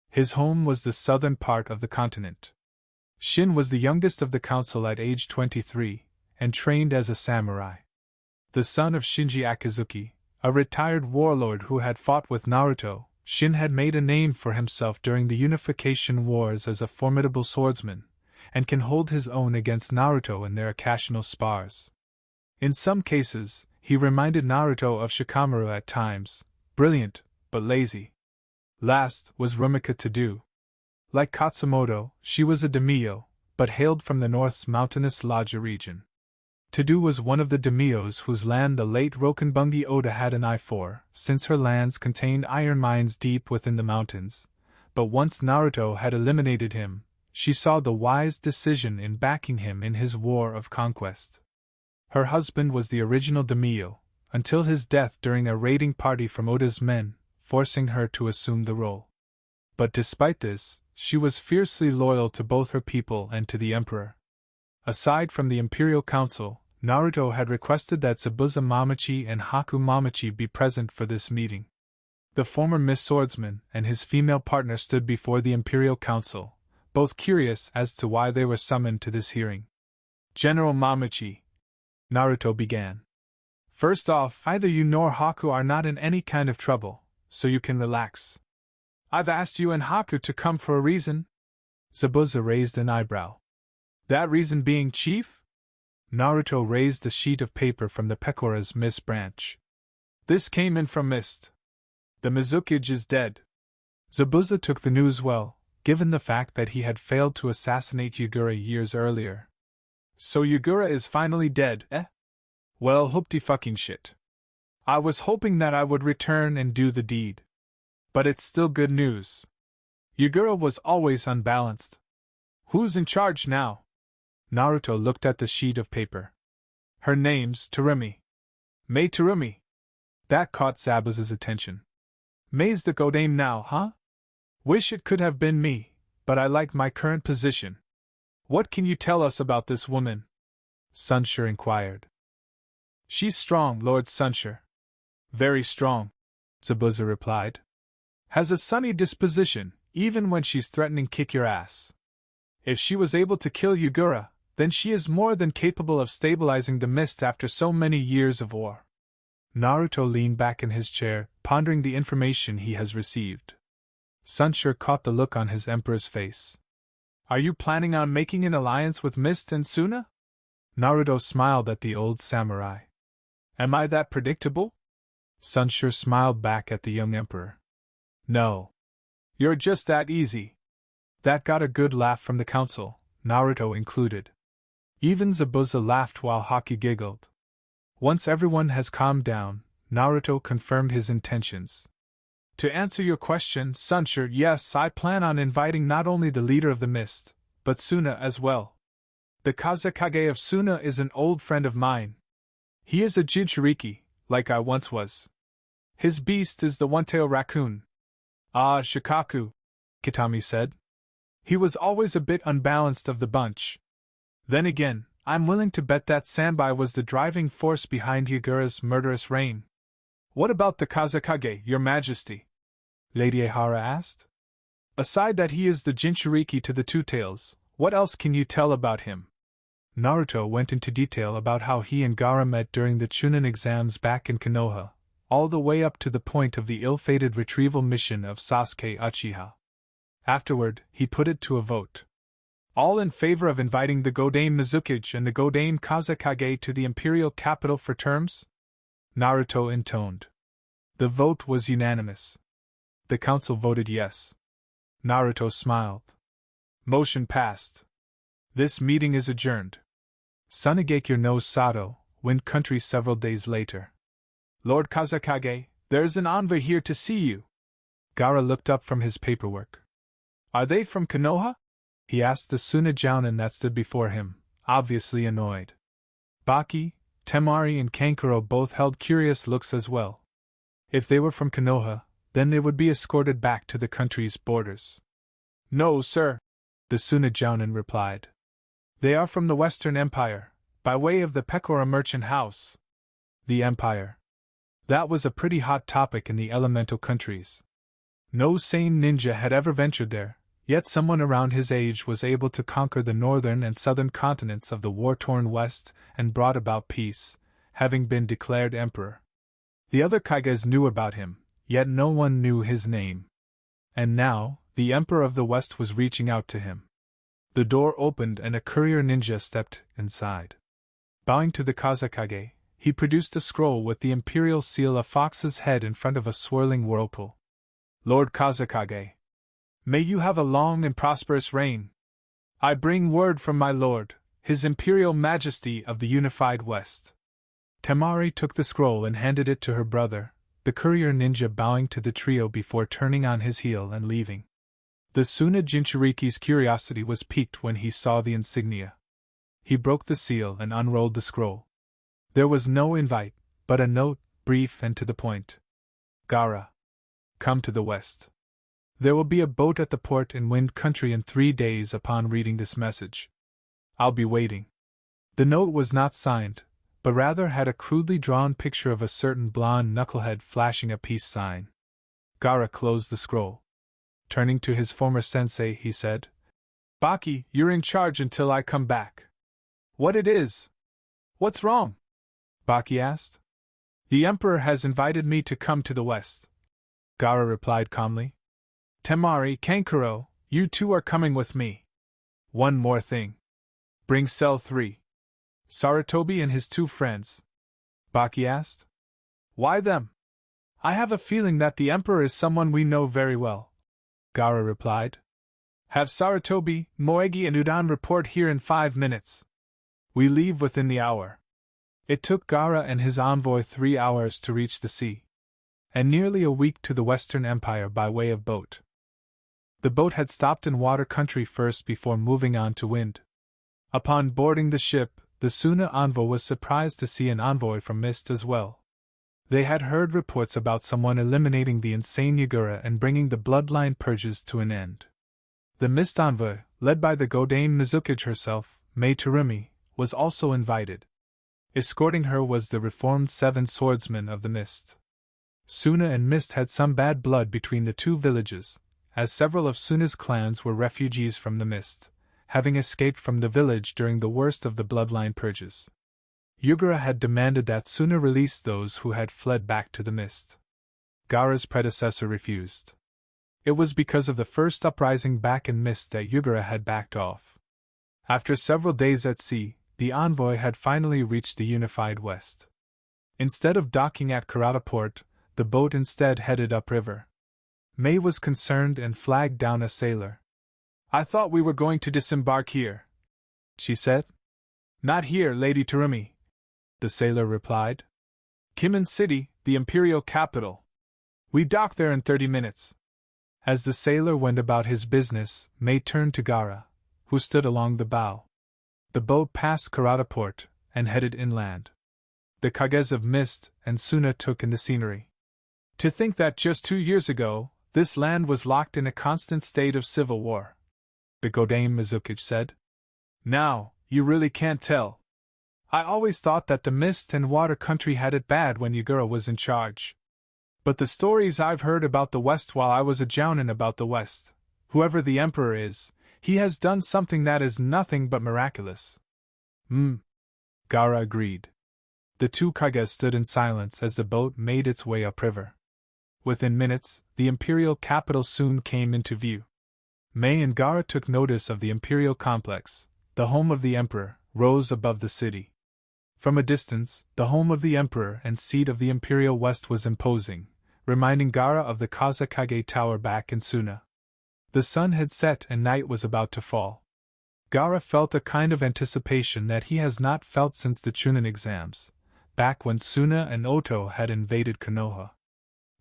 A: His home was the southern part of the continent. Shin was the youngest of the council at age 23, and trained as a samurai. The son of Shinji Akizuki, a retired warlord who had fought with Naruto, Shin had made a name for himself during the Unification Wars as a formidable swordsman, and can hold his own against Naruto in their occasional spars. In some cases, he reminded Naruto of Shikamaru at times, brilliant, but lazy. Last was Rumika Tadu. Like Katsumoto, she was a daimyo, but hailed from the north's mountainous Lodja region. Tadu was one of the daimyos whose land the late Rokubunji Oda had an eye for, since her lands contained iron mines deep within the mountains. But once Naruto had eliminated him, she saw the wise decision in backing him in his war of conquest. Her husband was the original daimyo, until his death during a raiding party from Oda's men, forcing her to assume the role. But despite this, she was fiercely loyal to both her people and to the emperor. Aside from the Imperial Council, Naruto had requested that Zabuza Mamachi and Haku Mamachi be present for this meeting. The former Miss Swordsman and his female partner stood before the Imperial Council, both curious as to why they were summoned to this hearing. General Mamachi, Naruto began. First off, either you nor Haku are not in any kind of trouble, so you can relax. I've asked you and Haku to come for a reason. Zabuza raised an eyebrow. That reason being, Chief? Naruto raised the sheet of paper from the Pecora's mist branch. This came in from mist. The Mizukage is dead. Zabuza took the news well, given the fact that he had failed to assassinate Yagura years earlier. So Yagura is finally dead, eh? Well, hoopty fucking shit. I was hoping that I would return and do the deed. But it's still good news. Yagura was always unbalanced. Who's in charge now? Naruto looked at the sheet of paper. Her name's Terumi. Mei Terumi. That caught Zabuza's attention. Mei's the godame now, huh? Wish it could have been me, but I like my current position. What can you tell us about this woman? Sunsure inquired. She's strong, Lord Sunsure. Very strong, Zabuza replied. Has a sunny disposition, even when she's threatening kick your ass. If she was able to kill Yagura, then she is more than capable of stabilizing the mist after so many years of war. Naruto leaned back in his chair, pondering the information he has received. Sunsure caught the look on his emperor's face. Are you planning on making an alliance with Mist and Suna? Naruto smiled at the old samurai. Am I that predictable? Sunsure smiled back at the young emperor. No. You're just that easy. That got a good laugh from the council, Naruto included. Even Zabuza laughed while Haki giggled. Once everyone has calmed down, Naruto confirmed his intentions. To answer your question, Sunsher, yes, I plan on inviting not only the leader of the Mist, but Suna as well. The Kazekage of Suna is an old friend of mine. He is a Jinchuriki, like I once was. His beast is the one-tailed raccoon. Ah, Shikaku, Kitami said. He was always a bit unbalanced of the bunch. Then again, I'm willing to bet that Sanbai was the driving force behind Yagura's murderous reign. What about the Kazekage, your majesty? Lady Ehara asked. Aside that he is the Jinchuriki to the Two Tails, what else can you tell about him? Naruto went into detail about how he and Gaara met during the Chunin exams back in Konoha, all the way up to the point of the ill-fated retrieval mission of Sasuke Uchiha. Afterward, he put it to a vote. All in favor of inviting the Godame Mizukage and the Godame Kazekage to the imperial capital for terms? Naruto intoned. The vote was unanimous. The council voted yes. Naruto smiled. Motion passed. This meeting is adjourned. Sunigekure no Sato, Wind Country several days later. Lord Kazekage, there's an envoy here to see you. Gaara looked up from his paperwork. Are they from Konoha? He asked the Suna Jounin that stood before him, obviously annoyed. Baki, Temari and Kankuro both held curious looks as well. If they were from Konoha, then they would be escorted back to the country's borders. No, sir, the Suna Jounin replied. They are from the Western Empire, by way of the Pekora merchant house. The Empire. That was a pretty hot topic in the elemental countries. No sane ninja had ever ventured there, yet someone around his age was able to conquer the northern and southern continents of the war-torn West and brought about peace, having been declared emperor. The other Kages knew about him, yet no one knew his name. And now, the Emperor of the West was reaching out to him. The door opened and a courier ninja stepped inside. Bowing to the Kazekage, he produced a scroll with the imperial seal of Fox's head in front of a swirling whirlpool. Lord Kazekage, may you have a long and prosperous reign. I bring word from my lord, His Imperial Majesty of the Unified West. Temari took the scroll and handed it to her brother, the courier ninja bowing to the trio before turning on his heel and leaving. The Suna Jinchuriki's curiosity was piqued when he saw the insignia. He broke the seal and unrolled the scroll. There was no invite, but a note, brief and to the point. Gaara, come to the west. There will be a boat at the port in Wind Country in 3 days upon reading this message. I'll be waiting. The note was not signed, but rather had a crudely drawn picture of a certain blonde knucklehead flashing a peace sign. Gaara closed the scroll. Turning to his former sensei, he said, Baki, you're in charge until I come back. What it is? What's wrong? Baki asked. The Emperor has invited me to come to the west. Gaara replied calmly. Temari, Kankuro, you two are coming with me. One more thing. Bring Cell 3. Sarutobi and his 2 friends. Baki asked. Why them? I have a feeling that the Emperor is someone we know very well. Gaara replied. Have Sarutobi, Moegi and Udan report here in 5 minutes. We leave within the hour. It took Gaara and his envoy 3 hours to reach the sea, and nearly a week to the Western Empire by way of boat. The boat had stopped in water country first before moving on to wind. Upon boarding the ship, the Suna envoy was surprised to see an envoy from Mist as well. They had heard reports about someone eliminating the insane Yagura and bringing the bloodline purges to an end. The Mist envoy, led by the Godame Mizukage herself, Mei Terumi, was also invited. Escorting her was the reformed 7 swordsmen of the Mist. Suna and Mist had some bad blood between the 2 villages, as several of Suna's clans were refugees from the Mist, having escaped from the village during the worst of the bloodline purges. Yagura had demanded that Suna release those who had fled back to the Mist. Gaara's predecessor refused. It was because of the first uprising back in Mist that Yagura had backed off. After several days at sea, the envoy had finally reached the unified West. Instead of docking at Karata Port, the boat instead headed upriver. Mei was concerned and flagged down a sailor. I thought we were going to disembark here, she said. Not here, Lady Terumi, the sailor replied. Kimen City, the imperial capital. We dock there in 30 minutes. As the sailor went about his business, Mei turned to Gaara, who stood along the bow. The boat passed Karada Port and headed inland. The Kages of Mist and Suna took in the scenery. To think that just 2 years ago, this land was locked in a constant state of civil war, the Godame Mizukic said. Now, you really can't tell. I always thought that the Mist and Water country had it bad when Yagura was in charge. But the stories I've heard about the West while I was a jounin about the West, whoever the Emperor is, he has done something that is nothing but miraculous. Gaara agreed. The two Kages stood in silence as the boat made its way upriver. Within minutes, the imperial capital soon came into view. Mei and Gaara took notice of the imperial complex. The home of the Emperor rose above the city. From a distance, the home of the Emperor and seat of the Imperial West was imposing, reminding Gaara of the Kazakage Tower back in Suna. The sun had set and night was about to fall. Gaara felt a kind of anticipation that he has not felt since the Chunin exams, back when Suna and Oto had invaded Konoha.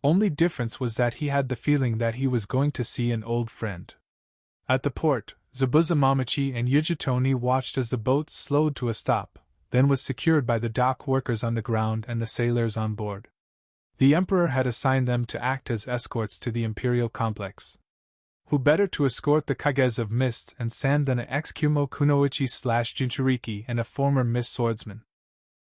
A: Only difference was that he had the feeling that he was going to see an old friend. At the port, Zabuza Mamachi and Yujitoni watched as the boat slowed to a stop, then was secured by the dock workers on the ground and the sailors on board. The Emperor had assigned them to act as escorts to the imperial complex. Who better to escort the Kages of Mist and Sand than an ex-Kumo Kunoichi/Jinchuriki and a former Mist swordsman?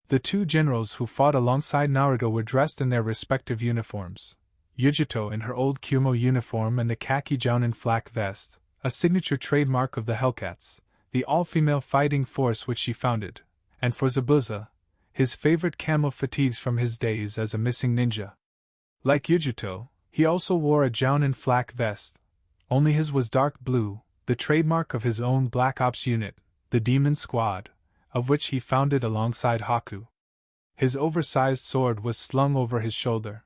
A: The two generals who fought alongside Naruto were dressed in their respective uniforms. Yujito in her old Kumo uniform and the khaki jounin flak vest, a signature trademark of the Hellcats, the all-female fighting force which she founded, and for Zabuza, his favorite camel fatigues from his days as a missing ninja. Like Yujito, he also wore a jounin flak vest, only his was dark blue, the trademark of his own Black Ops unit, the Demon Squad, of which he founded alongside Haku. His oversized sword was slung over his shoulder.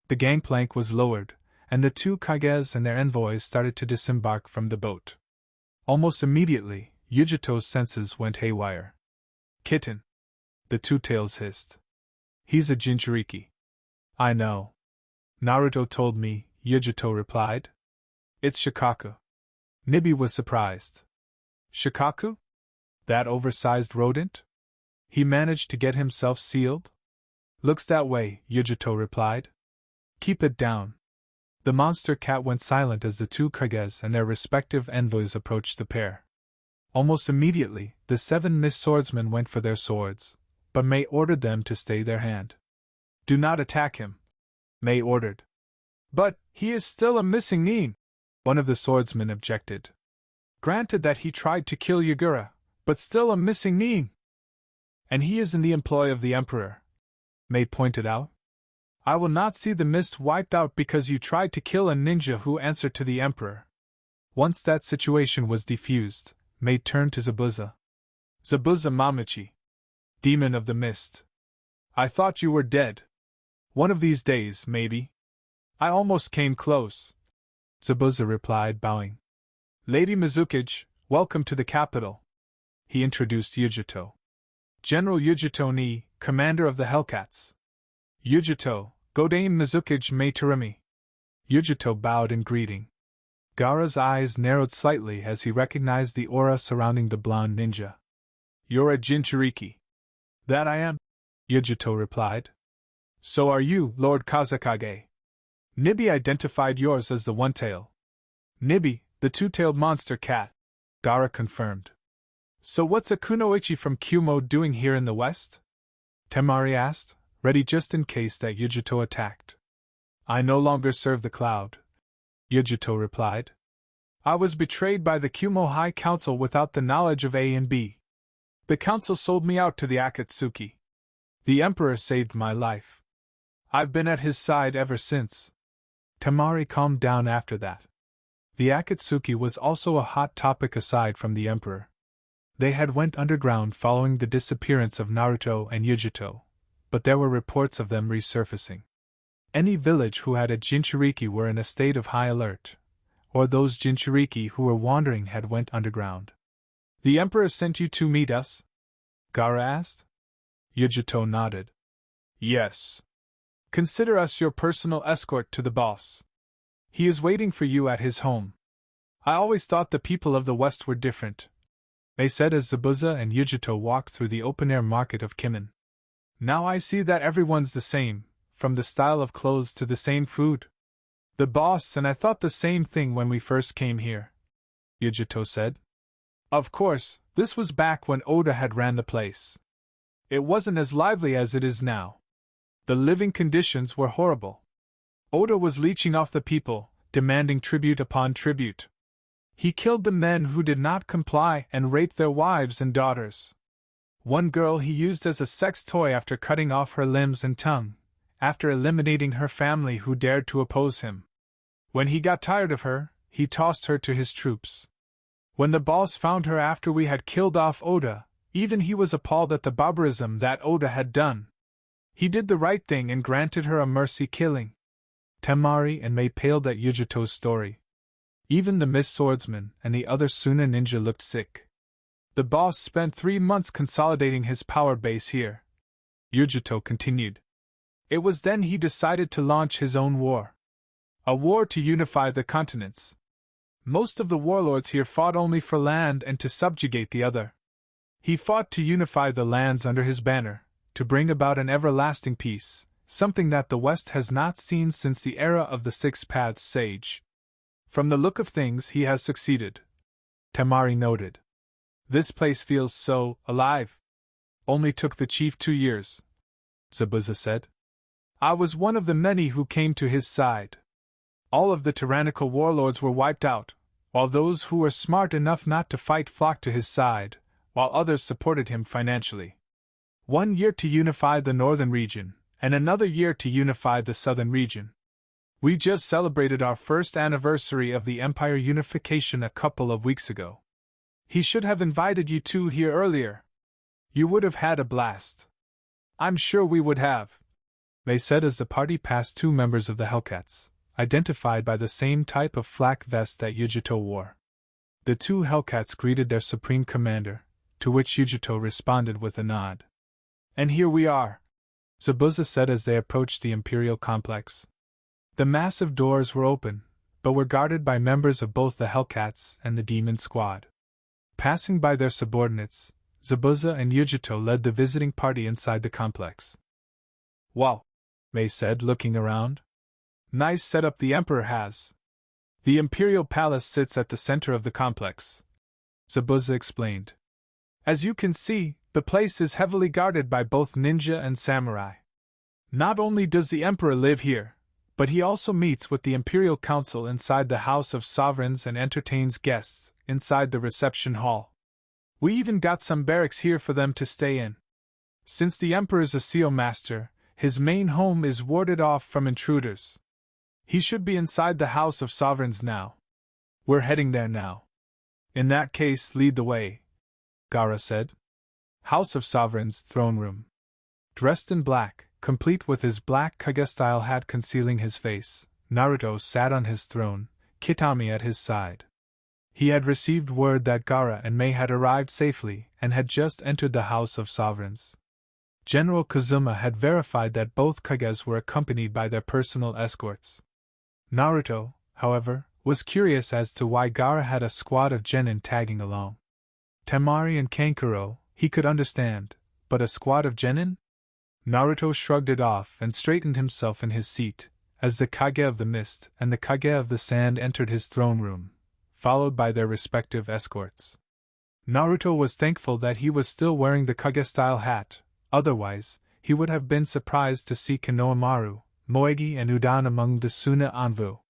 A: The gangplank was lowered, and the two Kages and their envoys started to disembark from the boat. Almost immediately, Yujito's senses went haywire. Kitten! The two-tails hissed. He's a Jinchuriki. I know. Naruto told me, Yujito replied. It's Shikaku. Nibi was surprised. Shikaku? That oversized rodent? He managed to get himself sealed? Looks that way, Yujito replied. Keep it down. The monster cat went silent as the two Kages and their respective envoys approached the pair. Almost immediately, the 7 Mist swordsmen went for their swords, but Mei ordered them to stay their hand. Do not attack him, Mei ordered. But he is still a missing nin, one of the swordsmen objected. Granted that he tried to kill Yagura, but still a missing nin. And he is in the employ of the Emperor, Mei pointed out. I will not see the Mist wiped out because you tried to kill a ninja who answered to the Emperor. Once that situation was defused, Mei turned to Zabuza. Zabuza Mamachi. Demon of the Mist. I thought you were dead. One of these days, maybe. I almost came close. Zabuza replied, bowing. Lady Mizukic, welcome to the capital. He introduced Yujito. General Yujito ni, commander of the Hellcats. Yujito, Godame Mizukic Mei Terumi. Yujito bowed in greeting. Gaara's eyes narrowed slightly as he recognized the aura surrounding the blonde ninja. You're a Jinchuriki. That I am, Yujito replied. So are you, Lord Kazakage. Nibi identified yours as the one-tail. Nibi, the two-tailed monster cat, Gaara confirmed. So what's a kunoichi from Kumo doing here in the west? Temari asked, ready just in case that Yujito attacked. I no longer serve the cloud, Yujito replied. I was betrayed by the Kumo High Council without the knowledge of A and B. The council sold me out to the Akatsuki. The Emperor saved my life. I've been at his side ever since. Temari calmed down after that. The Akatsuki was also a hot topic aside from the Emperor. They had went underground following the disappearance of Naruto and Yujito, but there were reports of them resurfacing. Any village who had a Jinchuriki were in a state of high alert, or those Jinchuriki who were wandering had went underground. The Emperor sent you to meet us? Gaara asked. Yujito nodded. Yes. Consider us your personal escort to the boss. He is waiting for you at his home. I always thought the people of the West were different, they said as Zabuza and Yujito walked through the open-air market of Kimin. Now I see that everyone's the same, from the style of clothes to the same food. The boss and I thought the same thing when we first came here, Yujito said. Of course, this was back when Oda had ran the place. It wasn't as lively as it is now. The living conditions were horrible. Oda was leeching off the people, demanding tribute upon tribute. He killed the men who did not comply and raped their wives and daughters. One girl he used as a sex toy after cutting off her limbs and tongue, after eliminating her family who dared to oppose him. When he got tired of her, he tossed her to his troops. When the boss found her after we had killed off Oda, even he was appalled at the barbarism that Oda had done. He did the right thing and granted her a mercy killing. Temari and Mei paled at Yujito's story. Even the Miss Swordsman and the other Suna ninja looked sick. The boss spent 3 months consolidating his power base here, Yujito continued. It was then he decided to launch his own war. A war to unify the continents. Most of the warlords here fought only for land and to subjugate the other. He fought to unify the lands under his banner, to bring about an everlasting peace, something that the West has not seen since the era of the Six Paths Sage. From the look of things, he has succeeded, Temari noted. This place feels so alive. Only took the chief 2 years, Zabuza said. I was one of the many who came to his side. All of the tyrannical warlords were wiped out, while those who were smart enough not to fight flocked to his side, while others supported him financially. 1 year to unify the northern region, and another year to unify the southern region. We just celebrated our first anniversary of the Empire unification a couple of weeks ago. He should have invited you two here earlier. You would have had a blast. I'm sure we would have, they said as the party passed 2 members of the Hellcats, identified by the same type of flak vest that Yujito wore. The 2 Hellcats greeted their supreme commander, to which Yujito responded with a nod. And here we are, Zabuza said as they approached the Imperial complex. The massive doors were open, but were guarded by members of both the Hellcats and the Demon Squad. Passing by their subordinates, Zabuza and Yujito led the visiting party inside the complex. Wow, Mei said, looking around. Nice setup the Emperor has. The Imperial Palace sits at the center of the complex, Zabuza explained. As you can see, the place is heavily guarded by both ninja and samurai. Not only does the Emperor live here, but he also meets with the Imperial Council inside the House of Sovereigns and entertains guests inside the reception hall. We even got some barracks here for them to stay in. Since the Emperor's a seal master, his main home is warded off from intruders. He should be inside the House of Sovereigns now. We're heading there now. In that case, lead the way, Gaara said. House of Sovereigns throne room. Dressed in black, complete with his black Kage-style hat concealing his face, Naruto sat on his throne, Kitami at his side. He had received word that Gaara and Mei had arrived safely and had just entered the House of Sovereigns. General Kazuma had verified that both Kages were accompanied by their personal escorts. Naruto, however, was curious as to why Gaara had a squad of genin tagging along. Temari and Kankuro, he could understand, but a squad of genin? Naruto shrugged it off and straightened himself in his seat, as the Kage of the Mist and the Kage of the Sand entered his throne room, followed by their respective escorts. Naruto was thankful that he was still wearing the Kage-style hat, otherwise, he would have been surprised to see Konohamaru, Moegi and Udan among the Suna Anvu.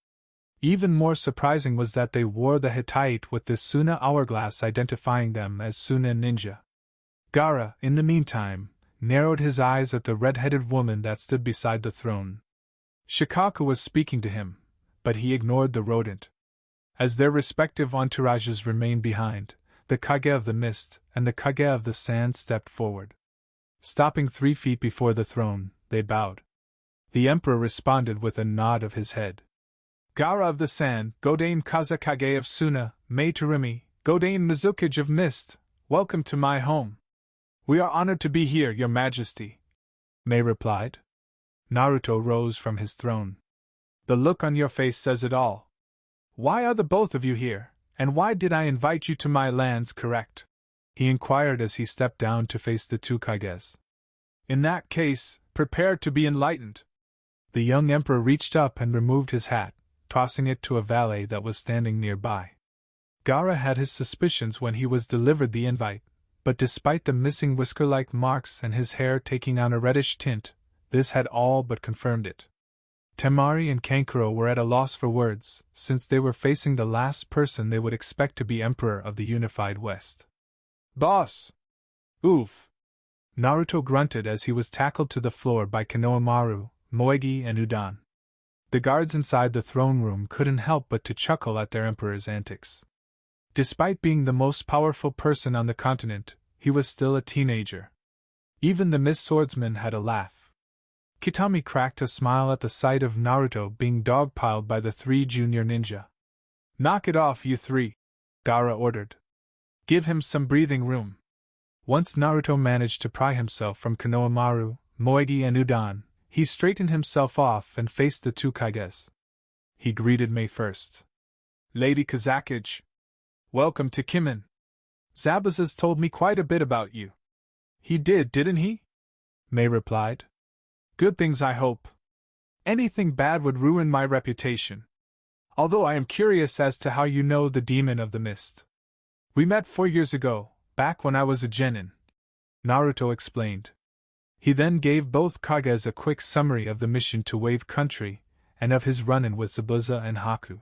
A: Even more surprising was that they wore the Hittite with the Suna hourglass identifying them as Suna ninja. Gaara, in the meantime, narrowed his eyes at the red-headed woman that stood beside the throne. Shikaku was speaking to him, but he ignored the rodent. As their respective entourages remained behind, the Kage of the Mist and the Kage of the Sand stepped forward. Stopping 3 feet before the throne, they bowed. The Emperor responded with a nod of his head. Gaara of the Sand, Godane Kazakage of Suna, Mei Tarimi, Godane Mizukage of Mist, welcome to my home. We are honored to be here, Your Majesty, Mei replied. Naruto rose from his throne. The look on your face says it all. Why are the both of you here, and why did I invite you to my lands, correct? He inquired as he stepped down to face the two Kages. In that case, prepare to be enlightened. The young emperor reached up and removed his hat, tossing it to a valet that was standing nearby. Gaara had his suspicions when he was delivered the invite, but despite the missing whisker-like marks and his hair taking on a reddish tint, this had all but confirmed it. Temari and Kankuro were at a loss for words, since they were facing the last person they would expect to be Emperor of the unified West. Boss! Oof! Naruto grunted as he was tackled to the floor by Konohamaru, Moegi, and Udan. The guards inside the throne room couldn't help but to chuckle at their emperor's antics. Despite being the most powerful person on the continent, he was still a teenager. Even the Miss Swordsman had a laugh. Kitami cracked a smile at the sight of Naruto being dogpiled by the three junior ninja. Knock it off, you three, Gaara ordered. Give him some breathing room. Once Naruto managed to pry himself from Konohamaru, Moegi, and Udan, he straightened himself off and faced the two Kages. He greeted Mei first. Lady Kazakage. Welcome to Kimen. Zabuza's told me quite a bit about you. He did, didn't he? Mei replied. Good things, I hope. Anything bad would ruin my reputation. Although I am curious as to how you know the Demon of the Mist. We met 4 years ago, back when I was a genin, Naruto explained. He then gave both Kages a quick summary of the mission to Wave Country, and of his run-in with Zabuza and Haku.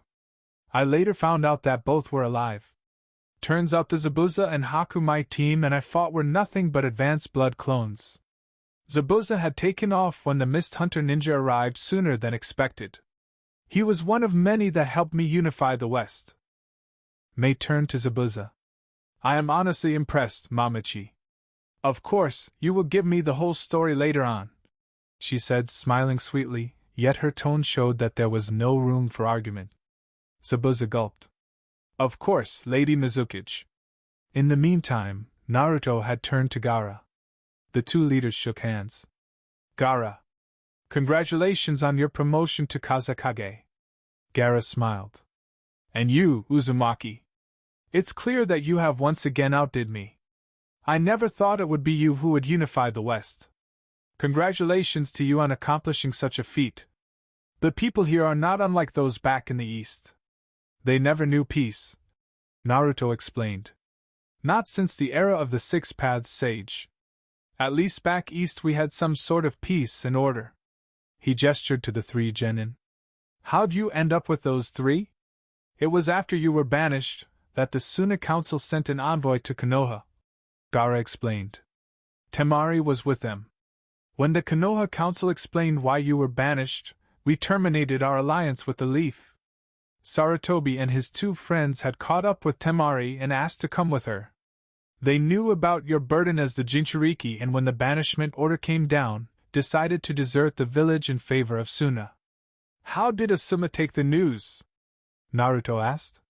A: I later found out that both were alive. Turns out the Zabuza and Haku my team and I fought were nothing but advanced blood clones. Zabuza had taken off when the Mist Hunter ninja arrived sooner than expected. He was one of many that helped me unify the West. Mei turned to Zabuza. I am honestly impressed, Mamachi. Of course, you will give me the whole story later on, she said, smiling sweetly, yet her tone showed that there was no room for argument. Zabuza gulped. Of course, Lady Mizukage. In the meantime, Naruto had turned to Gaara. The two leaders shook hands. Gaara. Congratulations on your promotion to Kazakage. Gaara smiled. And you, Uzumaki. It's clear that you have once again outdid me. I never thought it would be you who would unify the West. Congratulations to you on accomplishing such a feat. The people here are not unlike those back in the East. They never knew peace, Naruto explained. Not since the era of the Six Paths Sage. At least back east we had some sort of peace and order. He gestured to the three genin. How'd you end up with those three? It was after you were banished that the Suna Council sent an envoy to Konoha, Gaara explained. Temari was with them. When the Konoha Council explained why you were banished, we terminated our alliance with the Leaf. Sarutobi and his two friends had caught up with Temari and asked to come with her. They knew about your burden as the Jinchuriki and when the banishment order came down, decided to desert the village in favor of Suna. How did Asuma take the news? Naruto asked.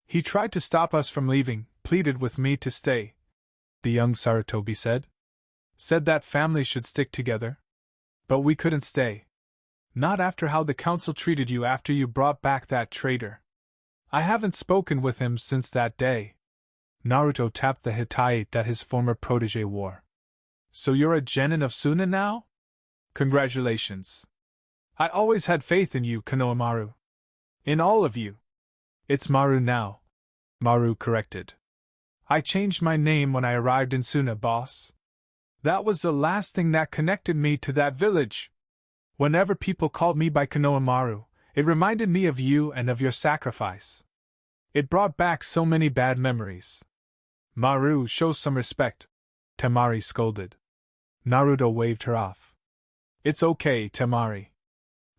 A: He tried to stop us from leaving, pleaded with me to stay, the young Sarutobi said. Said that family should stick together. But we couldn't stay. Not after how the council treated you after you brought back that traitor. I haven't spoken with him since that day. Naruto tapped the Hittite that his former protege wore. So you're a genin of Suna now? Congratulations. I always had faith in you, Konohamaru. In all of you. It's Maru now, Maru corrected. I changed my name when I arrived in Suna, boss. That was the last thing that connected me to that village. Whenever people called me by Konohamaru, it reminded me of you and of your sacrifice. It brought back so many bad memories. Maru, show some respect, Temari scolded. Naruto waved her off. It's okay, Temari.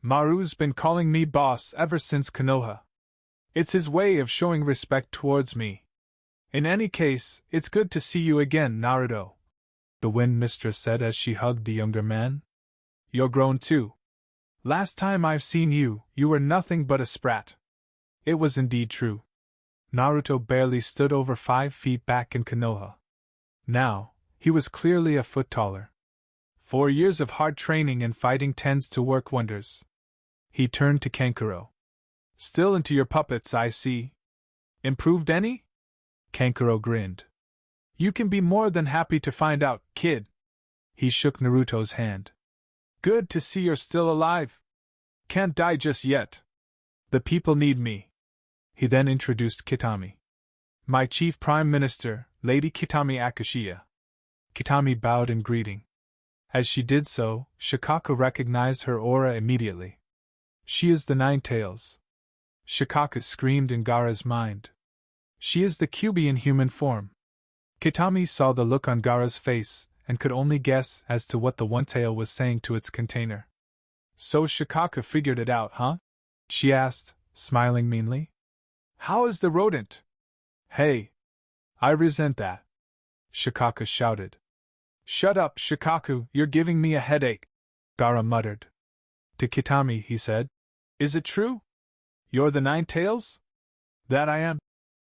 A: Maru's been calling me boss ever since Konoha. It's his way of showing respect towards me. In any case, it's good to see you again, Naruto, the Wind Mistress said as she hugged the younger man. You're grown too. Last time I've seen you, you were nothing but a sprat. It was indeed true. Naruto barely stood over 5 feet back in Konoha. Now, He was clearly a foot taller. 4 years of hard training and fighting tends to work wonders. He turned to Kankuro. Still into your puppets, I see. Improved any? Kankuro grinned. You can be more than happy to find out, kid. He shook Naruto's hand. Good to see you're still alive. Can't die just yet. The people need me. He then introduced Kitami. My chief prime minister, Lady Kitami Akashiya. Kitami bowed in greeting. As she did so, Shikaka recognized her aura immediately. She is the Nine Tails. Shikaka screamed in Gaara's mind. She is the Kyuubi in human form. Kitami saw the look on Gaara's face, and could only guess as to what the one tail was saying to its container. So Shikaka figured it out, huh? She asked, smiling meanly. How is the rodent? Hey! I resent that. Shikaka shouted. Shut up, Shikaku, you're giving me a headache, Gaara muttered. To Kitami, he said. Is it true? You're the Nine Tails? That I am,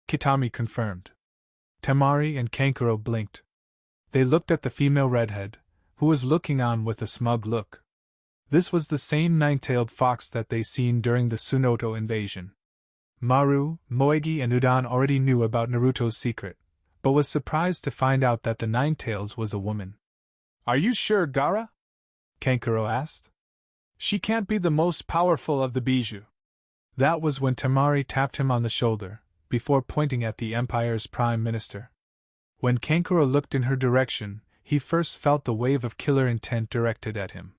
A: Kitami confirmed. Temari and Kankuro blinked. They looked at the female redhead, who was looking on with a smug look. This was the same nine-tailed fox that they seen during the Tsunoto invasion. Maru, Moegi and Udan already knew about Naruto's secret, but was surprised to find out that the Nine-Tails was a woman. Are you sure, Gaara? Kankuro asked. She can't be the most powerful of the Bijou. That was when Temari tapped him on the shoulder, before pointing at the Empire's prime minister. When Kankuro looked in her direction, he first felt the wave of killer intent directed at him.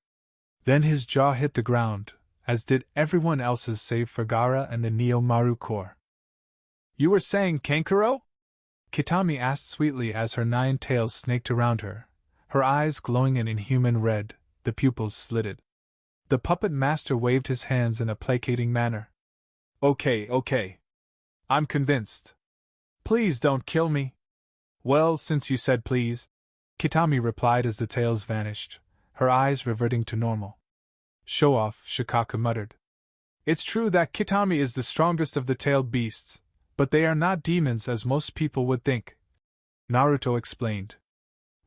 A: Then his jaw hit the ground, as did everyone else's save for Gaara and the Neo-Maru Corps. You were saying, Kankuro? Kitami asked sweetly as her 9 tails snaked around her, her eyes glowing an inhuman red, the pupils slitted. The puppet master waved his hands in a placating manner. Okay. I'm convinced. Please don't kill me. Well, since you said please, Kitami replied as the tails vanished, her eyes reverting to normal. Show off, Shikaka muttered. It's true that Kitami is the strongest of the tailed beasts, but they are not demons as most people would think. Naruto explained.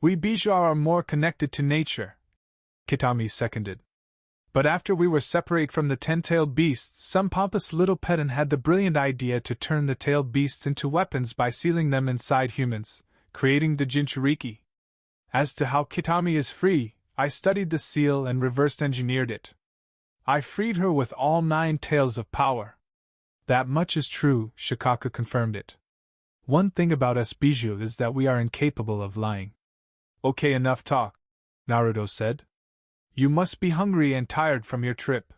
A: We Bijou are more connected to nature, Kitami seconded. But after we were separated from the 10-tailed beasts, some pompous little pedant had the brilliant idea to turn the tailed beasts into weapons by sealing them inside humans, creating the Jinchuriki. As to how Kitami is free, I studied the seal and reverse-engineered it. I freed her with all 9 tails of power. That much is true, Shikaka confirmed it. One thing about us Bijou is that we are incapable of lying. Okay, enough talk, Naruto said. You must be hungry and tired from your trip.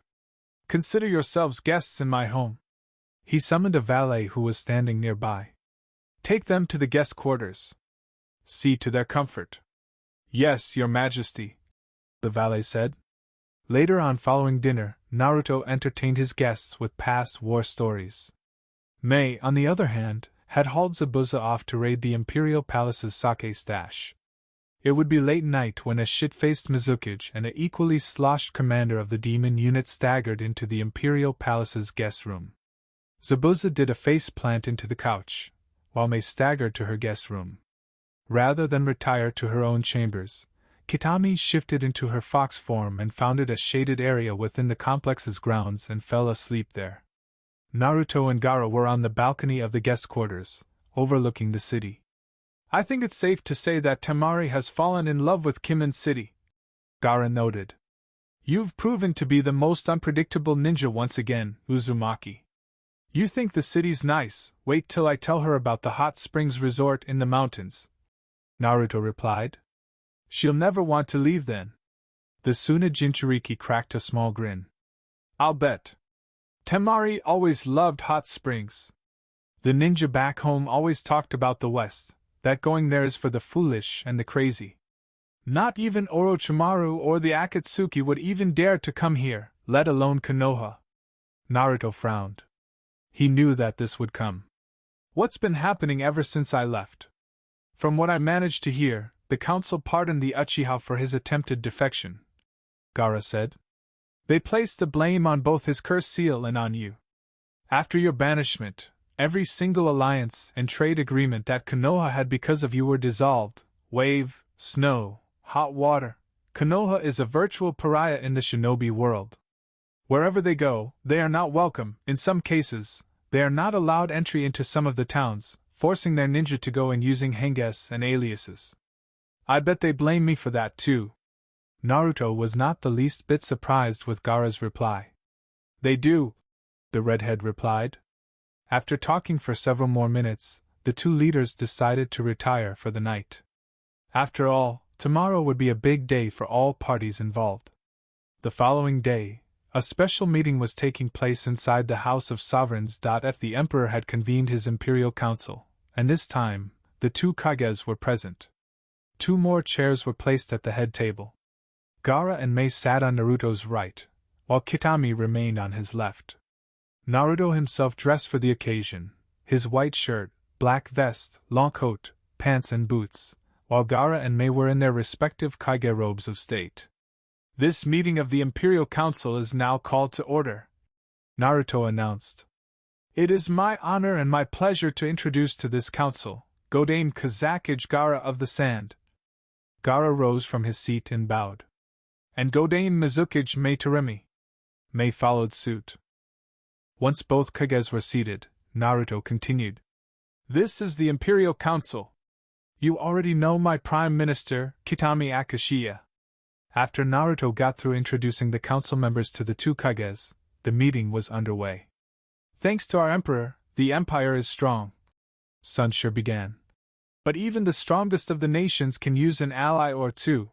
A: Consider yourselves guests in my home. He summoned a valet who was standing nearby. Take them to the guest quarters. See to their comfort. Yes, your majesty, the valet said. Later on following dinner, Naruto entertained his guests with past war stories. Mei, on the other hand, had hauled Zabuza off to raid the Imperial Palace's sake stash. It would be late night when a shit-faced Mizukage and an equally sloshed commander of the demon unit staggered into the Imperial Palace's guest room. Zabuza did a face plant into the couch, while Mei staggered to her guest room. Rather than retire to her own chambers, Kitami shifted into her fox form and founded a shaded area within the complex's grounds and fell asleep there. Naruto and Gaara were on the balcony of the guest quarters, overlooking the city. I think it's safe to say that Temari has fallen in love with Kimen City, Gaara noted. You've proven to be the most unpredictable ninja once again, Uzumaki. You think the city's nice, wait till I tell her about the hot springs resort in the mountains, Naruto replied. She'll never want to leave then. The Suna Jinchuriki cracked a small grin. I'll bet. Temari always loved hot springs. The ninja back home always talked about the West, that going there is for the foolish and the crazy. Not even Orochimaru or the Akatsuki would even dare to come here, let alone Konoha. Naruto frowned. He knew that this would come. What's been happening ever since I left? From what I managed to hear, the council pardoned the Uchiha for his attempted defection, Gaara said. They placed the blame on both his curse seal and on you. After your banishment, every single alliance and trade agreement that Konoha had because of you were dissolved, wave, snow, hot water. Konoha is a virtual pariah in the shinobi world. Wherever they go, they are not welcome. In some cases, they are not allowed entry into some of the towns, forcing their ninja to go in using henges and aliases. I bet they blame me for that too. Naruto was not the least bit surprised with Gaara's reply. They do, the redhead replied. After talking for several more minutes, the two leaders decided to retire for the night. After all, tomorrow would be a big day for all parties involved. The following day, a special meeting was taking place inside the House of Sovereigns. The Emperor had convened his Imperial Council, and this time, the two Kages were present. 2 more chairs were placed at the head table. Gaara and Mei sat on Naruto's right, while Kitami remained on his left. Naruto himself dressed for the occasion, his white shirt, black vest, long coat, pants and boots, while Gaara and Mei were in their respective Kage robes of state. This meeting of the Imperial Council is now called to order, Naruto announced. It is my honor and my pleasure to introduce to this council, Godane Kazakage Gaara of the Sand. Gaara rose from his seat and bowed. And Godane Mizukage Mei Taremi. Mei followed suit. Once both Kages were seated, Naruto continued. This is the Imperial Council. You already know my Prime Minister, Kitami Akashiya. After Naruto got through introducing the council members to the two Kages, the meeting was underway. Thanks to our Emperor, the Empire is strong, Sunsure began. But even the strongest of the nations can use an ally or two.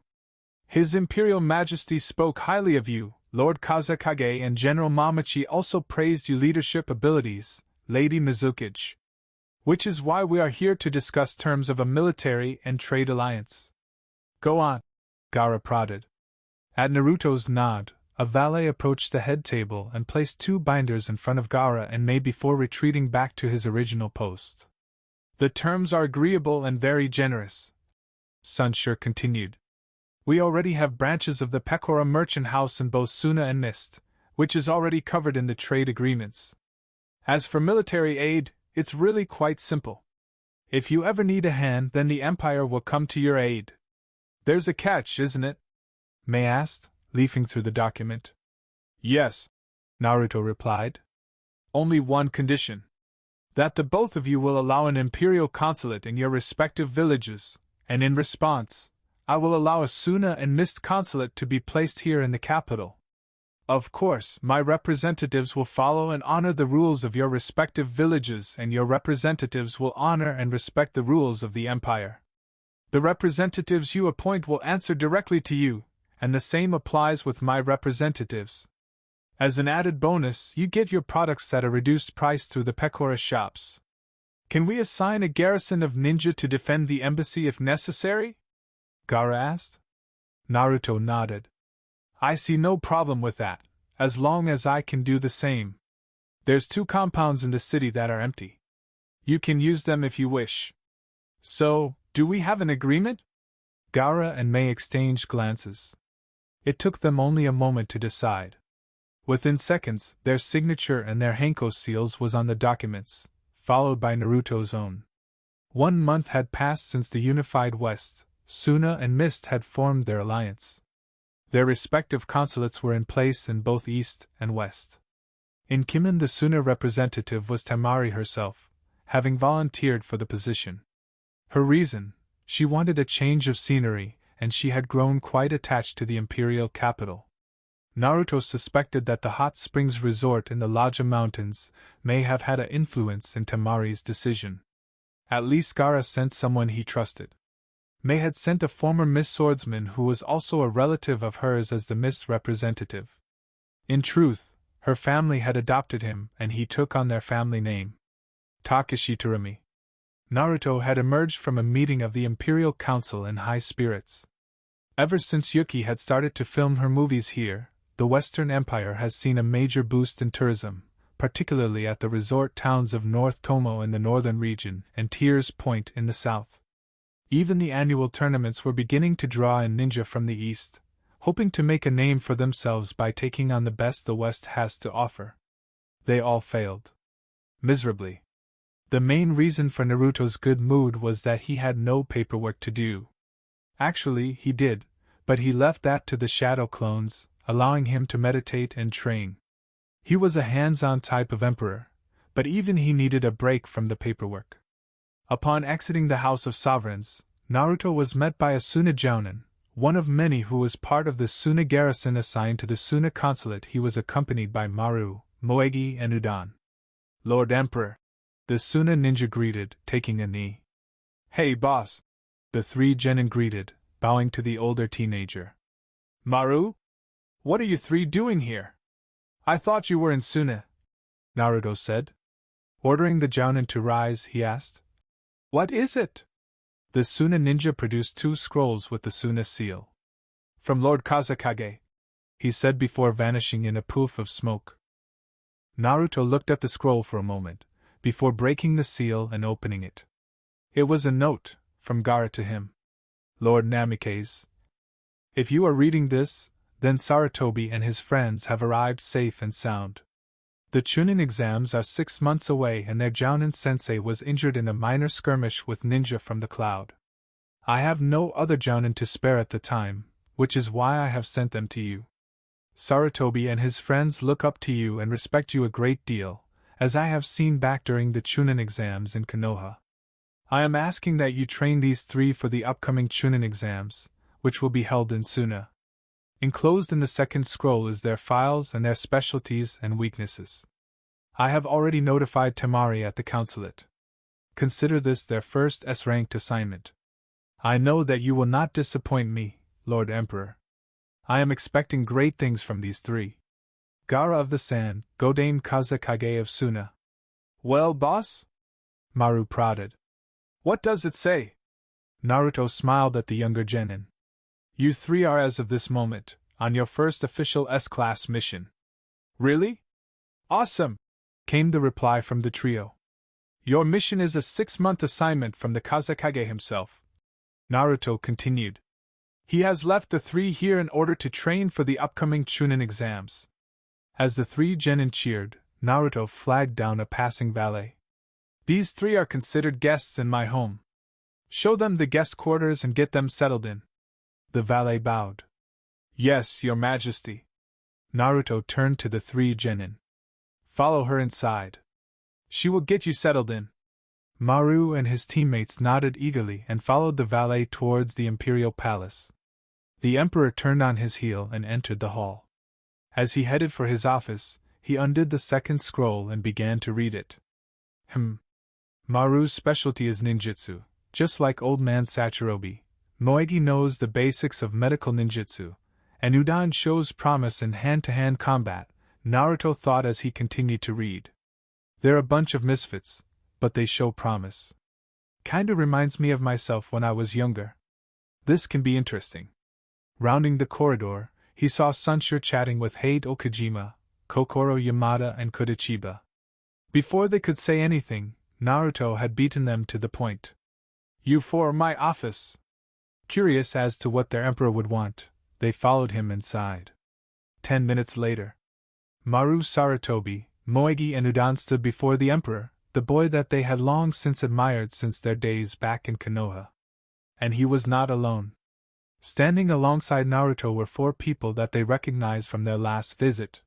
A: His Imperial Majesty spoke highly of you, Lord Kazakage, and General Mamachi also praised your leadership abilities, Lady Mizukage. Which is why we are here to discuss terms of a military and trade alliance. Go on, Gaara prodded. At Naruto's nod, a valet approached the head table and placed 2 binders in front of Gaara and Mei before retreating back to his original post. The terms are agreeable and very generous, Sunsure continued. We already have branches of the Pekora merchant house in both Suna and Mist, which is already covered in the trade agreements. As for military aid, it's really quite simple. If you ever need a hand, then the Empire will come to your aid. There's a catch, isn't it? Mei asked, leafing through the document. Yes, Naruto replied. Only one condition. That the both of you will allow an imperial consulate in your respective villages, and in response, I will allow a Suna and Mist consulate to be placed here in the capital. Of course, my representatives will follow and honor the rules of your respective villages, and your representatives will honor and respect the rules of the Empire. The representatives you appoint will answer directly to you, and the same applies with my representatives. As an added bonus, you get your products at a reduced price through the Pekora shops. Can we assign a garrison of ninja to defend the embassy if necessary? Gaara asked. Naruto nodded. I see no problem with that, as long as I can do the same. There's 2 compounds in the city that are empty. You can use them if you wish. So, do we have an agreement? Gaara and Mei exchanged glances. It took them only a moment to decide. Within seconds, their signature and their Hanko seals was on the documents, followed by Naruto's own. 1 month had passed since the unified West, Suna and Mist had formed their alliance. Their respective consulates were in place in both East and West. In Kimen, the Suna representative was Temari herself, having volunteered for the position. Her reason, she wanted a change of scenery, and she had grown quite attached to the imperial capital. Naruto suspected that the hot springs resort in the Lodja Mountains may have had an influence in Temari's decision. At least Gaara sent someone he trusted. Mei had sent a former Mist swordsman who was also a relative of hers as the Mist representative. In truth, her family had adopted him and he took on their family name. Takashi Tarumi. Naruto had emerged from a meeting of the Imperial Council in high spirits. Ever since Yuki had started to film her movies here, the Western Empire has seen a major boost in tourism, particularly at the resort towns of North Tomo in the northern region and Tears Point in the south. Even the annual tournaments were beginning to draw in ninja from the east, hoping to make a name for themselves by taking on the best the West has to offer. They all failed. Miserably. The main reason for Naruto's good mood was that he had no paperwork to do. Actually, he did, but he left that to the shadow clones, allowing him to meditate and train. He was a hands-on type of emperor, but even he needed a break from the paperwork. Upon exiting the House of Sovereigns, Naruto was met by a Suna Jounin, one of many who was part of the Suna garrison assigned to the Suna consulate. He was accompanied by Maru, Moegi, and Udan. Lord Emperor, the Suna ninja greeted, taking a knee. Hey boss, the three genin greeted, bowing to the older teenager. Maru? What are you three doing here? I thought you were in Suna, Naruto said. Ordering the Jounin to rise, he asked. What is it? The Suna ninja produced 2 scrolls with the Suna seal. From Lord Kazekage, he said before vanishing in a poof of smoke. Naruto looked at the scroll for a moment, before breaking the seal and opening it. It was a note, from Gaara to him. Lord Namikaze. If you are reading this, then Sarutobi and his friends have arrived safe and sound. The Chunin exams are 6 months away and their Jounin sensei was injured in a minor skirmish with ninja from the cloud. I have no other Jounin to spare at the time, which is why I have sent them to you. Sarutobi and his friends look up to you and respect you a great deal, as I have seen back during the Chunin exams in Konoha. I am asking that you train these 3 for the upcoming Chunin exams, which will be held in Suna. Enclosed in the second scroll is their files and their specialties and weaknesses. I have already notified Temari at the consulate. Consider this their first S-ranked assignment. I know that you will not disappoint me, Lord Emperor. I am expecting great things from these 3. Gaara of the Sand, Godame Kazekage of Suna. Well, boss? Maru prodded. What does it say? Naruto smiled at the younger genin. You 3 are as of this moment, on your first official S-class mission. Really? Awesome! Came the reply from the trio. Your mission is a 6-month assignment from the Kazekage himself. Naruto continued. He has left the 3 here in order to train for the upcoming Chunin exams. As the 3 genin cheered, Naruto flagged down a passing valet. These 3 are considered guests in my home. Show them the guest quarters and get them settled in. The valet bowed. Yes, Your Majesty. Naruto turned to the 3 genin. Follow her inside. She will get you settled in. Maru and his teammates nodded eagerly and followed the valet towards the imperial palace. The emperor turned on his heel and entered the hall. As he headed for his office, he undid the second scroll and began to read it. Maru's specialty is ninjutsu, just like old man Sachirobi. Moegi knows the basics of medical ninjutsu, and Udan shows promise in hand-to-hand combat, Naruto thought as he continued to read. They're a bunch of misfits, but they show promise. Kinda reminds me of myself when I was younger. This can be interesting. Rounding the corridor, he saw Sunsure chatting with Hade Okajima, Kokoro Yamada and Kodachiba. Before they could say anything, Naruto had beaten them to the point. You 4 my office. Curious as to what their emperor would want, they followed him inside. 10 minutes later, Maru, Sarutobi, Moegi and Udan stood before the emperor, the boy that they had long since admired since their days back in Konoha. And he was not alone. Standing alongside Naruto were 4 people that they recognized from their last visit.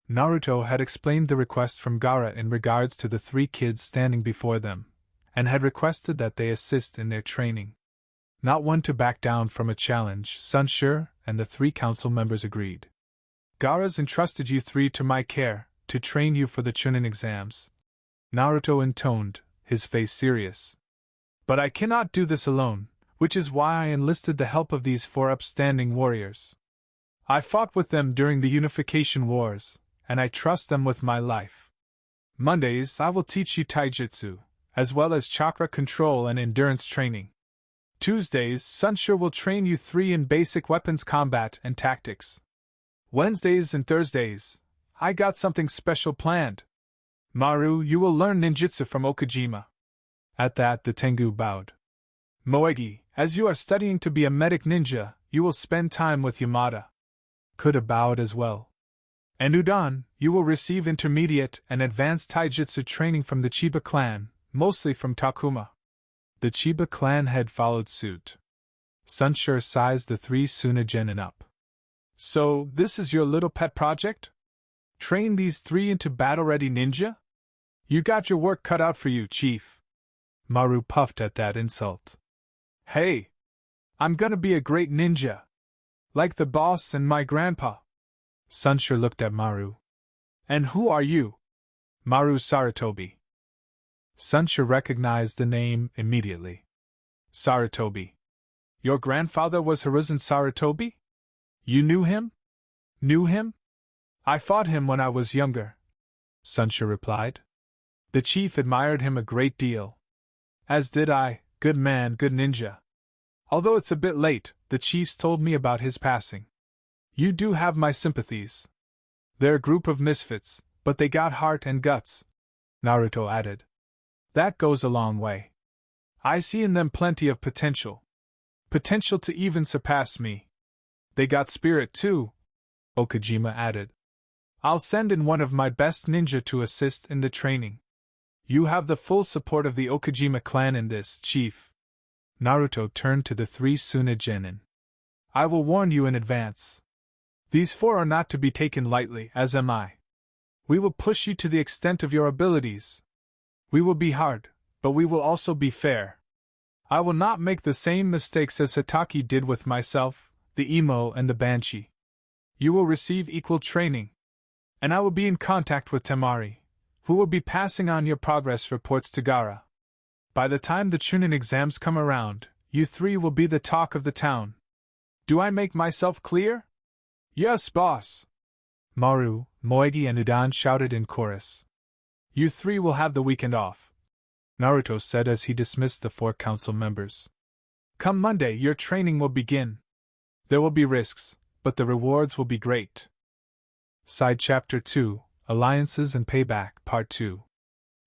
A: Naruto had explained the request from Gaara in regards to the 3 kids standing before them, and had requested that they assist in their training. Not one to back down from a challenge, Sunsure and the 3 council members agreed. Gaara's entrusted you 3 to my care, to train you for the Chunin exams. Naruto intoned, his face serious. But I cannot do this alone, which is why I enlisted the help of these 4 upstanding warriors. I fought with them during the Unification Wars, and I trust them with my life. Mondays I will teach you taijutsu, as well as chakra control and endurance training. Tuesdays, Sunsure will train you 3 in basic weapons combat and tactics. Wednesdays and Thursdays, I got something special planned. Maru, you will learn ninjutsu from Okajima. At that, the Tengu bowed. Moegi, as you are studying to be a medic ninja, you will spend time with Yamada. Kuda bowed as well. And Udan, you will receive intermediate and advanced taijutsu training from the Chiba clan, mostly from Takuma. The Chiba clan had followed suit. Sunsure sized the 3 Sunagenin up. So, this is your little pet project? Train these 3 into battle-ready ninja? You got your work cut out for you, Chief. Maru puffed at that insult. Hey! I'm gonna be a great ninja. Like the boss and my grandpa. Sunsure looked at Maru. And who are you? Maru Sarutobi. Sunsure recognized the name immediately. Sarutobi. Your grandfather was Hiruzen Sarutobi? You knew him? Knew him? I fought him when I was younger, Sunsure replied. The chief admired him a great deal. As did I, good man, good ninja. Although it's a bit late, the chiefs told me about his passing. You do have my sympathies. They're a group of misfits, but they got heart and guts, Naruto added. That goes a long way. I see in them plenty of potential. Potential to even surpass me. They got spirit too, Okajima added. I'll send in one of my best ninja to assist in the training. You have the full support of the Okajima clan in this, Chief. Naruto turned to the 3 Sunagenin. I will warn you in advance. These 4 are not to be taken lightly, as am I. We will push you to the extent of your abilities. We will be hard, but we will also be fair. I will not make the same mistakes as Hitaki did with myself, the Emo and the Banshee. You will receive equal training. And I will be in contact with Temari, who will be passing on your progress reports to Gaara. By the time the Chunin exams come around, you 3 will be the talk of the town. Do I make myself clear? Yes, boss! Maru, Moegi and Udan shouted in chorus. You 3 will have the weekend off, Naruto said as he dismissed the 4 council members. Come Monday, your training will begin. There will be risks, but the rewards will be great. Side Chapter 2, Alliances and Payback, Part 2.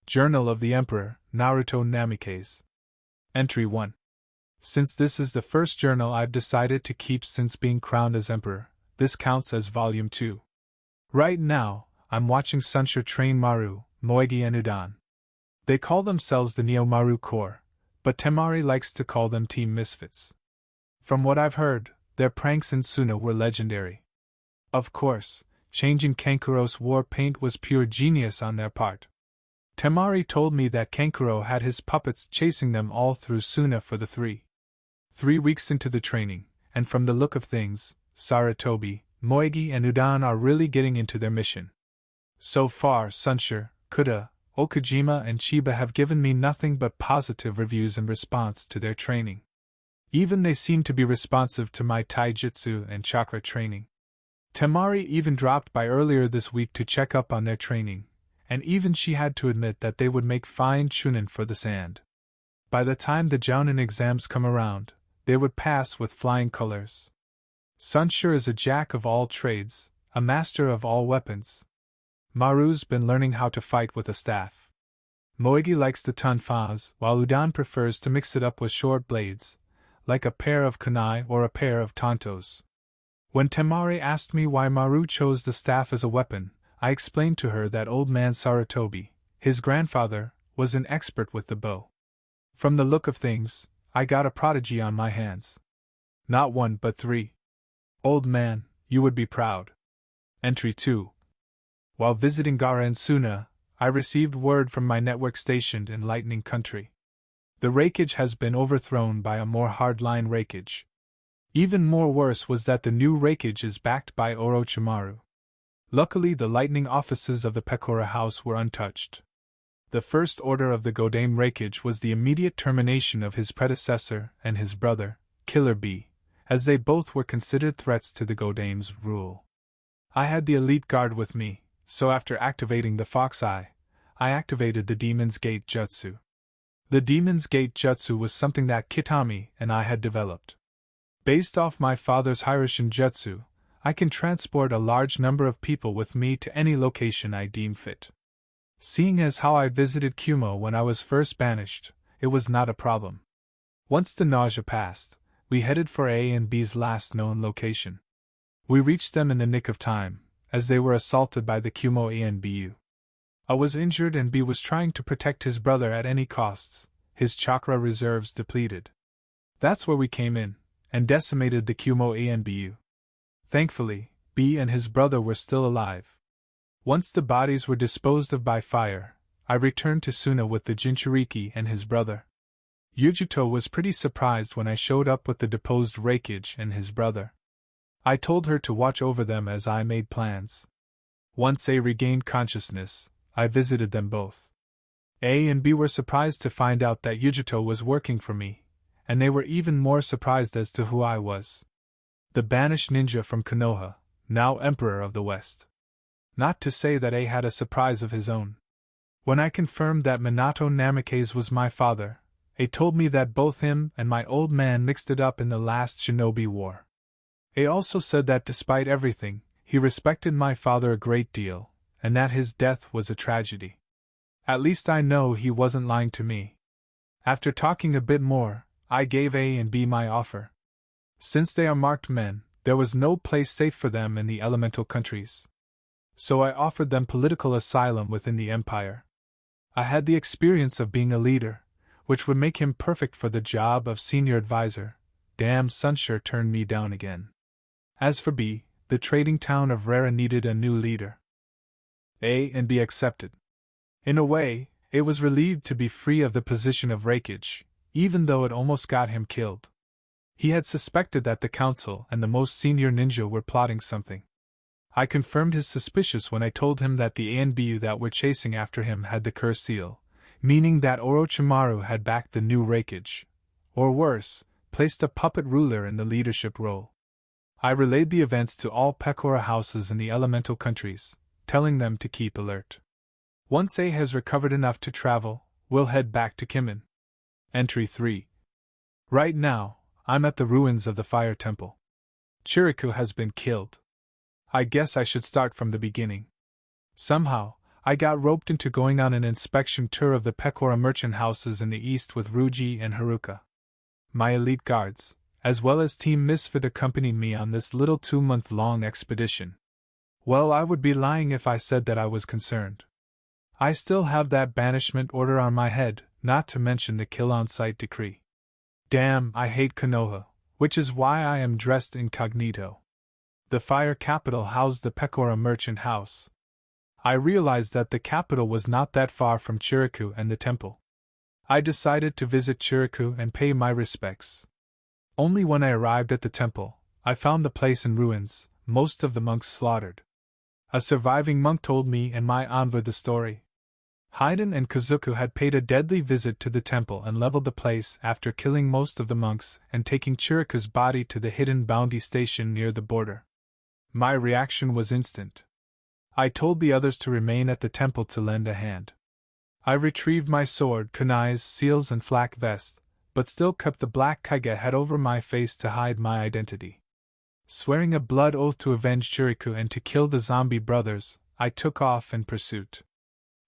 A: Journal of the Emperor, Naruto Namikaze. Entry 1. Since this is the first journal I've decided to keep since being crowned as Emperor, this counts as Volume 2. Right now, I'm watching Sunsure train Maru, Moegi and Udan. They call themselves the Neo-Maru Corps, but Temari likes to call them Team Misfits. From what I've heard, their pranks in Suna were legendary. Of course, changing Kankuro's war paint was pure genius on their part. Temari told me that Kankuro had his puppets chasing them all through Suna for the 3 weeks into the training, and from the look of things, Sarutobi, Moegi and Udan are really getting into their mission. So far, Sunsure, Kuda, Okajima and Chiba have given me nothing but positive reviews in response to their training. Even they seem to be responsive to my taijutsu and chakra training. Temari even dropped by earlier this week to check up on their training, and even she had to admit that they would make fine chunin for the sand. By the time the Jounin exams come around, they would pass with flying colors. Sunsure is a jack of all trades, a master of all weapons. Maru's been learning how to fight with a staff. Moegi likes the tonfas, while Udan prefers to mix it up with short blades, like a pair of kunai or a pair of tantos. When Temari asked me why Maru chose the staff as a weapon, I explained to her that old man Sarutobi, his grandfather, was an expert with the bow. From the look of things, I got a prodigy on my hands. Not 1 but 3. Old man, you would be proud. Entry 2. While visiting Gaara and Suna, I received word from my network stationed in Lightning Country. The rakeage has been overthrown by a more hardline rakeage. Even more worse was that the new rakeage is backed by Orochimaru. Luckily, the lightning offices of the Pekora House were untouched. The first order of the Godame rakeage was the immediate termination of his predecessor and his brother, Killer Bee, as they both were considered threats to the Godame's rule. I had the elite guard with me, so after activating the Fox Eye, I activated the Demon's Gate Jutsu. The Demon's Gate Jutsu was something that Kitami and I had developed. Based off my father's Hiroshin Jutsu, I can transport a large number of people with me to any location I deem fit. Seeing as how I visited Kumo when I was first banished, it was not a problem. Once the nausea passed, we headed for A and B's last known location. We reached them in the nick of time, as they were assaulted by the Kumo A and BU. I was injured and B was trying to protect his brother at any costs, his chakra reserves depleted. That's where we came in, and decimated the Kumo Anbu. Thankfully, B and his brother were still alive. Once the bodies were disposed of by fire, I returned to Suna with the Jinchuriki and his brother. Yujuto was pretty surprised when I showed up with the deposed Reikage and his brother. I told her to watch over them as I made plans. Once A regained consciousness, I visited them both. A and B were surprised to find out that Yujuto was working for me, and they were even more surprised as to who I was. The banished ninja from Konoha, now Emperor of the West. Not to say that A had a surprise of his own. When I confirmed that Minato Namikaze was my father, A told me that both him and my old man mixed it up in the last Shinobi War. A also said that despite everything, he respected my father a great deal, and that his death was a tragedy. At least I know he wasn't lying to me. After talking a bit more, I gave A and B my offer. Since they are marked men, there was no place safe for them in the elemental countries. So I offered them political asylum within the empire. I had the experience of being a leader, which would make him perfect for the job of senior advisor. Damn, Sunsure turned me down again. As for B, the trading town of Rara needed a new leader. A and B accepted. In a way, A was relieved to be free of the position of Reikage, even though it almost got him killed. He had suspected that the council and the most senior ninja were plotting something. I confirmed his suspicions when I told him that the ANBU that were chasing after him had the curse seal, meaning that Orochimaru had backed the new Reikage, or worse, placed a puppet ruler in the leadership role. I relayed the events to all Pekora houses in the elemental countries, telling them to keep alert. Once A has recovered enough to travel, we'll head back to Kimin. Entry 3. Right now, I'm at the ruins of the Fire Temple. Ichiraku has been killed. I guess I should start from the beginning. Somehow, I got roped into going on an inspection tour of the Pekora merchant houses in the east with Ruji and Haruka. My elite guards, as well as Team Misfit, accompanied me on this little 2-month-long expedition. Well, I would be lying if I said that I was concerned. I still have that banishment order on my head, not to mention the kill-on-sight decree. Damn, I hate Konoha, which is why I am dressed incognito. The fire capital housed the Pekora merchant house. I realized that the capital was not that far from Ichiraku and the temple. I decided to visit Ichiraku and pay my respects. Only when I arrived at the temple, I found the place in ruins, most of the monks slaughtered. A surviving monk told me and my envoy the story. Haiden and Kazuku had paid a deadly visit to the temple and leveled the place after killing most of the monks and taking Chiriku's body to the hidden bounty station near the border. My reaction was instant. I told the others to remain at the temple to lend a hand. I retrieved my sword, kunais, seals and flak vest, but still kept the black kage head over my face to hide my identity. Swearing a blood oath to avenge Chiriku and to kill the zombie brothers, I took off in pursuit.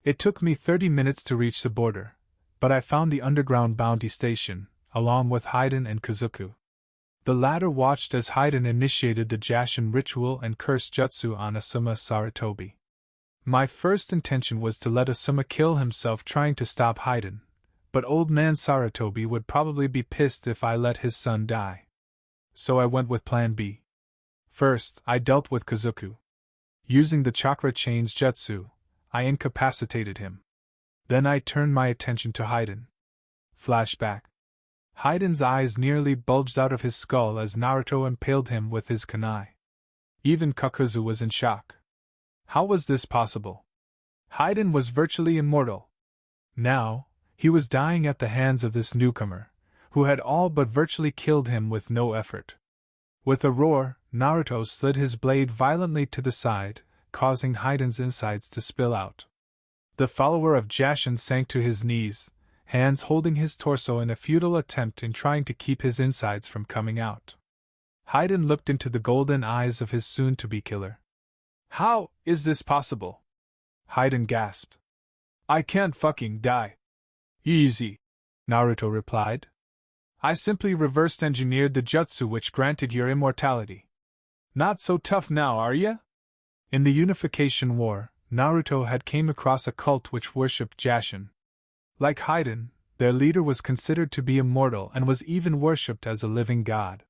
A: It took me 30 minutes to reach the border, but I found the underground bounty station, along with Haiden and Kazuku. The latter watched as Haiden initiated the Jashin ritual and cursed jutsu on Asuma Saratobi. My first intention was to let Asuma kill himself trying to stop Haiden, but old man Saratobi would probably be pissed if I let his son die. So I went with plan B. First, I dealt with Kazuku. Using the chakra chains jutsu, I incapacitated him. Then I turned my attention to Haiden. Flashback. Haiden's eyes nearly bulged out of his skull as Naruto impaled him with his kunai. Even Kakuzu was in shock. How was this possible? Haiden was virtually immortal. Now, he was dying at the hands of this newcomer, who had all but virtually killed him with no effort. With a roar, Naruto slid his blade violently to the side, causing Haiden's insides to spill out. The follower of Jashin sank to his knees, hands holding his torso in a futile attempt in trying to keep his insides from coming out. Haiden looked into the golden eyes of his soon-to-be killer. How is this possible? Haiden gasped. I can't fucking die. Easy, Naruto replied. I simply reverse-engineered the jutsu which granted your immortality. Not so tough now, are ya? In the Unification War, Naruto had came across a cult which worshipped Jashin. Like Haiden, their leader was considered to be immortal and was even worshipped as a living god.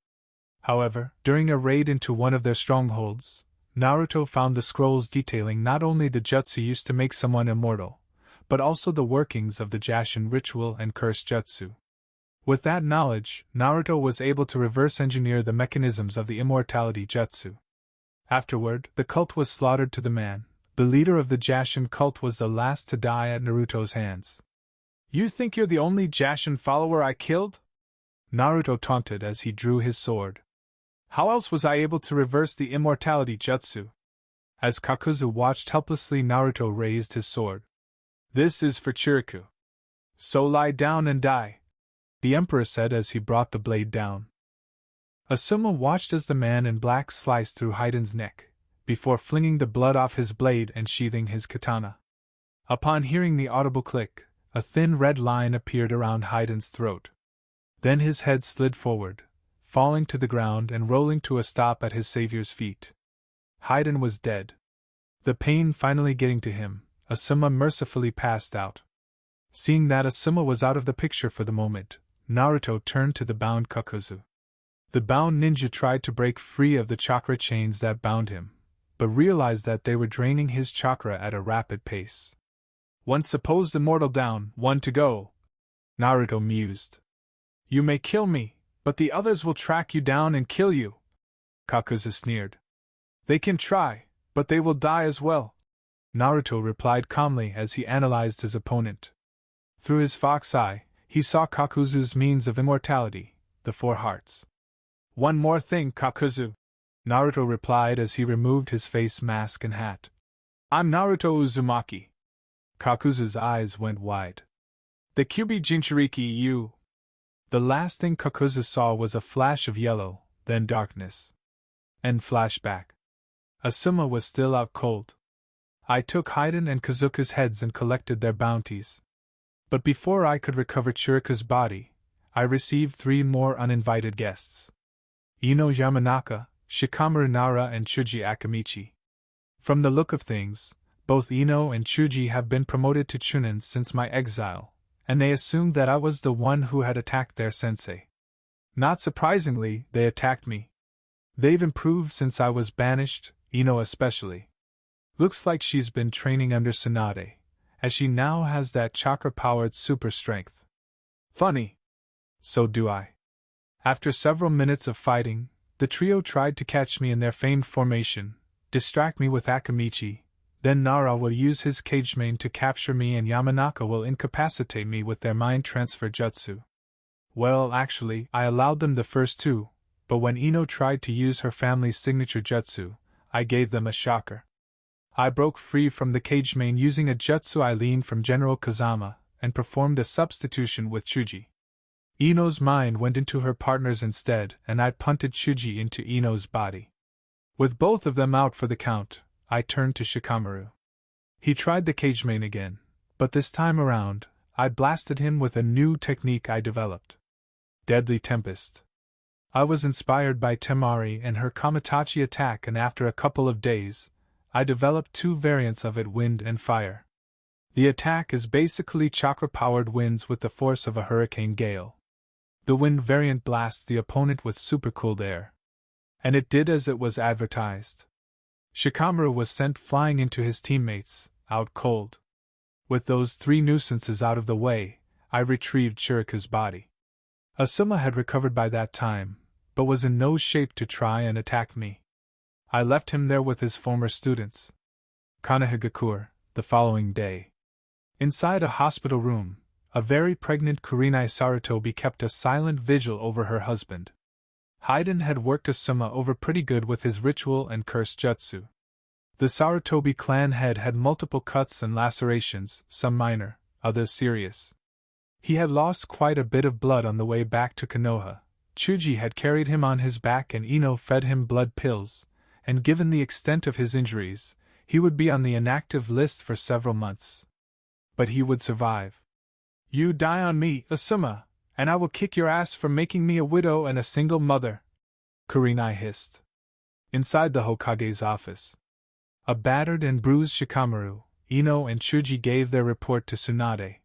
A: However, during a raid into one of their strongholds, Naruto found the scrolls detailing not only the jutsu used to make someone immortal, but also the workings of the Jashin ritual and curse jutsu. With that knowledge, Naruto was able to reverse engineer the mechanisms of the immortality jutsu. Afterward, the cult was slaughtered to the man. The leader of the Jashin cult was the last to die at Naruto's hands. "You think you're the only Jashin follower I killed?" Naruto taunted as he drew his sword. "How else was I able to reverse the immortality jutsu?" As Kakuzu watched helplessly, Naruto raised his sword. "This is for Ichiraku. So lie down and die," the Emperor said as he brought the blade down. Asuma watched as the man in black sliced through Haiden's neck, before flinging the blood off his blade and sheathing his katana. Upon hearing the audible click, a thin red line appeared around Haiden's throat. Then his head slid forward, falling to the ground and rolling to a stop at his savior's feet. Haiden was dead. The pain finally getting to him, Asuma mercifully passed out. Seeing that Asuma was out of the picture for the moment, Naruto turned to the bound Kakuzu. The bound ninja tried to break free of the chakra chains that bound him, but realized that they were draining his chakra at a rapid pace. "One supposed immortal down, one to go," Naruto mused. "You may kill me, but the others will track you down and kill you," Kakuzu sneered. "They can try, but they will die as well," Naruto replied calmly as he analyzed his opponent. Through his fox eye, he saw Kakuzu's means of immortality, the four hearts. "One more thing, Kakuzu," Naruto replied as he removed his face mask and hat. "I'm Naruto Uzumaki." Kakuzu's eyes went wide. "The Kyubi Jinchuriki you." The last thing Kakuzu saw was a flash of yellow, then darkness. And flashback. Asuma was still out cold. I took Haiden and Kazuka's heads and collected their bounties. But before I could recover Chirika's body, I received 3 more uninvited guests. Ino Yamanaka, Shikamaru Nara and Chuji Akamichi. From the look of things, both Ino and Chuji have been promoted to Chunin since my exile, and they assumed that I was the one who had attacked their sensei. Not surprisingly, they attacked me. They've improved since I was banished, Ino especially. Looks like she's been training under Tsunade, as she now has that chakra-powered super strength. Funny. So do I. After several minutes of fighting, the trio tried to catch me in their famed formation, distract me with Akamichi, then Nara will use his cage mane to capture me and Yamanaka will incapacitate me with their mind transfer jutsu. Well, actually, I allowed them the first 2, but when Ino tried to use her family's signature jutsu, I gave them a shocker. I broke free from the cage mane using a jutsu I leaned from General Kazama, and performed a substitution with Chuji. Ino's mind went into her partner's instead, and I punted Chuji into Ino's body. With both of them out for the count, I turned to Shikamaru. He tried the cage mane again, but this time around, I blasted him with a new technique I developed. Deadly Tempest. I was inspired by Temari and her Kamitachi attack, and after a couple of days, I developed 2 variants of it, wind and fire. The attack is basically chakra-powered winds with the force of a hurricane gale. The wind variant blasts the opponent with supercooled air. And it did as it was advertised. Shikamaru was sent flying into his teammates, out cold. With those 3 nuisances out of the way, I retrieved Chirika's body. Asuma had recovered by that time, but was in no shape to try and attack me. I left him there with his former students. Konoha the following day. Inside a hospital room, a very pregnant Kurenai Sarutobi kept a silent vigil over her husband. Haiden had worked Asuma over pretty good with his ritual and curse jutsu. The Sarutobi clan head had multiple cuts and lacerations, some minor, others serious. He had lost quite a bit of blood on the way back to Konoha. Chuji had carried him on his back and Ino fed him blood pills, and given the extent of his injuries, he would be on the inactive list for several months. But he would survive. "You die on me, Asuma, and I will kick your ass for making me a widow and a single mother," Kurenai hissed. Inside the Hokage's office, a battered and bruised Shikamaru, Ino and Chuji gave their report to Tsunade.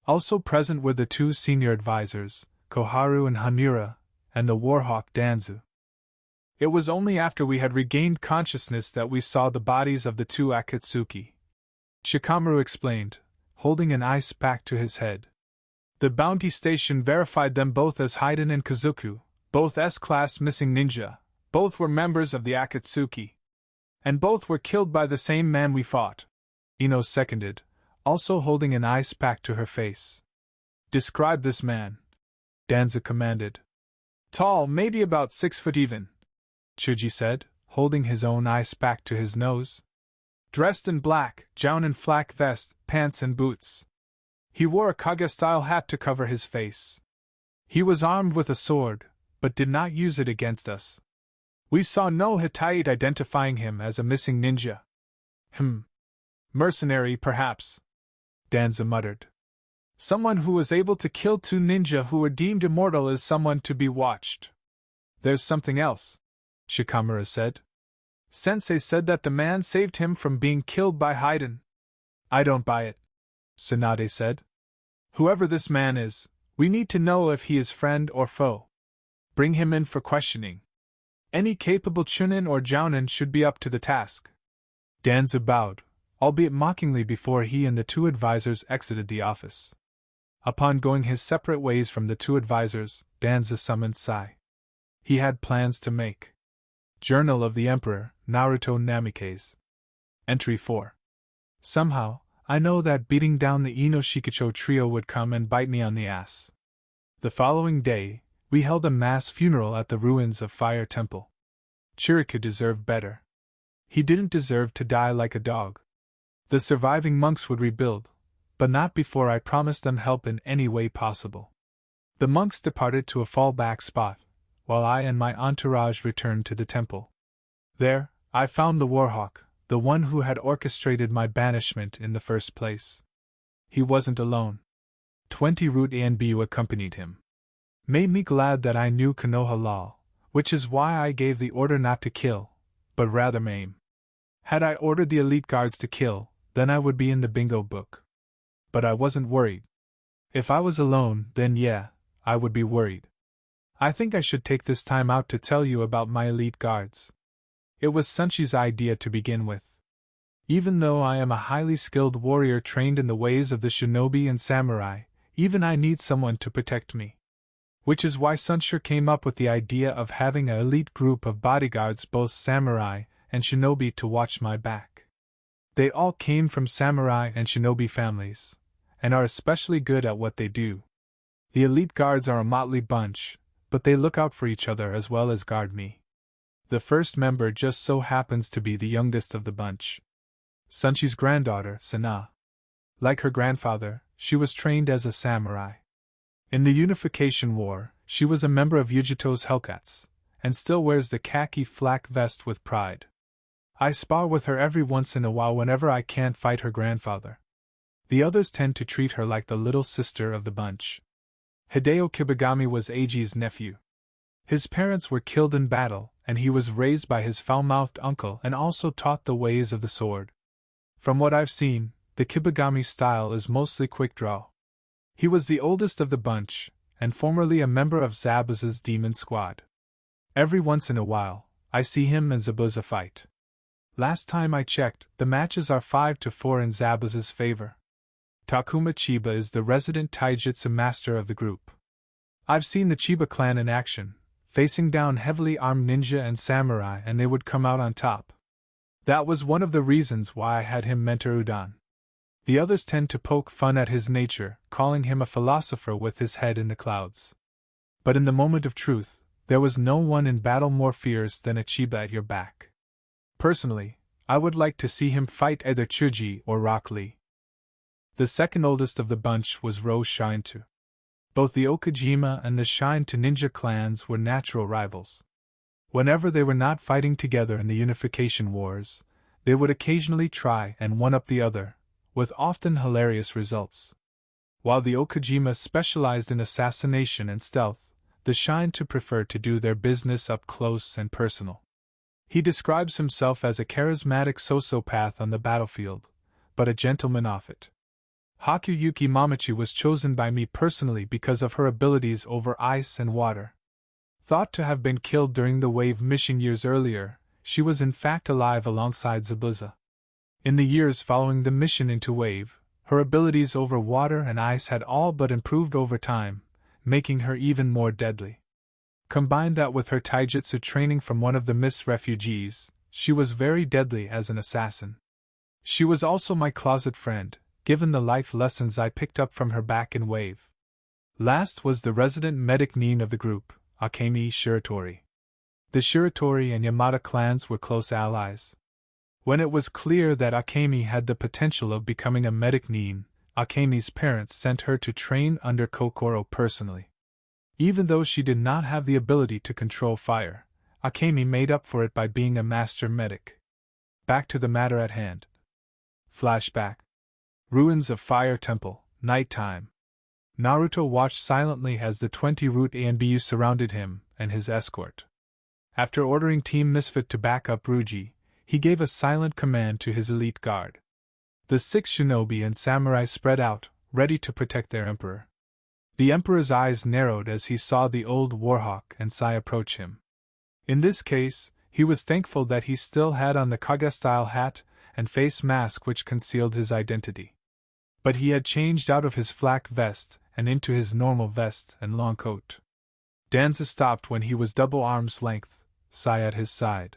A: Also present were the 2 senior advisors, Koharu and Hamura, and the Warhawk Danzu. It was only after we had regained consciousness that we saw the bodies of the two Akatsuki. Shikamaru explained, holding an ice pack to his head. The bounty station verified them both as Haiden and Kazuku, both S-class missing ninja, both were members of the Akatsuki. And both were killed by the same man we fought. Ino seconded, also holding an ice pack to her face. Describe this man, Danza commanded. Tall, maybe about 6 foot even, Chuji said, holding his own ice pack to his nose. Dressed in black, gown and flak vest, pants and boots. He wore a Kage-style hat to cover his face. He was armed with a sword, but did not use it against us. We saw no Hittite identifying him as a missing ninja. Mercenary, perhaps, Danza muttered. Someone who was able to kill 2 ninja who were deemed immortal is someone to be watched. There's something else, Shikamaru said. Sensei said that the man saved him from being killed by Haiden. I don't buy it, Tsunade said. Whoever this man is, we need to know if he is friend or foe. Bring him in for questioning. Any capable Chunin or Jounin should be up to the task. Danza bowed, albeit mockingly, before he and the 2 advisors exited the office. Upon going his separate ways from the 2 advisors, Danza summoned Sai. He had plans to make. Journal of the Emperor, Naruto Namikaze. Entry 4. Somehow, I know that beating down the Ino Shikicho trio would come and bite me on the ass. The following day, we held a mass funeral at the ruins of Fire Temple. Ichiraku deserved better. He didn't deserve to die like a dog. The surviving monks would rebuild, but not before I promised them help in any way possible. The monks departed to a fallback spot, while I and my entourage returned to the temple. There, I found the Warhawk, the one who had orchestrated my banishment in the first place. He wasn't alone. 20 Root Anbu accompanied him. Made me glad that I knew Konoha law, which is why I gave the order not to kill, but rather maim. Had I ordered the elite guards to kill, then I would be in the bingo book. But I wasn't worried. If I was alone, then yeah, I would be worried. I think I should take this time out to tell you about my elite guards. It was Sunshi's idea to begin with. Even though I am a highly skilled warrior trained in the ways of the shinobi and samurai, even I need someone to protect me. Which is why Sunshire came up with the idea of having an elite group of bodyguards, both samurai and shinobi, to watch my back. They all came from samurai and shinobi families, and are especially good at what they do. The elite guards are a motley bunch, but they look out for each other as well as guard me. The first member just so happens to be the youngest of the bunch. Sunshi's granddaughter, Sana. Like her grandfather, she was trained as a samurai. In the Unification War, she was a member of Yujito's Hellcats, and still wears the khaki flak vest with pride. I spar with her every once in a while whenever I can't fight her grandfather. The others tend to treat her like the little sister of the bunch. Hideo Kibagami was Eiji's nephew. His parents were killed in battle, and he was raised by his foul-mouthed uncle and also taught the ways of the sword. From what I've seen, the Kibagami style is mostly quick draw. He was the oldest of the bunch, and formerly a member of Zabuza's demon squad. Every once in a while, I see him and Zabuza fight. Last time I checked, the matches are 5-4 in Zabuza's favor. Takuma Chiba is the resident taijutsu master of the group. I've seen the Chiba clan in action, facing down heavily armed ninja and samurai, and they would come out on top. That was one of the reasons why I had him mentor Udon. The others tend to poke fun at his nature, calling him a philosopher with his head in the clouds. But in the moment of truth, there was no one in battle more fierce than a Chiba at your back. Personally, I would like to see him fight either Chuji or Rock Lee. The second oldest of the bunch was Rose Shinto. Both the Okajima and the Shinto ninja clans were natural rivals. Whenever they were not fighting together in the Unification Wars, they would occasionally try and one-up the other, with often hilarious results. While the Okajima specialized in assassination and stealth, the Shinto preferred to do their business up close and personal. He describes himself as a charismatic sociopath on the battlefield, but a gentleman off it. Hakuyuki Mamachi was chosen by me personally because of her abilities over ice and water. Thought to have been killed during the Wave mission years earlier, she was in fact alive alongside Zabuza. In the years following the mission into Wave, her abilities over water and ice had all but improved over time, making her even more deadly. Combine that with her taijutsu training from one of the Mist refugees, she was very deadly as an assassin. She was also my closet friend, given the life lessons I picked up from her back in Wave. Last was the resident medic nin of the group, Akemi Shiratori. The Shiratori and Yamada clans were close allies. When it was clear that Akemi had the potential of becoming a medic nin, Akemi's parents sent her to train under Kokoro personally. Even though she did not have the ability to control fire, Akemi made up for it by being a master medic. Back to the matter at hand. Flashback. Ruins of Fire Temple, nighttime. Naruto watched silently as the 20 Root ANBU surrounded him and his escort. After ordering Team Misfit to back up Ruji, he gave a silent command to his elite guard. The 6 shinobi and samurai spread out, ready to protect their emperor. The emperor's eyes narrowed as he saw the old warhawk and Sai approach him. In this case, he was thankful that he still had on the Kage-style hat and face mask which concealed his identity. But he had changed out of his flak vest and into his normal vest and long coat. Danza stopped when he was double arm's length, Sai at his side.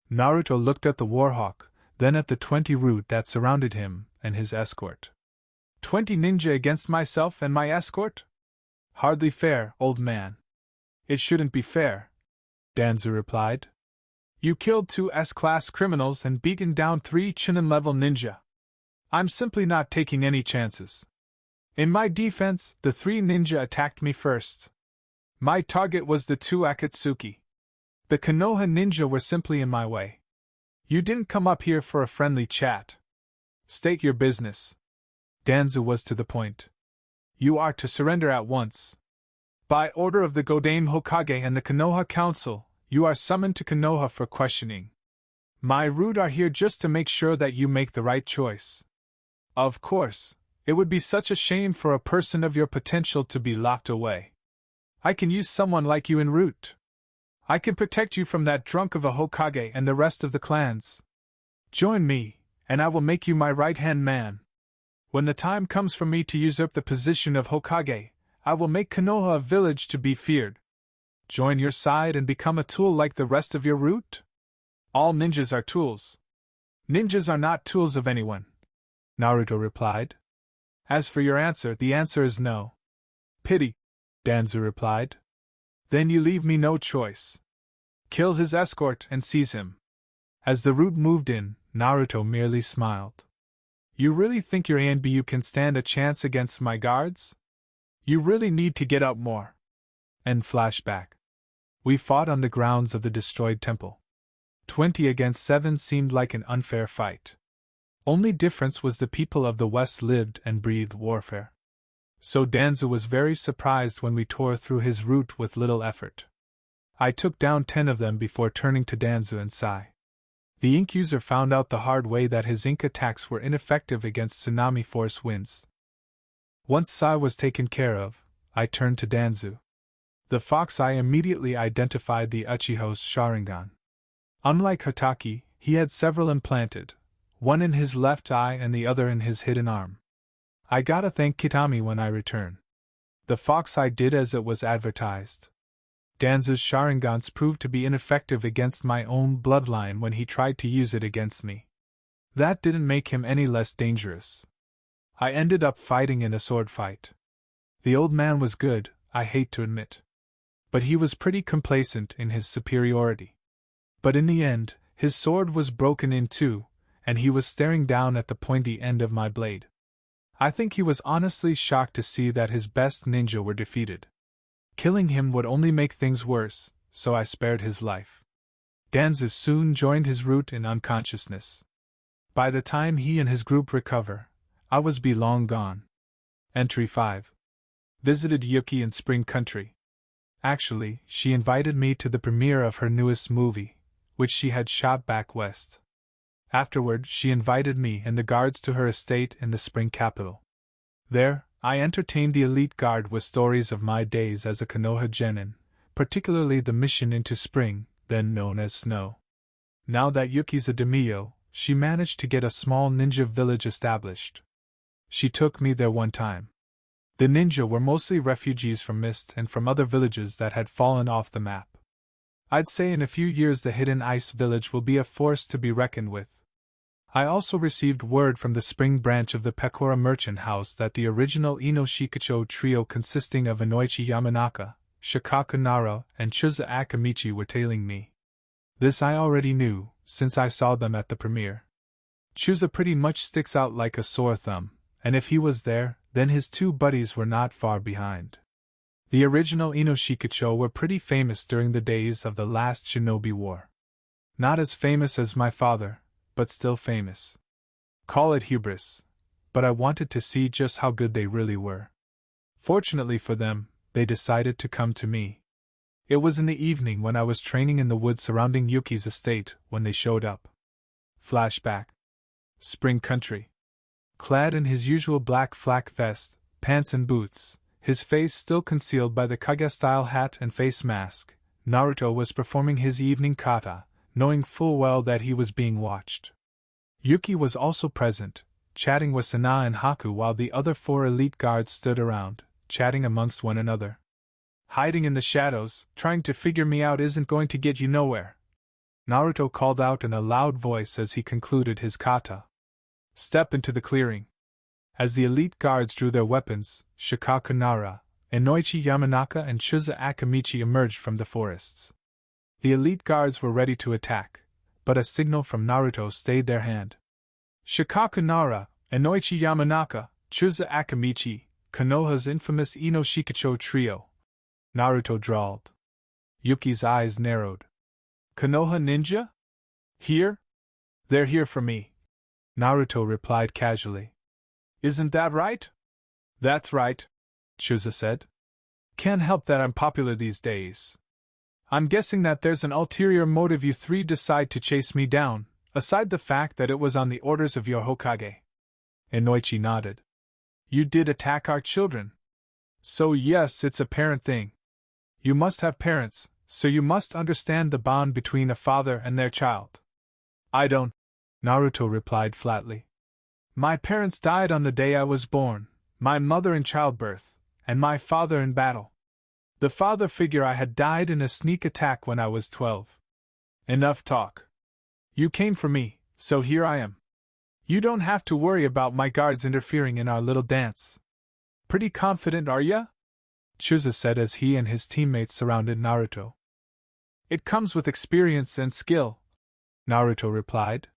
A: Naruto looked at the warhawk, then at the 20 Root that surrounded him and his escort. 20 ninja against myself and my escort? Hardly fair, old man. It shouldn't be fair, Danzu replied. You killed 2 S-class criminals and beaten down 3 Chunin-level ninja. I'm simply not taking any chances. In my defense, the 3 ninja attacked me first. My target was the 2 Akatsuki. The Konoha ninja were simply in my way. You didn't come up here for a friendly chat. State your business. Danzu was to the point. You are to surrender at once. By order of the Godame Hokage and the Konoha Council, you are summoned to Konoha for questioning. My Root are here just to make sure that you make the right choice. Of course, it would be such a shame for a person of your potential to be locked away. I can use someone like you en route. I can protect you from that drunk of a Hokage and the rest of the clans. Join me, and I will make you my right-hand man. When the time comes for me to usurp the position of Hokage, I will make Konoha a village to be feared. Join your side and become a tool like the rest of your Root? All ninjas are tools. Ninjas are not tools of anyone, Naruto replied. As for your answer, the answer is no. Pity, Danzu replied. Then you leave me no choice. Kill his escort and seize him. As the Root moved in, Naruto merely smiled. You really think your ANBU can stand a chance against my guards? You really need to get up more. End flashback. We fought on the grounds of the destroyed temple. 20 against 7 seemed like an unfair fight. Only difference was the people of the West lived and breathed warfare. So Danzu was very surprised when we tore through his Root with little effort. I took down 10 of them before turning to Danzu and Sai. The Ink user found out the hard way that his Ink attacks were ineffective against tsunami force winds. Once Sai was taken care of, I turned to Danzu. The fox eye immediately identified the Uchiha's Sharingan. Unlike Hataki, he had several implanted, one in his left eye and the other in his hidden arm. I gotta thank Kitami when I return. The fox eye did as it was advertised. Danzu's Sharingans proved to be ineffective against my own bloodline when he tried to use it against me. That didn't make him any less dangerous. I ended up fighting in a sword fight. The old man was good, I hate to admit. But he was pretty complacent in his superiority. But in the end, his sword was broken in two, and he was staring down at the pointy end of my blade. I think he was honestly shocked to see that his best ninja were defeated. Killing him would only make things worse, so I spared his life. Danzu soon joined his Root in unconsciousness. By the time he and his group recover, I was be long gone. Entry 5. Visited Yuki in Spring Country. Actually, she invited me to the premiere of her newest movie, which she had shot back west. Afterward, she invited me and the guards to her estate in the spring capital. There, I entertained the elite guard with stories of my days as a Konoha genin, particularly the mission into spring, then known as snow. Now that Yuki's a daimyo, she managed to get a small ninja village established. She took me there one time. The ninja were mostly refugees from Mist and from other villages that had fallen off the map. I'd say in a few years the hidden ice village will be a force to be reckoned with. I also received word from the spring branch of the Pekora merchant house that the original Ino Shikacho trio consisting of Inoichi Yamanaka, Shikaku Nara, and Chusa Akamichi were tailing me. This I already knew, since I saw them at the premiere. Chusa pretty much sticks out like a sore thumb, and if he was there, then his two buddies were not far behind. The original Ino Shikacho were pretty famous during the days of the last Shinobi War. Not as famous as my father, but still famous. Call it hubris, but I wanted to see just how good they really were. Fortunately for them, they decided to come to me. It was in the evening when I was training in the woods surrounding Yuki's estate when they showed up. Flashback. Spring country. Clad in his usual black flak vest, pants and boots, his face still concealed by the Kage-style hat and face mask, Naruto was performing his evening kata, knowing full well that he was being watched. Yuki was also present, chatting with Sana and Haku while the other 4 elite guards stood around, chatting amongst one another. Hiding in the shadows, trying to figure me out isn't going to get you nowhere, Naruto called out in a loud voice as he concluded his kata. Step into the clearing. As the elite guards drew their weapons, Shikaku Nara, Inoichi Yamanaka and Chusa Akamichi emerged from the forests. The elite guards were ready to attack, but a signal from Naruto stayed their hand. Shikaku Nara, Inoichi Yamanaka, Chusa Akamichi, Konoha's infamous Ino Shikacho trio. Naruto drawled. Yuki's eyes narrowed. Konoha ninja? Here? They're here for me, Naruto replied casually. Isn't that right? That's right, Chusa said. Can't help that I'm popular these days. I'm guessing that there's an ulterior motive you 3 decide to chase me down, aside the fact that it was on the orders of your Hokage. Inoichi nodded. You did attack our children. So yes, it's a parent thing. You must have parents, so you must understand the bond between a father and their child. I don't, Naruto replied flatly. My parents died on the day I was born, my mother in childbirth, and my father in battle. The father figure I had died in a sneak attack when I was 12. Enough talk. You came for me, so here I am. You don't have to worry about my guards interfering in our little dance. Pretty confident, are ya? Chusa said as he and his teammates surrounded Naruto. It comes with experience and skill, Naruto replied.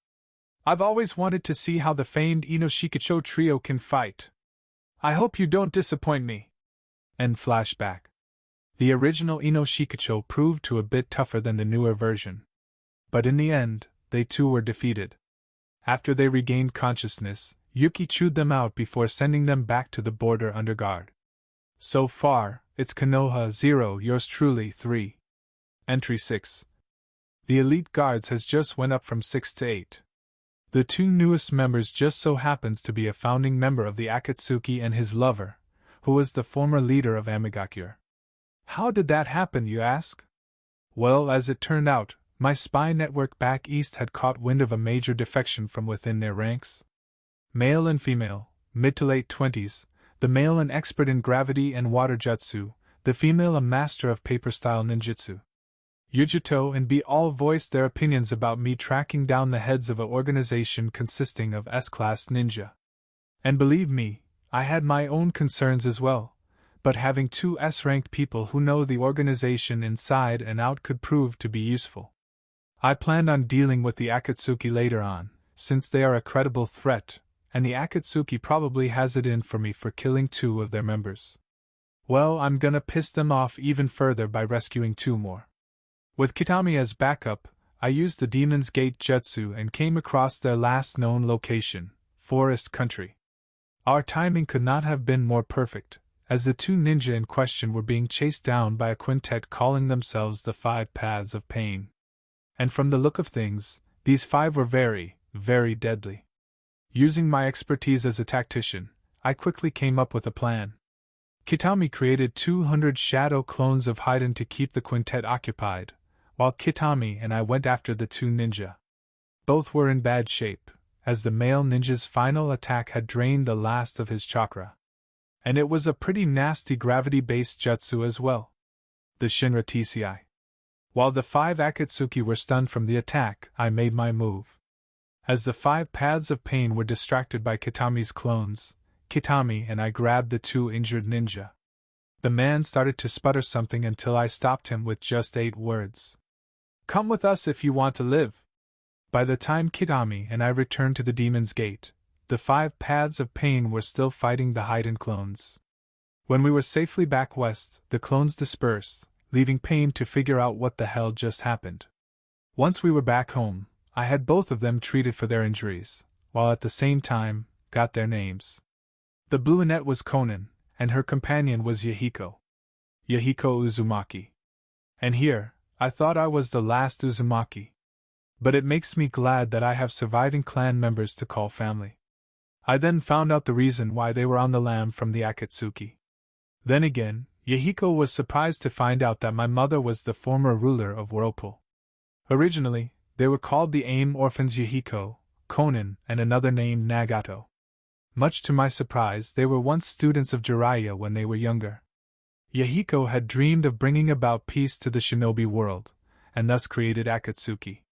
A: I've always wanted to see how the famed Ino Shikacho trio can fight. I hope you don't disappoint me. End flashback. The original Ino Shikacho proved to a bit tougher than the newer version. But in the end, they too were defeated. After they regained consciousness, Yuki chewed them out before sending them back to the border under guard. So far, it's Konoha 0, yours truly 3. Entry 6. The elite guards has just went up from 6 to 8. The 2 newest members just so happens to be a founding member of the Akatsuki and his lover, who was the former leader of Amigakure. How did that happen, you ask? Well, as it turned out, my spy network back east had caught wind of a major defection from within their ranks. Male and female, mid to late 20s, the male an expert in gravity and water jutsu, the female a master of paper-style ninjutsu. Yujito and B all voiced their opinions about me tracking down the heads of an organization consisting of S-class ninja. And believe me, I had my own concerns as well, but having 2 S-ranked people who know the organization inside and out could prove to be useful. I planned on dealing with the Akatsuki later on, since they are a credible threat, and the Akatsuki probably has it in for me for killing 2 of their members. Well, I'm gonna piss them off even further by rescuing 2 more. With Kitami as backup, I used the Demon's Gate Jutsu and came across their last known location, Forest Country. Our timing could not have been more perfect, as the 2 ninja in question were being chased down by a quintet calling themselves the 5 Paths of Pain. And from the look of things, these 5 were very, very deadly. Using my expertise as a tactician, I quickly came up with a plan. Kitami created 200 shadow clones of Haiden to keep the quintet occupied, while Kitami and I went after the two ninja. Both were in bad shape, as the male ninja's final attack had drained the last of his chakra. And it was a pretty nasty gravity-based jutsu as well. The Shinra TCI. While the 5 Akatsuki were stunned from the attack, I made my move. As the 5 paths of pain were distracted by Kitami's clones, Kitami and I grabbed the 2 injured ninja. The man started to sputter something until I stopped him with just 8 words. "Come with us if you want to live." By the time Kitami and I returned to the Demon's Gate, the 5 paths of pain were still fighting the Haiden clones. When we were safely back west, the clones dispersed, leaving Pain to figure out what the hell just happened. Once we were back home, I had both of them treated for their injuries, while at the same time, got their names. The brunette was Konan, and her companion was Yahiko. Yahiko Uzumaki. And here, I thought I was the last Uzumaki. But it makes me glad that I have surviving clan members to call family. I then found out the reason why they were on the lam from the Akatsuki. Then again, Yahiko was surprised to find out that my mother was the former ruler of Whirlpool. Originally, they were called the AIM orphans Yahiko, Konan, and another named Nagato. Much to my surprise, they were once students of jiraiya when they were younger. Yahiko had dreamed of bringing about peace to the shinobi world, and thus created Akatsuki.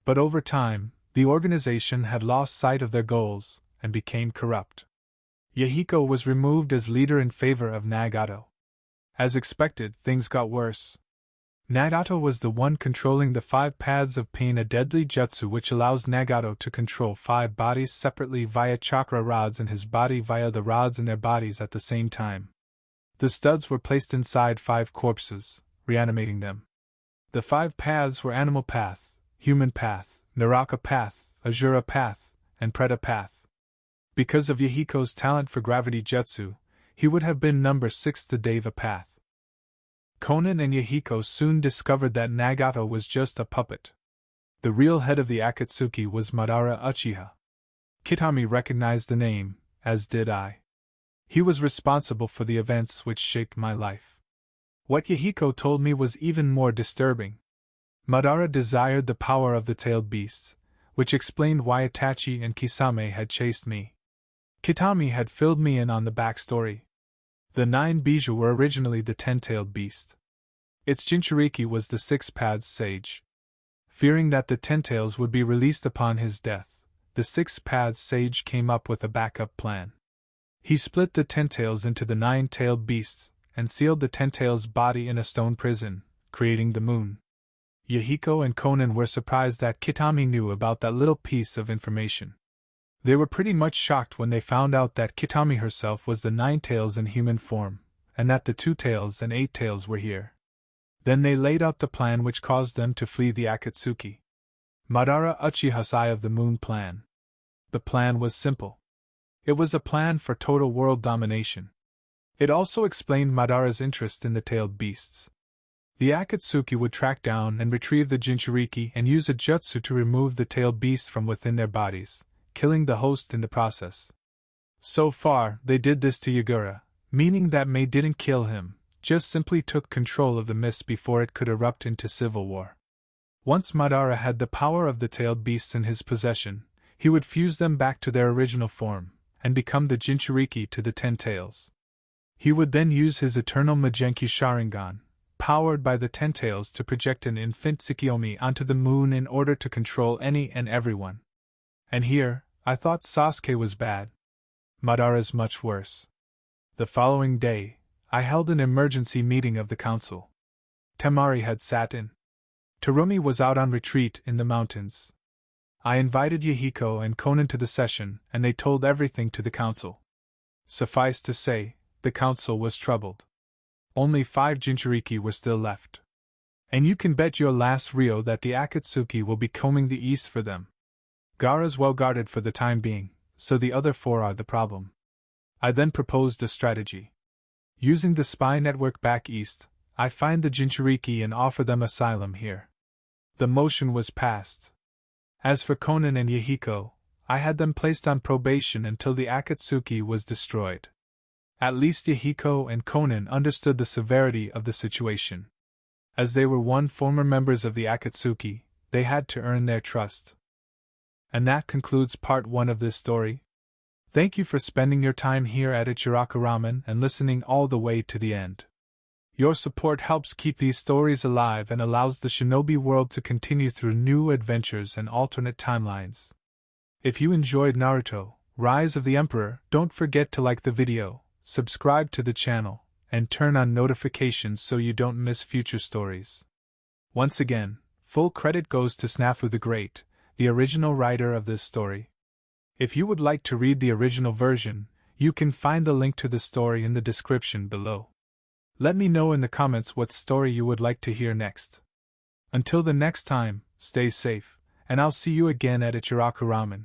A: But over time, the organization had lost sight of their goals, and became corrupt. Yahiko was removed as leader in favor of Nagato. As expected, things got worse. Nagato was the one controlling the 5 paths of pain, a deadly jutsu which allows Nagato to control 5 bodies separately via chakra rods in his body via the rods in their bodies at the same time. The studs were placed inside 5 corpses, reanimating them. The 5 paths were Animal Path, Human Path, Naraka Path, Asura Path, and Preta Path. Because of Yahiko's talent for gravity jutsu, he would have been number 6, the Deva Path. Konan and Yahiko soon discovered that Nagato was just a puppet. The real head of the Akatsuki was Madara Uchiha. Kitami recognized the name, as did I. He was responsible for the events which shaped my life. What Yahiko told me was even more disturbing. Madara desired the power of the tailed beasts, which explained why Itachi and Kisame had chased me. Kitami had filled me in on the backstory. The 9 Bijou were originally the 10-tailed beast. Its Jinchuriki was the 6 paths sage. Fearing that the 10 tails would be released upon his death, the 6 paths sage came up with a backup plan. He split the 10 tails into the 9-tailed beasts, and sealed the 10 tails' body in a stone prison, creating the moon. Yahiko and Konan were surprised that Kitami knew about that little piece of information. They were pretty much shocked when they found out that Kitami herself was the 9 tails in human form, and that the 2 tails and 8 tails were here. Then they laid out the plan which caused them to flee the Akatsuki. Madara Uchiha's Eye of the Moon plan. The plan was simple. It was a plan for total world domination. It also explained Madara's interest in the tailed beasts. The Akatsuki would track down and retrieve the Jinchuriki and use a jutsu to remove the tailed beasts from within their bodies, killing the host in the process. So far, they did this to Yagura, meaning that Mei didn't kill him, just simply took control of the mist before it could erupt into civil war. Once Madara had the power of the tailed beasts in his possession, he would fuse them back to their original form, and become the Jinchuriki to the 10 tails. He would then use his eternal Magenki Sharingan, powered by the 10 tails, to project an infant Tsukiyomi onto the moon in order to control any and everyone. And here, I thought Sasuke was bad. Madara's much worse. The following day, I held an emergency meeting of the council. Temari had sat in. Terumi was out on retreat in the mountains. I invited Yahiko and Konan to the session, and they told everything to the council. Suffice to say, the council was troubled. Only 5 Jinchuriki were still left. And you can bet your last Rio that the Akatsuki will be combing the east for them. Gaara's well guarded for the time being, so the other 4 are the problem. I then proposed a strategy. Using the spy network back east, I find the Jinchuriki and offer them asylum here. The motion was passed. As for Konan and Yahiko, I had them placed on probation until the Akatsuki was destroyed. At least Yahiko and Conan understood the severity of the situation. As they were former members of the Akatsuki, they had to earn their trust. And that concludes part 1 of this story. Thank you for spending your time here at Ichiraku Ramen and listening all the way to the end. Your support helps keep these stories alive and allows the shinobi world to continue through new adventures and alternate timelines. If you enjoyed Naruto, Rise of the Emperor, don't forget to like the video, subscribe to the channel, and turn on notifications so you don't miss future stories. Once again, full credit goes to Snafu the Great, the original writer of this story. If you would like to read the original version, you can find the link to the story in the description below. Let me know in the comments what story you would like to hear next. Until the next time, stay safe, and I'll see you again at Ichiraku Ramen.